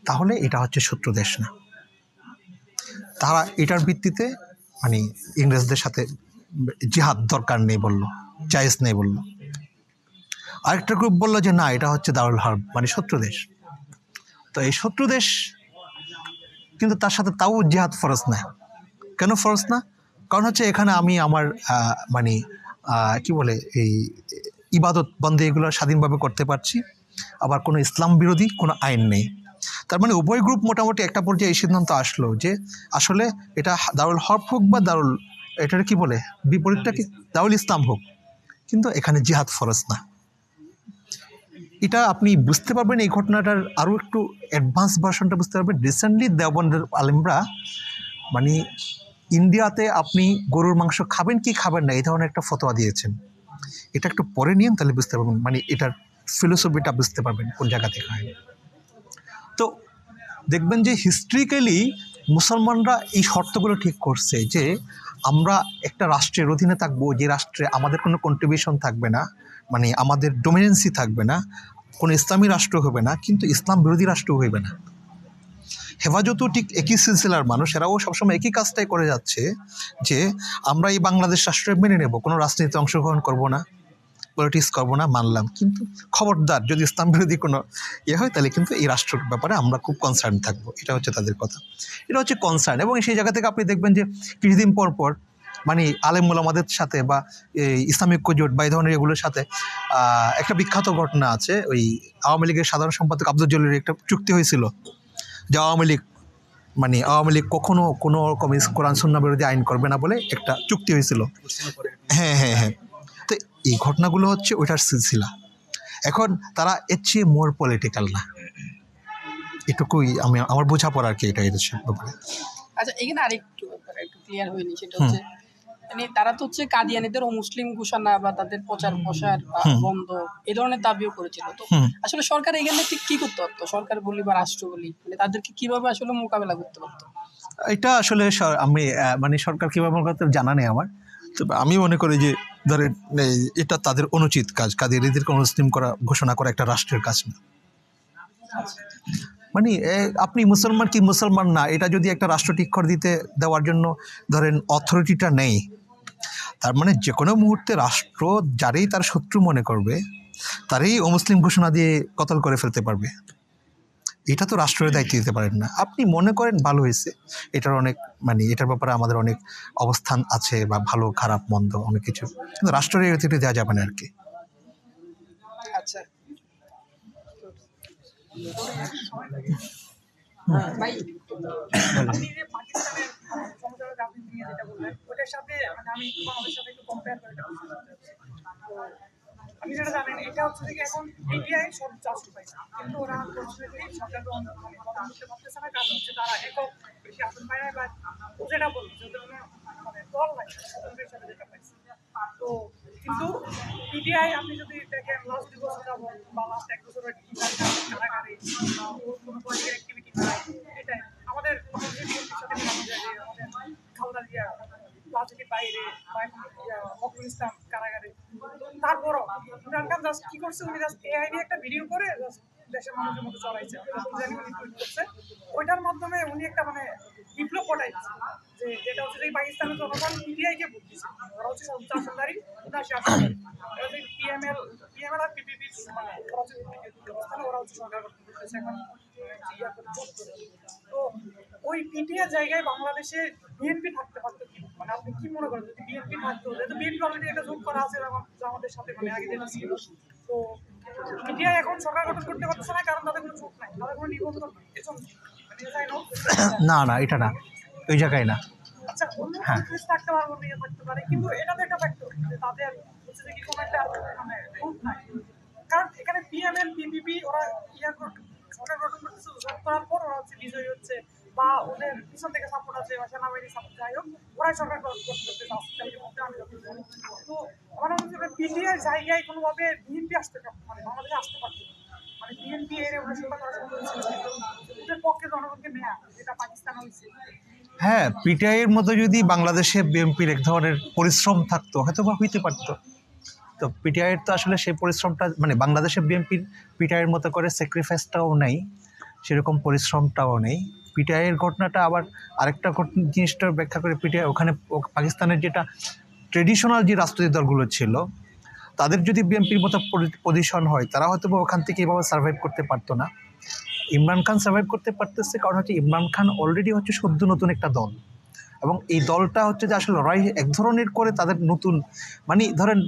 তাহলে এটা হচ্ছে শত্রু দেশ না। তারা এটার ভিত্তিতে মানে ইংরেজদের সাথে জিহাদ দরকার নেই বললো, জায়েজ নেই বললো। আরেকটা গ্রুপ বললো যে না, এটা হচ্ছে দারুল হারব, মানে শত্রু দেশ। তো এই শত্রু দেশ কিন্তু তার সাথে তাও জিহাদ ফরজ না। কেন ফরজ না? কারণ হচ্ছে এখানে আমি আমার মানে কি বলে এই ইবাদত বন্দী এগুলো স্বাধীনভাবে করতে পারছি, আবার কোনো ইসলাম বিরোধী কোনো আইন নেই। তার মানে উভয় গ্রুপ মোটামুটি একটা পর্যায়ে এই সিদ্ধান্ত আসলো যে আসলে এটা দারুল হরব হোক বা এটার কি বলে বিপরীতটা কি দারুল ইসলাম হোক, কিন্তু এখানে জিহাদ ফরজ না। এটা আপনি বুঝতে পারবেন, এই ঘটনাটার আরও একটু অ্যাডভান্স ভার্সনটা বুঝতে পারবেন। রিসেন্টলি দেওবন্দের আলেমরা মানে ইন্ডিয়াতে আপনি গরুর মাংস খাবেন কি খাবেন না এই ধরনের একটা ফতোয়া দিয়েছেন। এটা একটু পরে নিন, তাহলে বুঝতে পারবেন, মানে এটার ফিলোসফিটা বুঝতে পারবেন কোন জায়গা থেকে হয়। তো দেখবেন যে হিস্ট্রিক্যালি মুসলমানরা এই শর্তগুলো ঠিক করছে যে আমরা একটা রাষ্ট্রের অধীনে থাকবো, যে রাষ্ট্রে আমাদের কোনো কন্ট্রিবিউশন থাকবে না, মানে আমাদের ডোমিনেন্সি থাকবে না, কোনো ইসলামী রাষ্ট্র হবে না, কিন্তু ইসলাম বিরোধী রাষ্ট্র হইবে না। হেফাজতও ঠিক একই সিলসিলার মানুষ, এরাও সবসময় একই কাজটাই করে যাচ্ছে যে আমরা এই বাংলাদেশ রাষ্ট্রে মেনে নেব, কোনো রাজনীতিতে অংশগ্রহণ করব না, পলিটিক্স করবো না মানলাম, কিন্তু খবরদার যদি ইসলাম বিরোধী কোনো ইয়ে হয় তাহলে কিন্তু এই রাষ্ট্রের ব্যাপারে আমরা খুব কনসার্ন থাকবো, এটা হচ্ছে তাদের কথা, এটা হচ্ছে কনসার্ন। এবং সেই জায়গা থেকে আপনি দেখবেন যে কিছুদিন পর পর মানে আলেম ওলামাদের সাথে বা এই ইসলামিক জোট বা এই ধরনের এগুলোর সাথে একটা বিখ্যাত ঘটনা আছে, ওই আওয়ামী লীগের সাধারণ সম্পাদক আব্দুল জলিলের একটা চুক্তি হয়েছিল যে আওয়ামী লীগ কখনো কোনো রকম কোরআন সুন্নাহ বিরোধী আইন করবে না বলে একটা চুক্তি হয়েছিল। হ্যাঁ, তো এই ঘটনাগুলো হচ্ছে ওইটার সিলসিলা। এখন তারা এর চেয়ে মোর পলিটিক্যাল না, এটুকুই আমার বোঝাপড়া আর কি, এটা ব্যাপারে। আচ্ছা, এখানে আরেকটু ব্যাপার একটু ক্লিয়ার হয়নি, সেটা হচ্ছে মানে তারা তো হচ্ছে কাদিয়ানীদের অমুসলিম ঘোষণা বা তাদের প্রচার প্রসার বন্ধ এই ধরনের দাবিও করেছিল। তো আসলে সরকার এখানে ঠিক কি করতে পারতো, সরকার বলি বা রাষ্ট্র বলি, মানে তাদেরকে কিভাবে আসলে মোকাবেলা করতে পারতো? এটা আসলে আমি মানে সরকার কীভাবে করতে জানা নেই আমার, তবে আমি মনে করি যে ধরেন এটা তাদের অনুচিত কাজ, কাদিয়ানীদেরকে মুসলিম ঘোষণা করা একটা রাষ্ট্রের কাজ না। মানে আপনি মুসলমান না, এটা যদি একটা রাষ্ট্র ঠিক করে দেওয়ার জন্য ধরেন অথরিটিটা নেই, তার মানে যে কোনো মুহূর্তে রাষ্ট্র যারেই তার শত্রু মনে করবে তারই অমুসলিম ঘোষণা দিয়ে কতল করে ফেলতে পারবে। এটা তো রাষ্ট্রের দায়িত্ব দিতে পারেন না। আপনি মনে করেন ভালো হয়েছে, এটার অনেক মানে এটার ব্যাপারে আমাদের অনেক অবস্থান আছে বা ভালো খারাপ মন্দ অনেক কিছু, কিন্তু রাষ্ট্রের এতে দেওয়া যাবে না আর কি। আচ্ছা ভাই, আপনি যে পাকিস্তানের সমঝোতা আপনি নিয়ে যেটা বললেন ওটার সাথে মানে আমি বাংলাদেশের সাথে একটু কম্পেয়ার করে এটা বলতে চাচ্ছি। তো আপনি যেটা জানেন এটা হচ্ছে যে এখন পিটিআই সব চাষি পাইছে, কিন্তু ওরা আনফরচুনেটলি সরকারকে মানে গঠন করতে পারতেছে না, কারণ হচ্ছে তারা একক বেশি আসন পায় না, বা ও যেটা বললো যে ওদের মানে দল নাই স্বতন্ত্রের সাথে যেটা পাইছে। তো কিন্তু পিটিআই আপনি যদি দেখেন লাস্ট 2 বছর যাবো বা লাস্ট 1 বছর কারাগারে কোনো পলিটিক্যাল অ্যাক্টিভিটি নাই, এটাই আমাদের বিএনপির সাথে মিলানো যায় যে আমাদের খালেদা জিয়া রাজনীতির বাইরে বা মকবুল ইসলাম কারাগারে। তারপরও ইমরান খান জাস্ট কি করছে, উনি জাস্ট এআই দিয়ে একটা ভিডিও করে জাস্ট দেশের মানুষের মতো চলাইছে, ওইটার মাধ্যমে উনি একটা মানে বিপ্লব ঘটাইছে, যে যেটা হচ্ছে যে পাকিস্তানের জনগণ পিটিআইকে ভোট দিচ্ছে, ওরা হচ্ছে সব শাসনদারি 79 আসনদারি, ওরা যে পিএমএল আর পিপিপির মানে ওরা হচ্ছে সরকার গঠন করতেছে এখন। তো ওই পিটিআর জায়গায় বাংলাদেশে বিএনপি থাকতে পারতো কি, মানে আপনি কি মনে করেন যদি বিএনপি থাকতো, যেহেতু বিএনপি অলরেডি একটা জোট করা আছে আমাদের সাথে মানে আগে যেটা ছিল, তো পিটিআই এখন সরকার গঠন করতে পারতেছে না কারণ তাদের কোনো জোট নাই, তাদের কোনো নিবন্ধন নাই, এজন্য মানে না এটা না, ওই জায়গায় না। আচ্ছা অন্য থাকতে পারবো নিয়ে থাকতে পারে, কিন্তু এটা তো একটা ফ্যাক্টর যে তাদের হচ্ছে যে কি কোনো একটা মানে গ্রুপ নাই, কারণ এখানে পিএমএল পিপিপি ওরা সরকার গঠন করতেছে, জোট করার পর ওরা হচ্ছে বিজয়ী হচ্ছে বা ওদের পিছন থেকে সাপোর্ট আছে বা সেনাবাহিনী সাপোর্ট, যাই হোক ওরাই সরকার গঠন করতে চাচ্ছে। তো আমার মনে হচ্ছে পিটিআই জায়গায় কোনোভাবে বিএনপি আসতে মানে বাংলাদেশে আসতে পারতো, মানে বিএনপি এর অনুসন্ধান করা সম্ভব ছিল ওদের পক্ষে জনগণকে নেয়া, যেটা পাকিস্তান হয়েছে। হ্যাঁ, পিটিআইয়ের মতো যদি বাংলাদেশে বিএনপির এক ধরনের পরিশ্রম থাকতো হয়তো বা হইতে পারতো। তো পিটিআইয়ের তো আসলে সেই পরিশ্রমটা মানে বাংলাদেশে বিএনপির পিটিআইয়ের মতো করে স্যাক্রিফাইসটাও নেই, সেরকম পরিশ্রমটাও নেই। পিটিআইয়ের ঘটনাটা আবার আরেকটা জিনিসটা ব্যাখ্যা করে, পিটিআই ওখানে পাকিস্তানের যেটা ট্রেডিশনাল যে রাজনৈতিক দলগুলো ছিল তাদের যদি বিএনপির মতো পজিশন হয় তারা হয়তো ওখান থেকে এভাবে সার্ভাইভ করতে পারতো না। ইমরান খান সার্ভাইভ করতে পারতেছে কারণ হচ্ছে ইমরান খান অলরেডি হচ্ছে সদ্য নতুন একটা দল, এবং এই দলটা হচ্ছে যে আসলে লড়াই এক ধরনের করে তাদের নতুন মানে ধরেন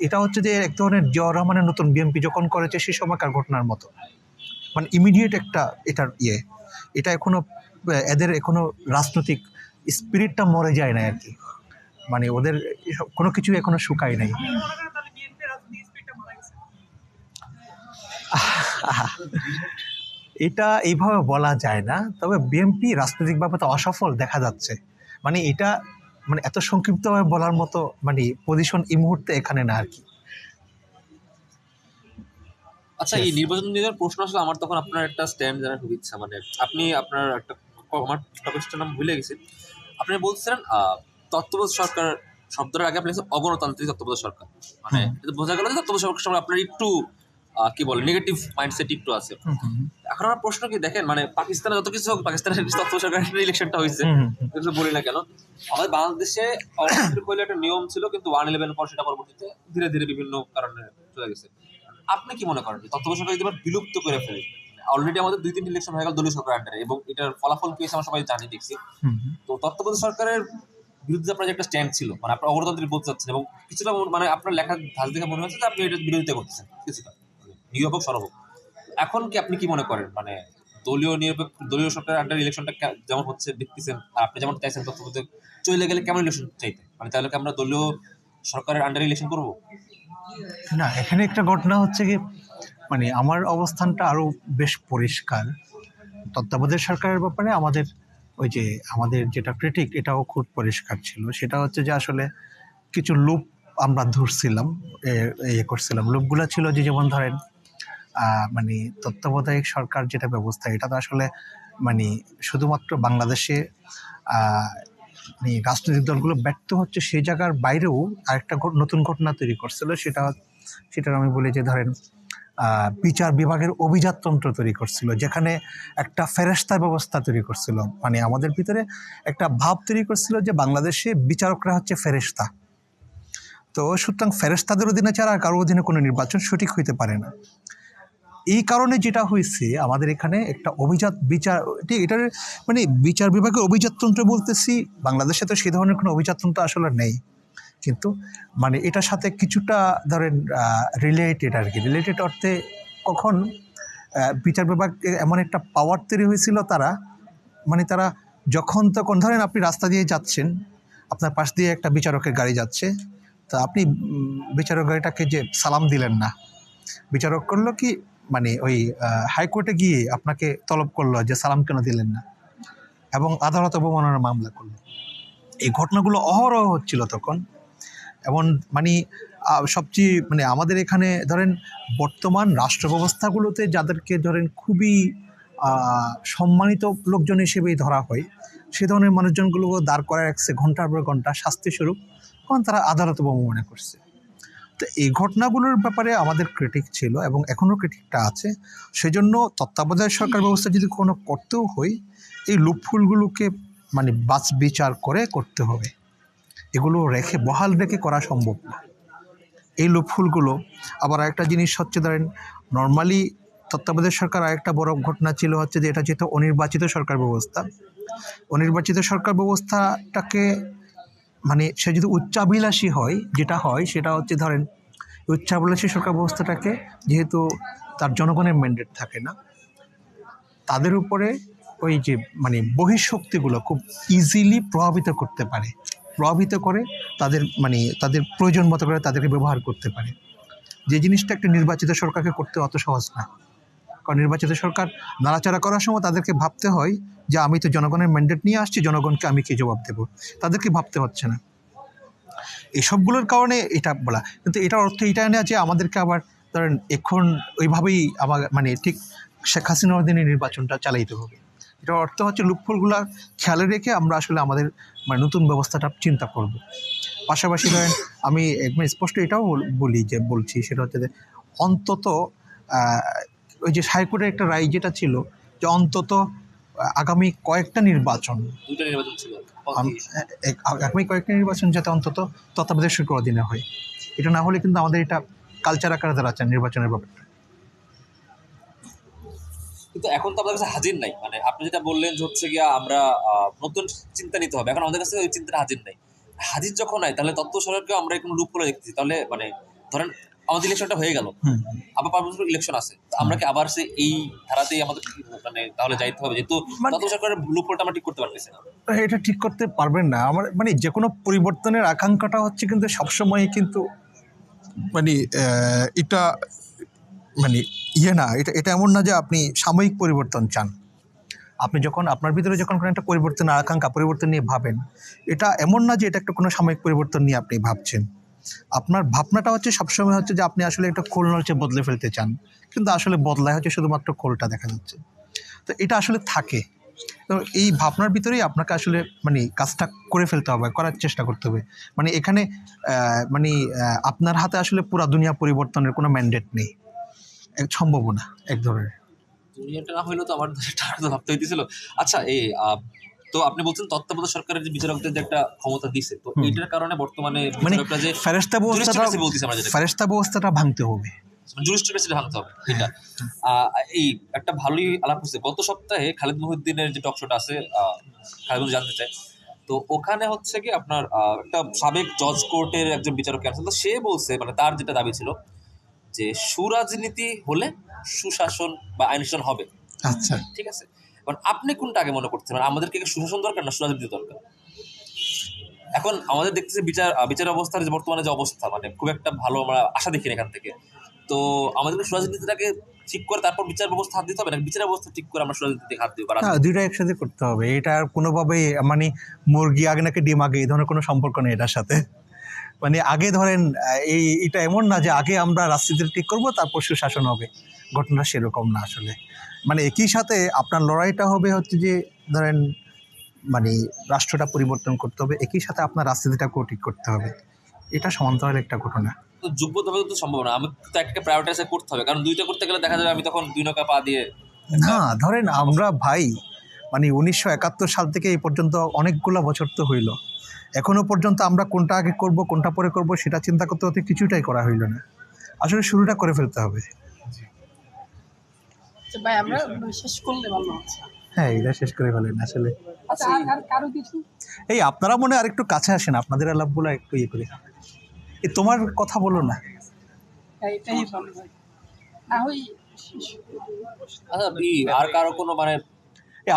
এটা হচ্ছে যে এক ধরনের জিয়াউর রহমানের নতুন বিএনপি যখন করেছে সেই সময়কার ঘটনার মতো, মানে ইমিডিয়েট একটা এটার এটা এদের এখনো রাজনৈতিক স্পিরিটটা মরে যায় না আর কি, মানে ওদের কোনো কিছু এখনো শুকায় নাই। এটা এইভাবে বলা যায় না, তবে বিএনপি রাজনৈতিকভাবে তো অসফল দেখা যাচ্ছে, মানে এটা মানে এত সংক্ষিপ্তভাবে বলার মতো মানে পজিশন এই মুহূর্তে এখানে না আর কি। আচ্ছা, এই নির্বাচন নিয়ে প্রশ্ন আসলে আমার তখন আপনার একটা স্ট্যান্ড জানার খুব ইচ্ছা, মানে আপনি আপনার একটা আমার টপিকটার নাম ভুলে গেছি, আপনি বলছিলেন তত্ত্বাবধায়ক সরকার শব্দের আগে আপনি অগণতান্ত্রিক তত্ত্বাবধায়ক সরকার, মানে এটা বোঝা গেল যে তত্ত্বাবধায়ক সরকার সময় আপনার একটু কি বলে নেগেটিভ মাইন্ডসেট একটু আছে। এখন আমার প্রশ্ন কি দেখেন, মানে পাকিস্তানে যত কিছু হোক, পাকিস্তানের তত্ত্বাবধায়ক সরকারের ইলেকশনটা হয়েছে, বলি না কেন, আমাদের বাংলাদেশে একটা নিয়ম ছিল, কিন্তু 1/11 পর সেটা পরবর্তীতে ধীরে ধীরে বিভিন্ন কারণে চলে গেছে। আপনি কি মনে করেন যে তত্ত্বাবধায়ক সরকার যদি আমরা বিলুপ্ত করে ফেলি, অলরেডি আমাদের 2-3 ইলেকশন হয়ে গেল দলীয় সরকার আন্ডারে, এবং এটার ফলাফল কি হয়েছে আমরা সবাই জানি, দেখছি। তো তত্ত্বাবধায়ক সরকারের বিরুদ্ধে আপনার যে একটা স্ট্যান্ড ছিল, মানে আপনার অগণতান্ত্রিক বলতে চাচ্ছেন, এবং কিছুটা মানে আপনার লেখার ধাজ দেখে মনে হচ্ছে যে আপনি এটার বিরোধিতা করতেছেন কিছুটা, নিরব হোক সরব হোক। এখন কি আপনি কি মনে করেন, মানে দলীয় সরকারের আন্ডার ইলেকশনটা যেমন হচ্ছে দেখতেছেন, আর আপনি যেমন চাইছেন তত্ত্বাবধায়ক চলে গেলে কেমন ইলেকশন চাইতেন, মানে তাহলে কি আমরা দলীয় সরকারের আন্ডার ইলেকশন করবো? না, এখানে একটা ঘটনা হচ্ছে কি, মানে আমার অবস্থানটা আরো বেশ পরিষ্কার। তত্ত্বাবধায়ক সরকারের ব্যাপারে আমাদের যেটা ক্রিটিক, এটাও খুব পরিষ্কার ছিল। সেটা হচ্ছে যে আসলে কিছু লুপ আমরা ধরছিলাম, করছিলাম। লুপগুলো ছিল যে, যেমন ধরেন মানে তত্ত্বাবধায়ক সরকার যেটা ব্যবস্থা, এটা তো আসলে মানে শুধুমাত্র বাংলাদেশে মানে রাজনৈতিক দলগুলো ব্যর্থ হচ্ছে সেই জায়গার বাইরেও আরেকটা নতুন ঘটনা তৈরি করছিল। সেটা আমি বলি যে, ধরেন বিচার বিভাগের অভিজাততন্ত্র তৈরি করছিল, যেখানে একটা ফেরেশতা ব্যবস্থা তৈরি করছিল। মানে আমাদের ভিতরে একটা ভাব তৈরি করছিল যে বাংলাদেশে বিচারকরা হচ্ছে ফেরেশতা। তো সুতরাং ফেরেশতাদের অধীনে ছাড়া কারো অধীনে কোনো নির্বাচন সঠিক হইতে পারে না। এই কারণে যেটা হয়েছে, আমাদের এখানে একটা অভিজাত বিচার, এটার মানে বিচার বিভাগের অভিজাততন্ত্র বলতেছি, বাংলাদেশে তো সেই ধরনের কোনো অভিজাততন্ত্র আসলে নেই, কিন্তু মানে এটার সাথে কিছুটা ধরেন রিলেটেড আর কি। রিলেটেড অর্থে কখন বিচার বিভাগ এমন একটা পাওয়ার তৈরি হয়েছিল, তারা যখন তখন ধরেন আপনি রাস্তা দিয়ে যাচ্ছেন, আপনার পাশ দিয়ে একটা বিচারকের গাড়ি যাচ্ছে, তো আপনি বিচারক গাড়িটাকে যে সালাম দিলেন না, বিচারক করলো কি, মানে ওই হাইকোর্টে গিয়ে আপনাকে তলব করলো যে সালাম কেন দিলেন না, এবং আদালত অবমাননার মামলা করলো। এই ঘটনাগুলো অহরহ হচ্ছিল তখন। এমন মানে সবচেয়ে মানে আমাদের এখানে ধরেন বর্তমান রাষ্ট্র ব্যবস্থাগুলোতে যাদেরকে ধরেন খুবই সম্মানিত লোকজন হিসেবেই ধরা হয়, সে ধরনের মানুষজনগুলো দাঁড় করায় রাখছে ঘন্টার পর ঘন্টা শাস্তিস্বরূপ, কারণ তারা আদালত অবমাননা করছে। তো এই ঘটনাগুলোর ব্যাপারে আমাদের ক্রিটিক ছিল, এবং এখনও ক্রিটিকটা আছে। সেজন্য তত্ত্বাবধায়ক সরকার ব্যবস্থা যদি কোনো করতেও হয়, এই লুপহোলগুলোকে মানে বিচার করে করতে হবে। এগুলো বহাল রেখে করা সম্ভব না এই লুপহোলগুলো। আবার আরেকটা জিনিস হচ্ছে, ধরেন নর্মালি তত্ত্বাবধায়ক সরকার আরেকটা বড় ঘটনা ছিল হচ্ছে যে, এটা যেহেতু অনির্বাচিত সরকার ব্যবস্থা, অনির্বাচিত সরকার ব্যবস্থাটাকে মানে সে যদি উচ্চাভিলাষী হয়, যেটা হয় সেটা হচ্ছে, ধরেন উচ্চাভিলাষী সরকার ব্যবস্থাটাকে যেহেতু তার জনগণের ম্যান্ডেট থাকে না, তাদের উপরে ওই যে মানে বহিঃশক্তিগুলো খুব ইজিলি প্রভাবিত করতে পারে, প্রভাবিত করে তাদের প্রয়োজন মতো করে তাদেরকে ব্যবহার করতে পারে। যে জিনিসটা একটা নির্বাচিত সরকারকে করতে অত সহজ না, কারণ নির্বাচিত সরকার নাড়াচাড়া করার সময় তাদেরকে ভাবতে হয় যে আমি তো জনগণের ম্যান্ডেট নিয়ে আসছি, জনগণকে আমি কি জবাব দেবো, তাদেরকে ভাবতে হচ্ছে না। এইসবগুলোর কারণে এটা বলা, কিন্তু এটার অর্থ এটা না যে আমাদেরকে আবার ধরেন এখন ওইভাবেই মানে ঠিক শেখ হাসিনার অধীনে নির্বাচনটা চালাইতে হবে। এটার অর্থ হচ্ছে লুপহোলগুলো খেয়ালে রেখে আমরা আসলে আমাদের মানে নতুন ব্যবস্থাটা চিন্তা করব। পাশাপাশি ধরেন আমি একদম স্পষ্ট এটাও বলছি, সেটা হচ্ছে যে অন্তত ওই যে হাইকোর্টের একটা রায় যেটা ছিল যে অন্তত আগামী কয়েকটা নির্বাচন ছিল, আগামী কয়েকটা নির্বাচন যাতে অন্তত তত্ত্বাবধায়ক সরকার অধীনে হয়। এটা না হলে কিন্তু আমাদের এটা কালচার আকারে দাঁড়াচ্ছে নির্বাচনের ব্যাপারটা। কিন্তু এখন তো আমাদের কাছে হাজির নাই, মানে আপনি যেটা বললেন যে হচ্ছে গিয়া আমরা নতুন চিন্তা নিতে হবে, এখন আমাদের কাছে ওই চিন্তাটা হাজির নাই। হাজির যখন নাই, তাহলে তত্ত্ব সরকারকে আমরা এখন লুপ করে দেখতেছি। তাহলে মানে ধরেন আমাদের ইলেকশনটা হয়ে গেল, আবার 5 বছর ইলেকশন আছে, আমরা কি আবার সে এই ধারাতেই আমাদের মানে তাহলে যাইতে হবে, যেহেতু তত্ত্ব সরকারের লুপ হোলটা আমরা ঠিক করতে পারতেছি না। এটা ঠিক করতে পারবেন না। আমার মানে যে কোনো পরিবর্তনের আকাঙ্ক্ষাটা হচ্ছে কিন্তু সবসময় কিন্তু মানে এটা মানে না, এটা এমন না যে আপনি সাময়িক পরিবর্তন চান। আপনি যখন আপনার ভিতরে যখন কোনো একটা পরিবর্তনের আকাঙ্ক্ষা, পরিবর্তন নিয়ে ভাবেন, এটা এমন না যে এটা একটা কোনো সাময়িক পরিবর্তন নিয়ে আপনি ভাবছেন। আপনার ভাবনাটা হচ্ছে সবসময় হচ্ছে যে আপনি আসলে একটা খোল নলচে বদলে ফেলতে চান, কিন্তু আসলে বদলায় হচ্ছে শুধুমাত্র খোলটা দেখা যাচ্ছে। তো এটা আসলে থাকে, তো এই ভাবনার ভিতরেই আপনাকে আসলে মানে কাজটা করে ফেলতে হবে, করার চেষ্টা করতে হবে। মানে এখানে আপনার হাতে আসলে পুরা দুনিয়া পরিবর্তনের কোনো ম্যান্ডেট নেই, সম্ভব না এক ধরনের। দুনিয়াটা না হইলেও তো আমার দেশটা ভাবতে হইতেছিল। আচ্ছা, এই তো আপনি বলছেন তত্ত্বাবধায়ক সরকারের যে বিচারকদের যে একটা ক্ষমতা দিছে, তো এইটার কারণে বর্তমানে মানে বিচারকরা যে ফেরেশতা ব্যবস্থাটা জুরিস্ট্রিক্সি বলতেছি আমরা যেটা, ফেরেশতা ব্যবস্থাটা ভাঙতে হবে। জুরিস্ট্রিক্সি ভাঙতে হবে এটা। এই একটা ভালোই আলাপ হচ্ছে গত সপ্তাহে খালিদ মহিউদ্দিনের যে টক শোটা আছে, খালিদ মহিউদ্দিন জানতে চায়, তো ওখানে হচ্ছে কি আপনার একটা সাবেক জজ কোর্টের একজন বিচারক আছে, তো সে বলছে মানে তার যেটা দাবি ছিল যে সুরাজনীতি হলে সুশাসন বা আইন শাসন হবে। আচ্ছা, ঠিক আছে, এখন আপনি কোনটা আগে মনে করছেন, মানে আমাদেরকে কি সুশাসন দরকার না সুরাজনীতি দরকার? এখন আমাদের দেখতেছি বিচার অবস্থার যে বর্তমানে যে অবস্থা, মানে খুব একটা ভালো আমরা আশা দেখি না এখান থেকে। তো আমাদেরকে সুরাজনীতিটাকে ঠিক করে তারপর বিচার ব্যবস্থা হাত দিতে হবে, না বিচার ব্যবস্থা ঠিক করে আমরা সুরাজনীতি হাত দিব? না, দুইটা একসাথে করতে হবে। এটা আর কোনোভাবেই মানে মুরগি আগে নাকি ডিম আগে, এই ধরনের কোনো সম্পর্ক নেই এটার সাথে। মানে আগে ধরেন এটা এমন না যে আগে আমরা রাজনীতি ঠিক করব তারপর সুশাসন হবে, ঘটনা সেরকম না আসলে। মানে একই সাথে আপনার লড়াইটা হবে হচ্ছে যে ধরেন মানে রাষ্ট্রটা পরিবর্তন করতে হবে, একই সাথে আপনার রাজনীতিটাকেও ঠিক করতে হবে। এটা সমান্তরাল একটা ঘটনা। তো যোগ্যতাভাবে তো সম্ভব না, আমি তো একটা প্রায়োরিটাইজ করতে হবে, কারণ দুইটা করতে গেলে দেখা যাবে আমি তখন দুই নৌকা পা দিয়ে। না, ধরেন আমরা ভাই মানে 1971 সাল থেকে এই পর্যন্ত অনেকগুলো বছর তো হইল, এখনো পর্যন্ত আমরা কোনটা আগে করব কোনটা পরে করব সেটা চিন্তা করতে হতে কিছুটাই করা হইল না। আসলে শুরুটা করে ফেলতে হবে। আচ্ছা ভাই, আমরা শেষ করলে ভালো হচ্ছে। হ্যাঁ, এটা শেষ করে ফেলেন আসলে। আচ্ছা, আর কারো কিছু? এই আপনারা মনে আর একটু কাছে আসেন, আপনাদের আলাপগুলো একটু ইয়ে করে। এই তোমার কথা বলো না। এইটাই ভালো ভাই। না হই আচ্ছা, আর কারো কোনো মানে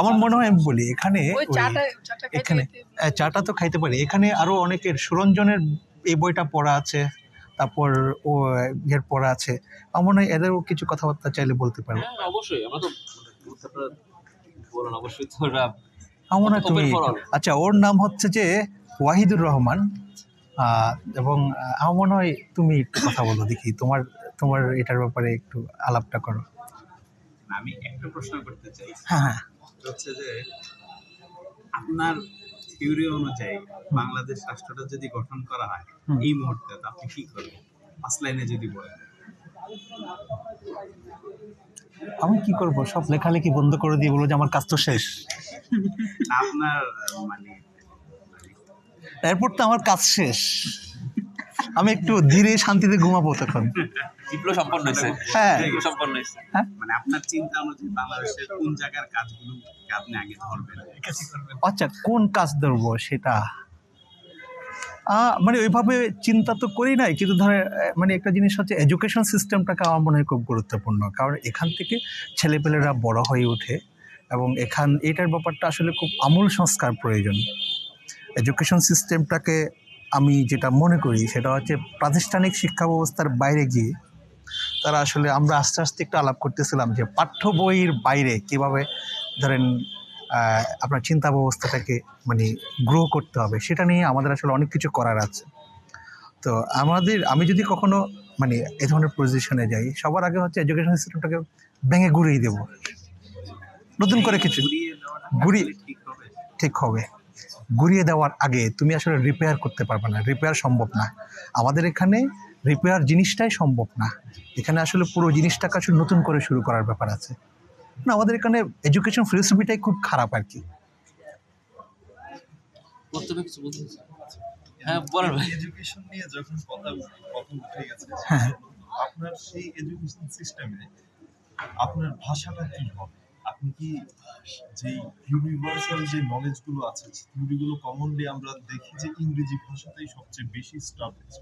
আমার মনে হয় আমি বলি এখানে ওই চাটা খাইতে এখানে চাটা তো খাইতে পারি, এখানে আরো অনেকের সুরঞ্জনের এই বইটা পড়া আছে, তারপর ও এর পড়া আছে। আমার মনে হয় এদেরও কিছু কথাবার্তা চাইলে বলতে পারো। হ্যাঁ, অবশ্যই আমরা তো বলুন, অবশ্যই তো ওরা আমার মনে হয় তুমি open for all। আচ্ছা, ওর নাম হচ্ছে যে ওয়াহিদুর রহমান, এবং আমার মনে হয় তুমি একটু কথা বলো দেখি, তোমার তোমার এটার ব্যাপারে একটু আলাপটা করো। আমি একটা প্রশ্ন করতে চাই, হ্যাঁ হ্যাঁ, হচ্ছে যে আপনার থিওরি অনুযায়ী বাংলাদেশ রাষ্ট্রটা যদি গঠন করা হয় এই মুহূর্তে, তো আপনি কি করবেন? 5 লাইনে যদি বলেন। আমি কি করব, সব লেখালেখি বন্ধ করে দিয়ে বলবো যে আমার কাজ তো শেষ। না, আপনার মানে এরপর তো আমার কাজ শেষ, আমি একটু ধীরে শান্তিতে ঘুমাবো তখন। বিপ্লব সম্পন্ন হয়েছে। হ্যাঁ। বিপ্লব সম্পন্ন হয়েছে। মানে আপনার চিন্তা অনুযায়ী বাংলাদেশের কোন জায়গার কাজগুলো আপনি আগে ধরবেন? আচ্ছা, কোন কাজ ধরবো সেটা মানে ওইভাবে চিন্তা তো করি নাই, কিন্তু ধরে মানে একটা জিনিস হচ্ছে এডুকেশন সিস্টেমটাকে আমার মনে হয় খুব গুরুত্বপূর্ণ, কারণ এখান থেকে ছেলেপেলেরা বড় হয়ে ওঠে এবং এটার ব্যাপারটা আসলে খুব আমূল সংস্কার প্রয়োজন। এডুকেশন সিস্টেমটাকে আমি যেটা মনে করি সেটা হচ্ছে প্রাতিষ্ঠানিক শিক্ষা ব্যবস্থার বাইরে গিয়ে তারা আসলে, আমরা আস্তে আস্তে একটু আলাপ করতেছিলাম যে পাঠ্য বইয়ের বাইরে কীভাবে ধরেন আপনার চিন্তা ব্যবস্থাটাকে মানে গ্রো করতে হবে, সেটা নিয়ে আমাদের আসলে অনেক কিছু করার আছে। তো আমি যদি কখনো মানে এ ধরনের পজিশনে যাই, সবার আগে হচ্ছে এডুকেশন সিস্টেমটাকে ভেঙে ঘুরিয়ে দেবো, নতুন করে কিছু ঘুরিয়ে ঠিক হবে। ঘুরিয়ে দেওয়ার আগে তুমি আসলে রিপেয়ার করতে পারবে না, রিপেয়ার সম্ভব না। আমাদের এখানে রিপেয়ার জিনিসটাই সম্ভব না, এখানে আসলে পুরো জিনিসটাকে আসলে নতুন করে শুরু করার ব্যাপার আছে। না, আমাদের এখানে এডুকেশন ফিলোসফিটাই খুব খারাপ আর কি। হ্যাঁ, বলেন ভাই। এডুকেশন নিয়ে যখন কথা উঠে গেছে, হ্যাঁ, আপনার সেই এডুকেশন সিস্টেমে আপনার ভাষাটা কি হবে? আপনি কি যে ইউনিভার্সাল যে নলেজগুলো আছে, থিওরিগুলো কমনলি আমরা দেখি যে ইংরেজি ভাষাতেই সবচেয়ে বেশি স্টাবলিশ,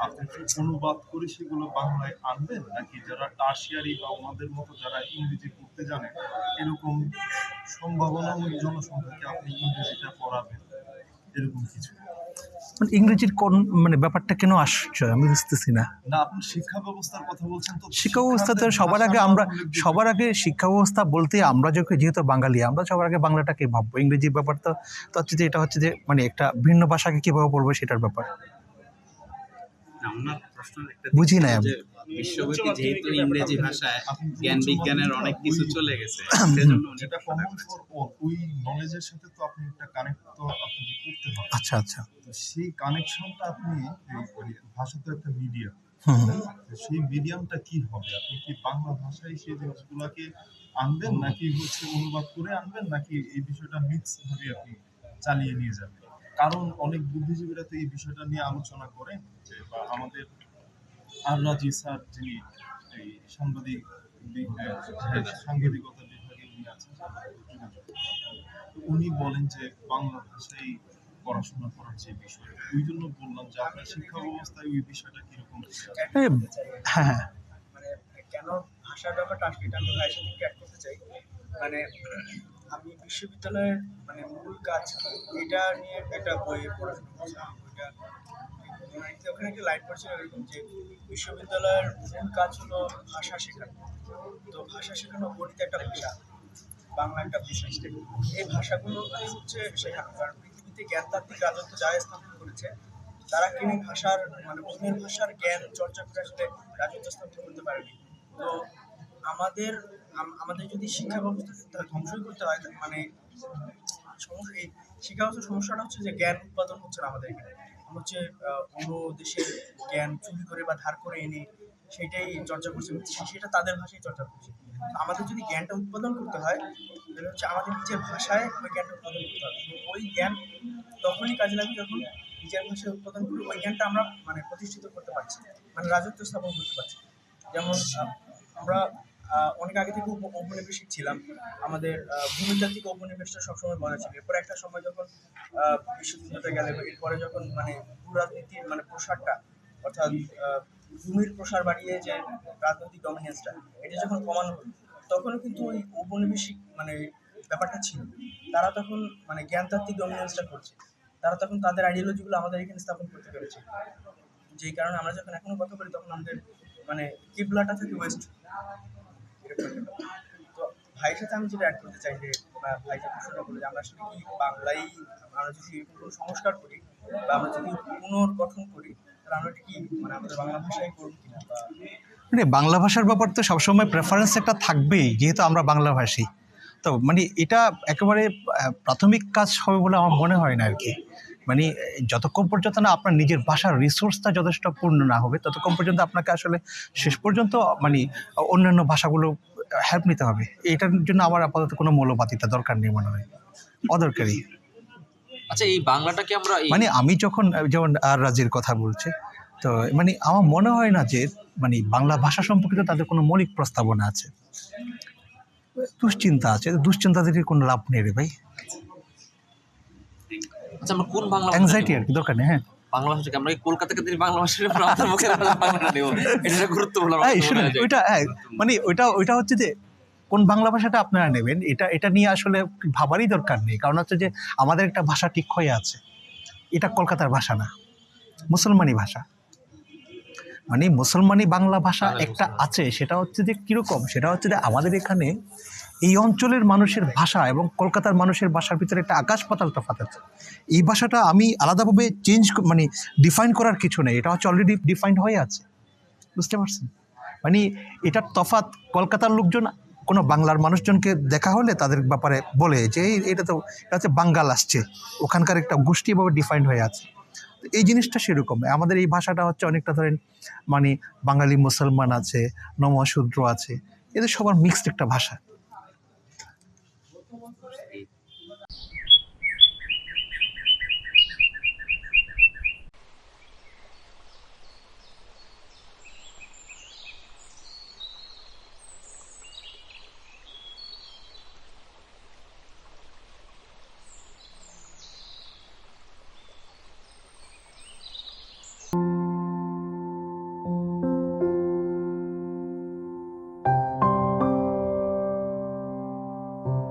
আপনি কি অনুবাদ করে সেগুলো বাংলায় আনবেন, নাকি যারা টার্সিয়ারি বা আমাদের মতো যারা ইংরেজি পড়তে জানে এরকম সম্ভাবনাময় জনসংখ্যাকে আপনি ইংরেজিটা পড়াবেন, এরকম কিছু? মানে ইংরেজির কোন মানে ব্যাপারটা কেন আসছে আমি বুঝতেছি না। না, আপনি শিক্ষা ব্যবস্থার কথা বলছেন, তো শিক্ষা ব্যবস্থাতে সবার আগে শিক্ষা ব্যবস্থা বলতে আমরা যেহেতু বাঙালি, আমরা সবার আগে বাংলাটাকে ভাববো। ইংরেজির ব্যাপারটা তো হচ্ছে যে এটা হচ্ছে যে মানে একটা ভিন্ন ভাষাকে কিভাবে পড়বো সেটার ব্যাপার। আমার প্রশ্নের একটা বুঝি নাই আমি। বিশ্বব্যাপী যেহেতু ইংরেজি ভাষায় জ্ঞান বিজ্ঞানের অনেক কিছু চলে গেছে, সেজন্য যেটা কমন ফর অল, ওই নলেজের সাথে তো আপনি একটা কানেক্ট তো আপনাকে করতে হবে। আচ্ছা আচ্ছা, তো সেই কানেকশনটা আপনি মানে ভাষা তো একটা মিডিয়া, সেই মিডিয়ামটা কি হবে? আপনি কি বাংলা ভাষায় সেই জিনিসগুলোকে আনবেন, নাকি হচ্ছে অনুবাদ করে আনবেন, নাকি এই বিষয়টা মিক্স ভাবে আপনি চালিয়ে নিয়ে যাবেন? কারণ অনেক বুদ্ধিজীবীরা তো এই বিষয়টা নিয়ে আলোচনা করেন যে, বা আমাদের আর রাজি স্যার যিনি এই সাংবাদিকতা বিভাগে উনি আছেন, তো উনি বলেন যে বাংলা ভাষায় পড়াশোনা করার যে বিষয়, ওই জন্য বললাম যে আপনার শিক্ষা ব্যবস্থায় ওই বিষয়টা কিরকম? হ্যাঁ, মানে কেন ভাষার ব্যাপারটা আসলে এটা আমি ভাইয়ের সাথে অ্যাড করতে চাই। মানে আমি বিশ্ববিদ্যালয়ের মানে মূল কাজ এটা নিয়ে একটা বই পড়াশোনা করছিলাম। ওইটা ওখানে একটা লাইট পড়ছিল এরকম যে বিশ্ববিদ্যালয়ের মূল কাজ হলো ভাষা শেখানো। তো ভাষা শেখানো গণিত একটা ভাষা, বাংলা একটা ভাষা। এই ভাষাগুলো হচ্ছে শেখানো, কারণ পৃথিবীতে জ্ঞানতাত্ত্বিক রাজত্ব যারা স্থাপন করেছে তারা কিন্তু ভাষার মানে অন্যের ভাষার জ্ঞান চর্চা করে আসলে রাজত্ব স্থাপন করতে পারেনি। তো আমাদের আমাদের যদি শিক্ষা ব্যবস্থা ধ্বংসই করতে হয়, মানে সমস্যা এই শিক্ষা ব্যবস্থার সমস্যাটা হচ্ছে যে জ্ঞান উৎপাদন হচ্ছে না আমাদের এখানে। আমরা হচ্ছে অন্য দেশের জ্ঞান চুরি করে বা ধার করে এনে সেটাই চর্চা করছে, সেটা তাদের ভাষায় চর্চা করছে। আমাদের যদি জ্ঞানটা উৎপাদন করতে হয় তাহলে হচ্ছে আমাদের নিজের ভাষায় ওই জ্ঞানটা উৎপাদন করতে হবে। ওই জ্ঞান তখনই কাজে লাগবে যখন নিজের ভাষায় উৎপাদন করে ওই জ্ঞানটা আমরা মানে প্রতিষ্ঠিত করতে পারছি, মানে রাজত্ব স্থাপন করতে পারছি। যেমন আমরা অনেক আগে থেকে ঔপনিবেশিক ছিলাম, আমাদের ভূমিতাত্ত্বিক ঔপনিবেশটা সবসময় বলা ছিল। এরপরে একটা সময় যখন বিশ্বযুদ্ধটা গেল, এরপরে যখন মানে ভূ রাজনীতির মানে প্রসারটা, অর্থাৎ ভূমির প্রসার বাড়িয়ে যে রাজনৈতিক ডমিনেন্সটা এটা যখন কমানো হলো, তখনও কিন্তু ওই ঔপনিবেশিক মানে ব্যাপারটা ছিল। তারা তখন মানে জ্ঞানতাত্ত্বিক ডমিনেন্সটা করছে, তারা তখন তাদের আইডিওলজিগুলো আমাদের এখানে স্থাপন করতে পেরেছে। যেই কারণে আমরা যখন এখনো কথা বলি তখন আমাদের মানে কিবলাটা থাকে ওয়েস্ট। তো ভাইয়ের সাথে আমি যেটা অ্যাড করতে চাই যে ভাই যে প্রশ্নটা বলে যে আমরা আসলে কি বাংলায় আমরা যদি এরকম কোনো সংস্কার করি বা আমরা যদি পুনর্গঠন করি তাহলে আমরা কি মানে আমাদের বাংলা ভাষায় করবো কিনা বা মানে বাংলা ভাষার ব্যাপার তো সবসময় প্রেফারেন্স একটা থাকবেই, যেহেতু আমরা বাংলাভাষী। তো মানে এটা একেবারে প্রাথমিক কাজ হবে বলে আমার মনে হয় না আর কি। মানে যতক্ষণ পর্যন্ত না আপনার নিজের ভাষার রিসোর্সটা যথেষ্ট পূর্ণ না হবে ততক্ষণ পর্যন্ত আপনাকে আসলে শেষ পর্যন্ত মানে অন্যান্য ভাষাগুলো হেল্প নিতে হবে। এটার জন্য আমার আপাতত কোনো মৌলবাদিতা দরকার নেই মনে হয়, অদরকারি। আচ্ছা, এই বাংলাটাকে আমরা মানে আমি যখন যেমন আর রাজির কথা বলছে, তো মানে আমার মনে হয় না যে মানে বাংলা ভাষা সম্পর্কিত তাদের কোনো মৌলিক প্রস্তাবনা আছে। দুশ্চিন্তা আছে, দুশ্চিন্তাদের কোনো লাভ নেই রে ভাই। আচ্ছা, আমরা কোন বাংলা অ্যাংজাইটি আর কি দরকার নেই। হ্যাঁ, বাংলা ভাষাকে আমরা এই কলকাতাকে দিন বাংলা ভাষার উপর আমাদের মুখে বাংলাটা নেব, এটা গুরুত্বপূর্ণ। ওইটা মানে ওইটা হচ্ছে যে কোন বাংলা ভাষাটা আপনারা নেবেন এটা নিয়ে আসলে ভাবারই দরকার নেই। কারণ হচ্ছে যে আমাদের একটা ভাষা ঠিক হয়ে আছে, এটা কলকাতার ভাষা না, মুসলমানি ভাষা। মানে মুসলমানি বাংলা ভাষা একটা আছে, সেটা হচ্ছে যে কীরকম, সেটা হচ্ছে যে আমাদের এখানে এই অঞ্চলের মানুষের ভাষা এবং কলকাতার মানুষের ভাষার ভিতরে একটা আকাশ পাতাল তফাৎ আছে। এই ভাষাটা আমি আলাদাভাবে মানে ডিফাইন করার কিছু নেই, এটা হচ্ছে অলরেডি ডিফাইন্ড হয়ে আছে, বুঝতে পারছেন? মানে এটার তফাৎ কলকাতার লোকজন কোনো বাংলার মানুষজনকে দেখা হলে তাদের ব্যাপারে বলে যে এটা হচ্ছে বাঙ্গাল আসছে, ওখানকার একটা গোষ্ঠী এভাবে ডিফাইন্ড হয়ে আছে। এই জিনিসটা সেরকম। আমাদের এই ভাষাটা হচ্ছে অনেকটা ধরেন মানে বাঙালি মুসলমান আছে, নমশূদ্র আছে, এদের সবার মিক্সড একটা ভাষা।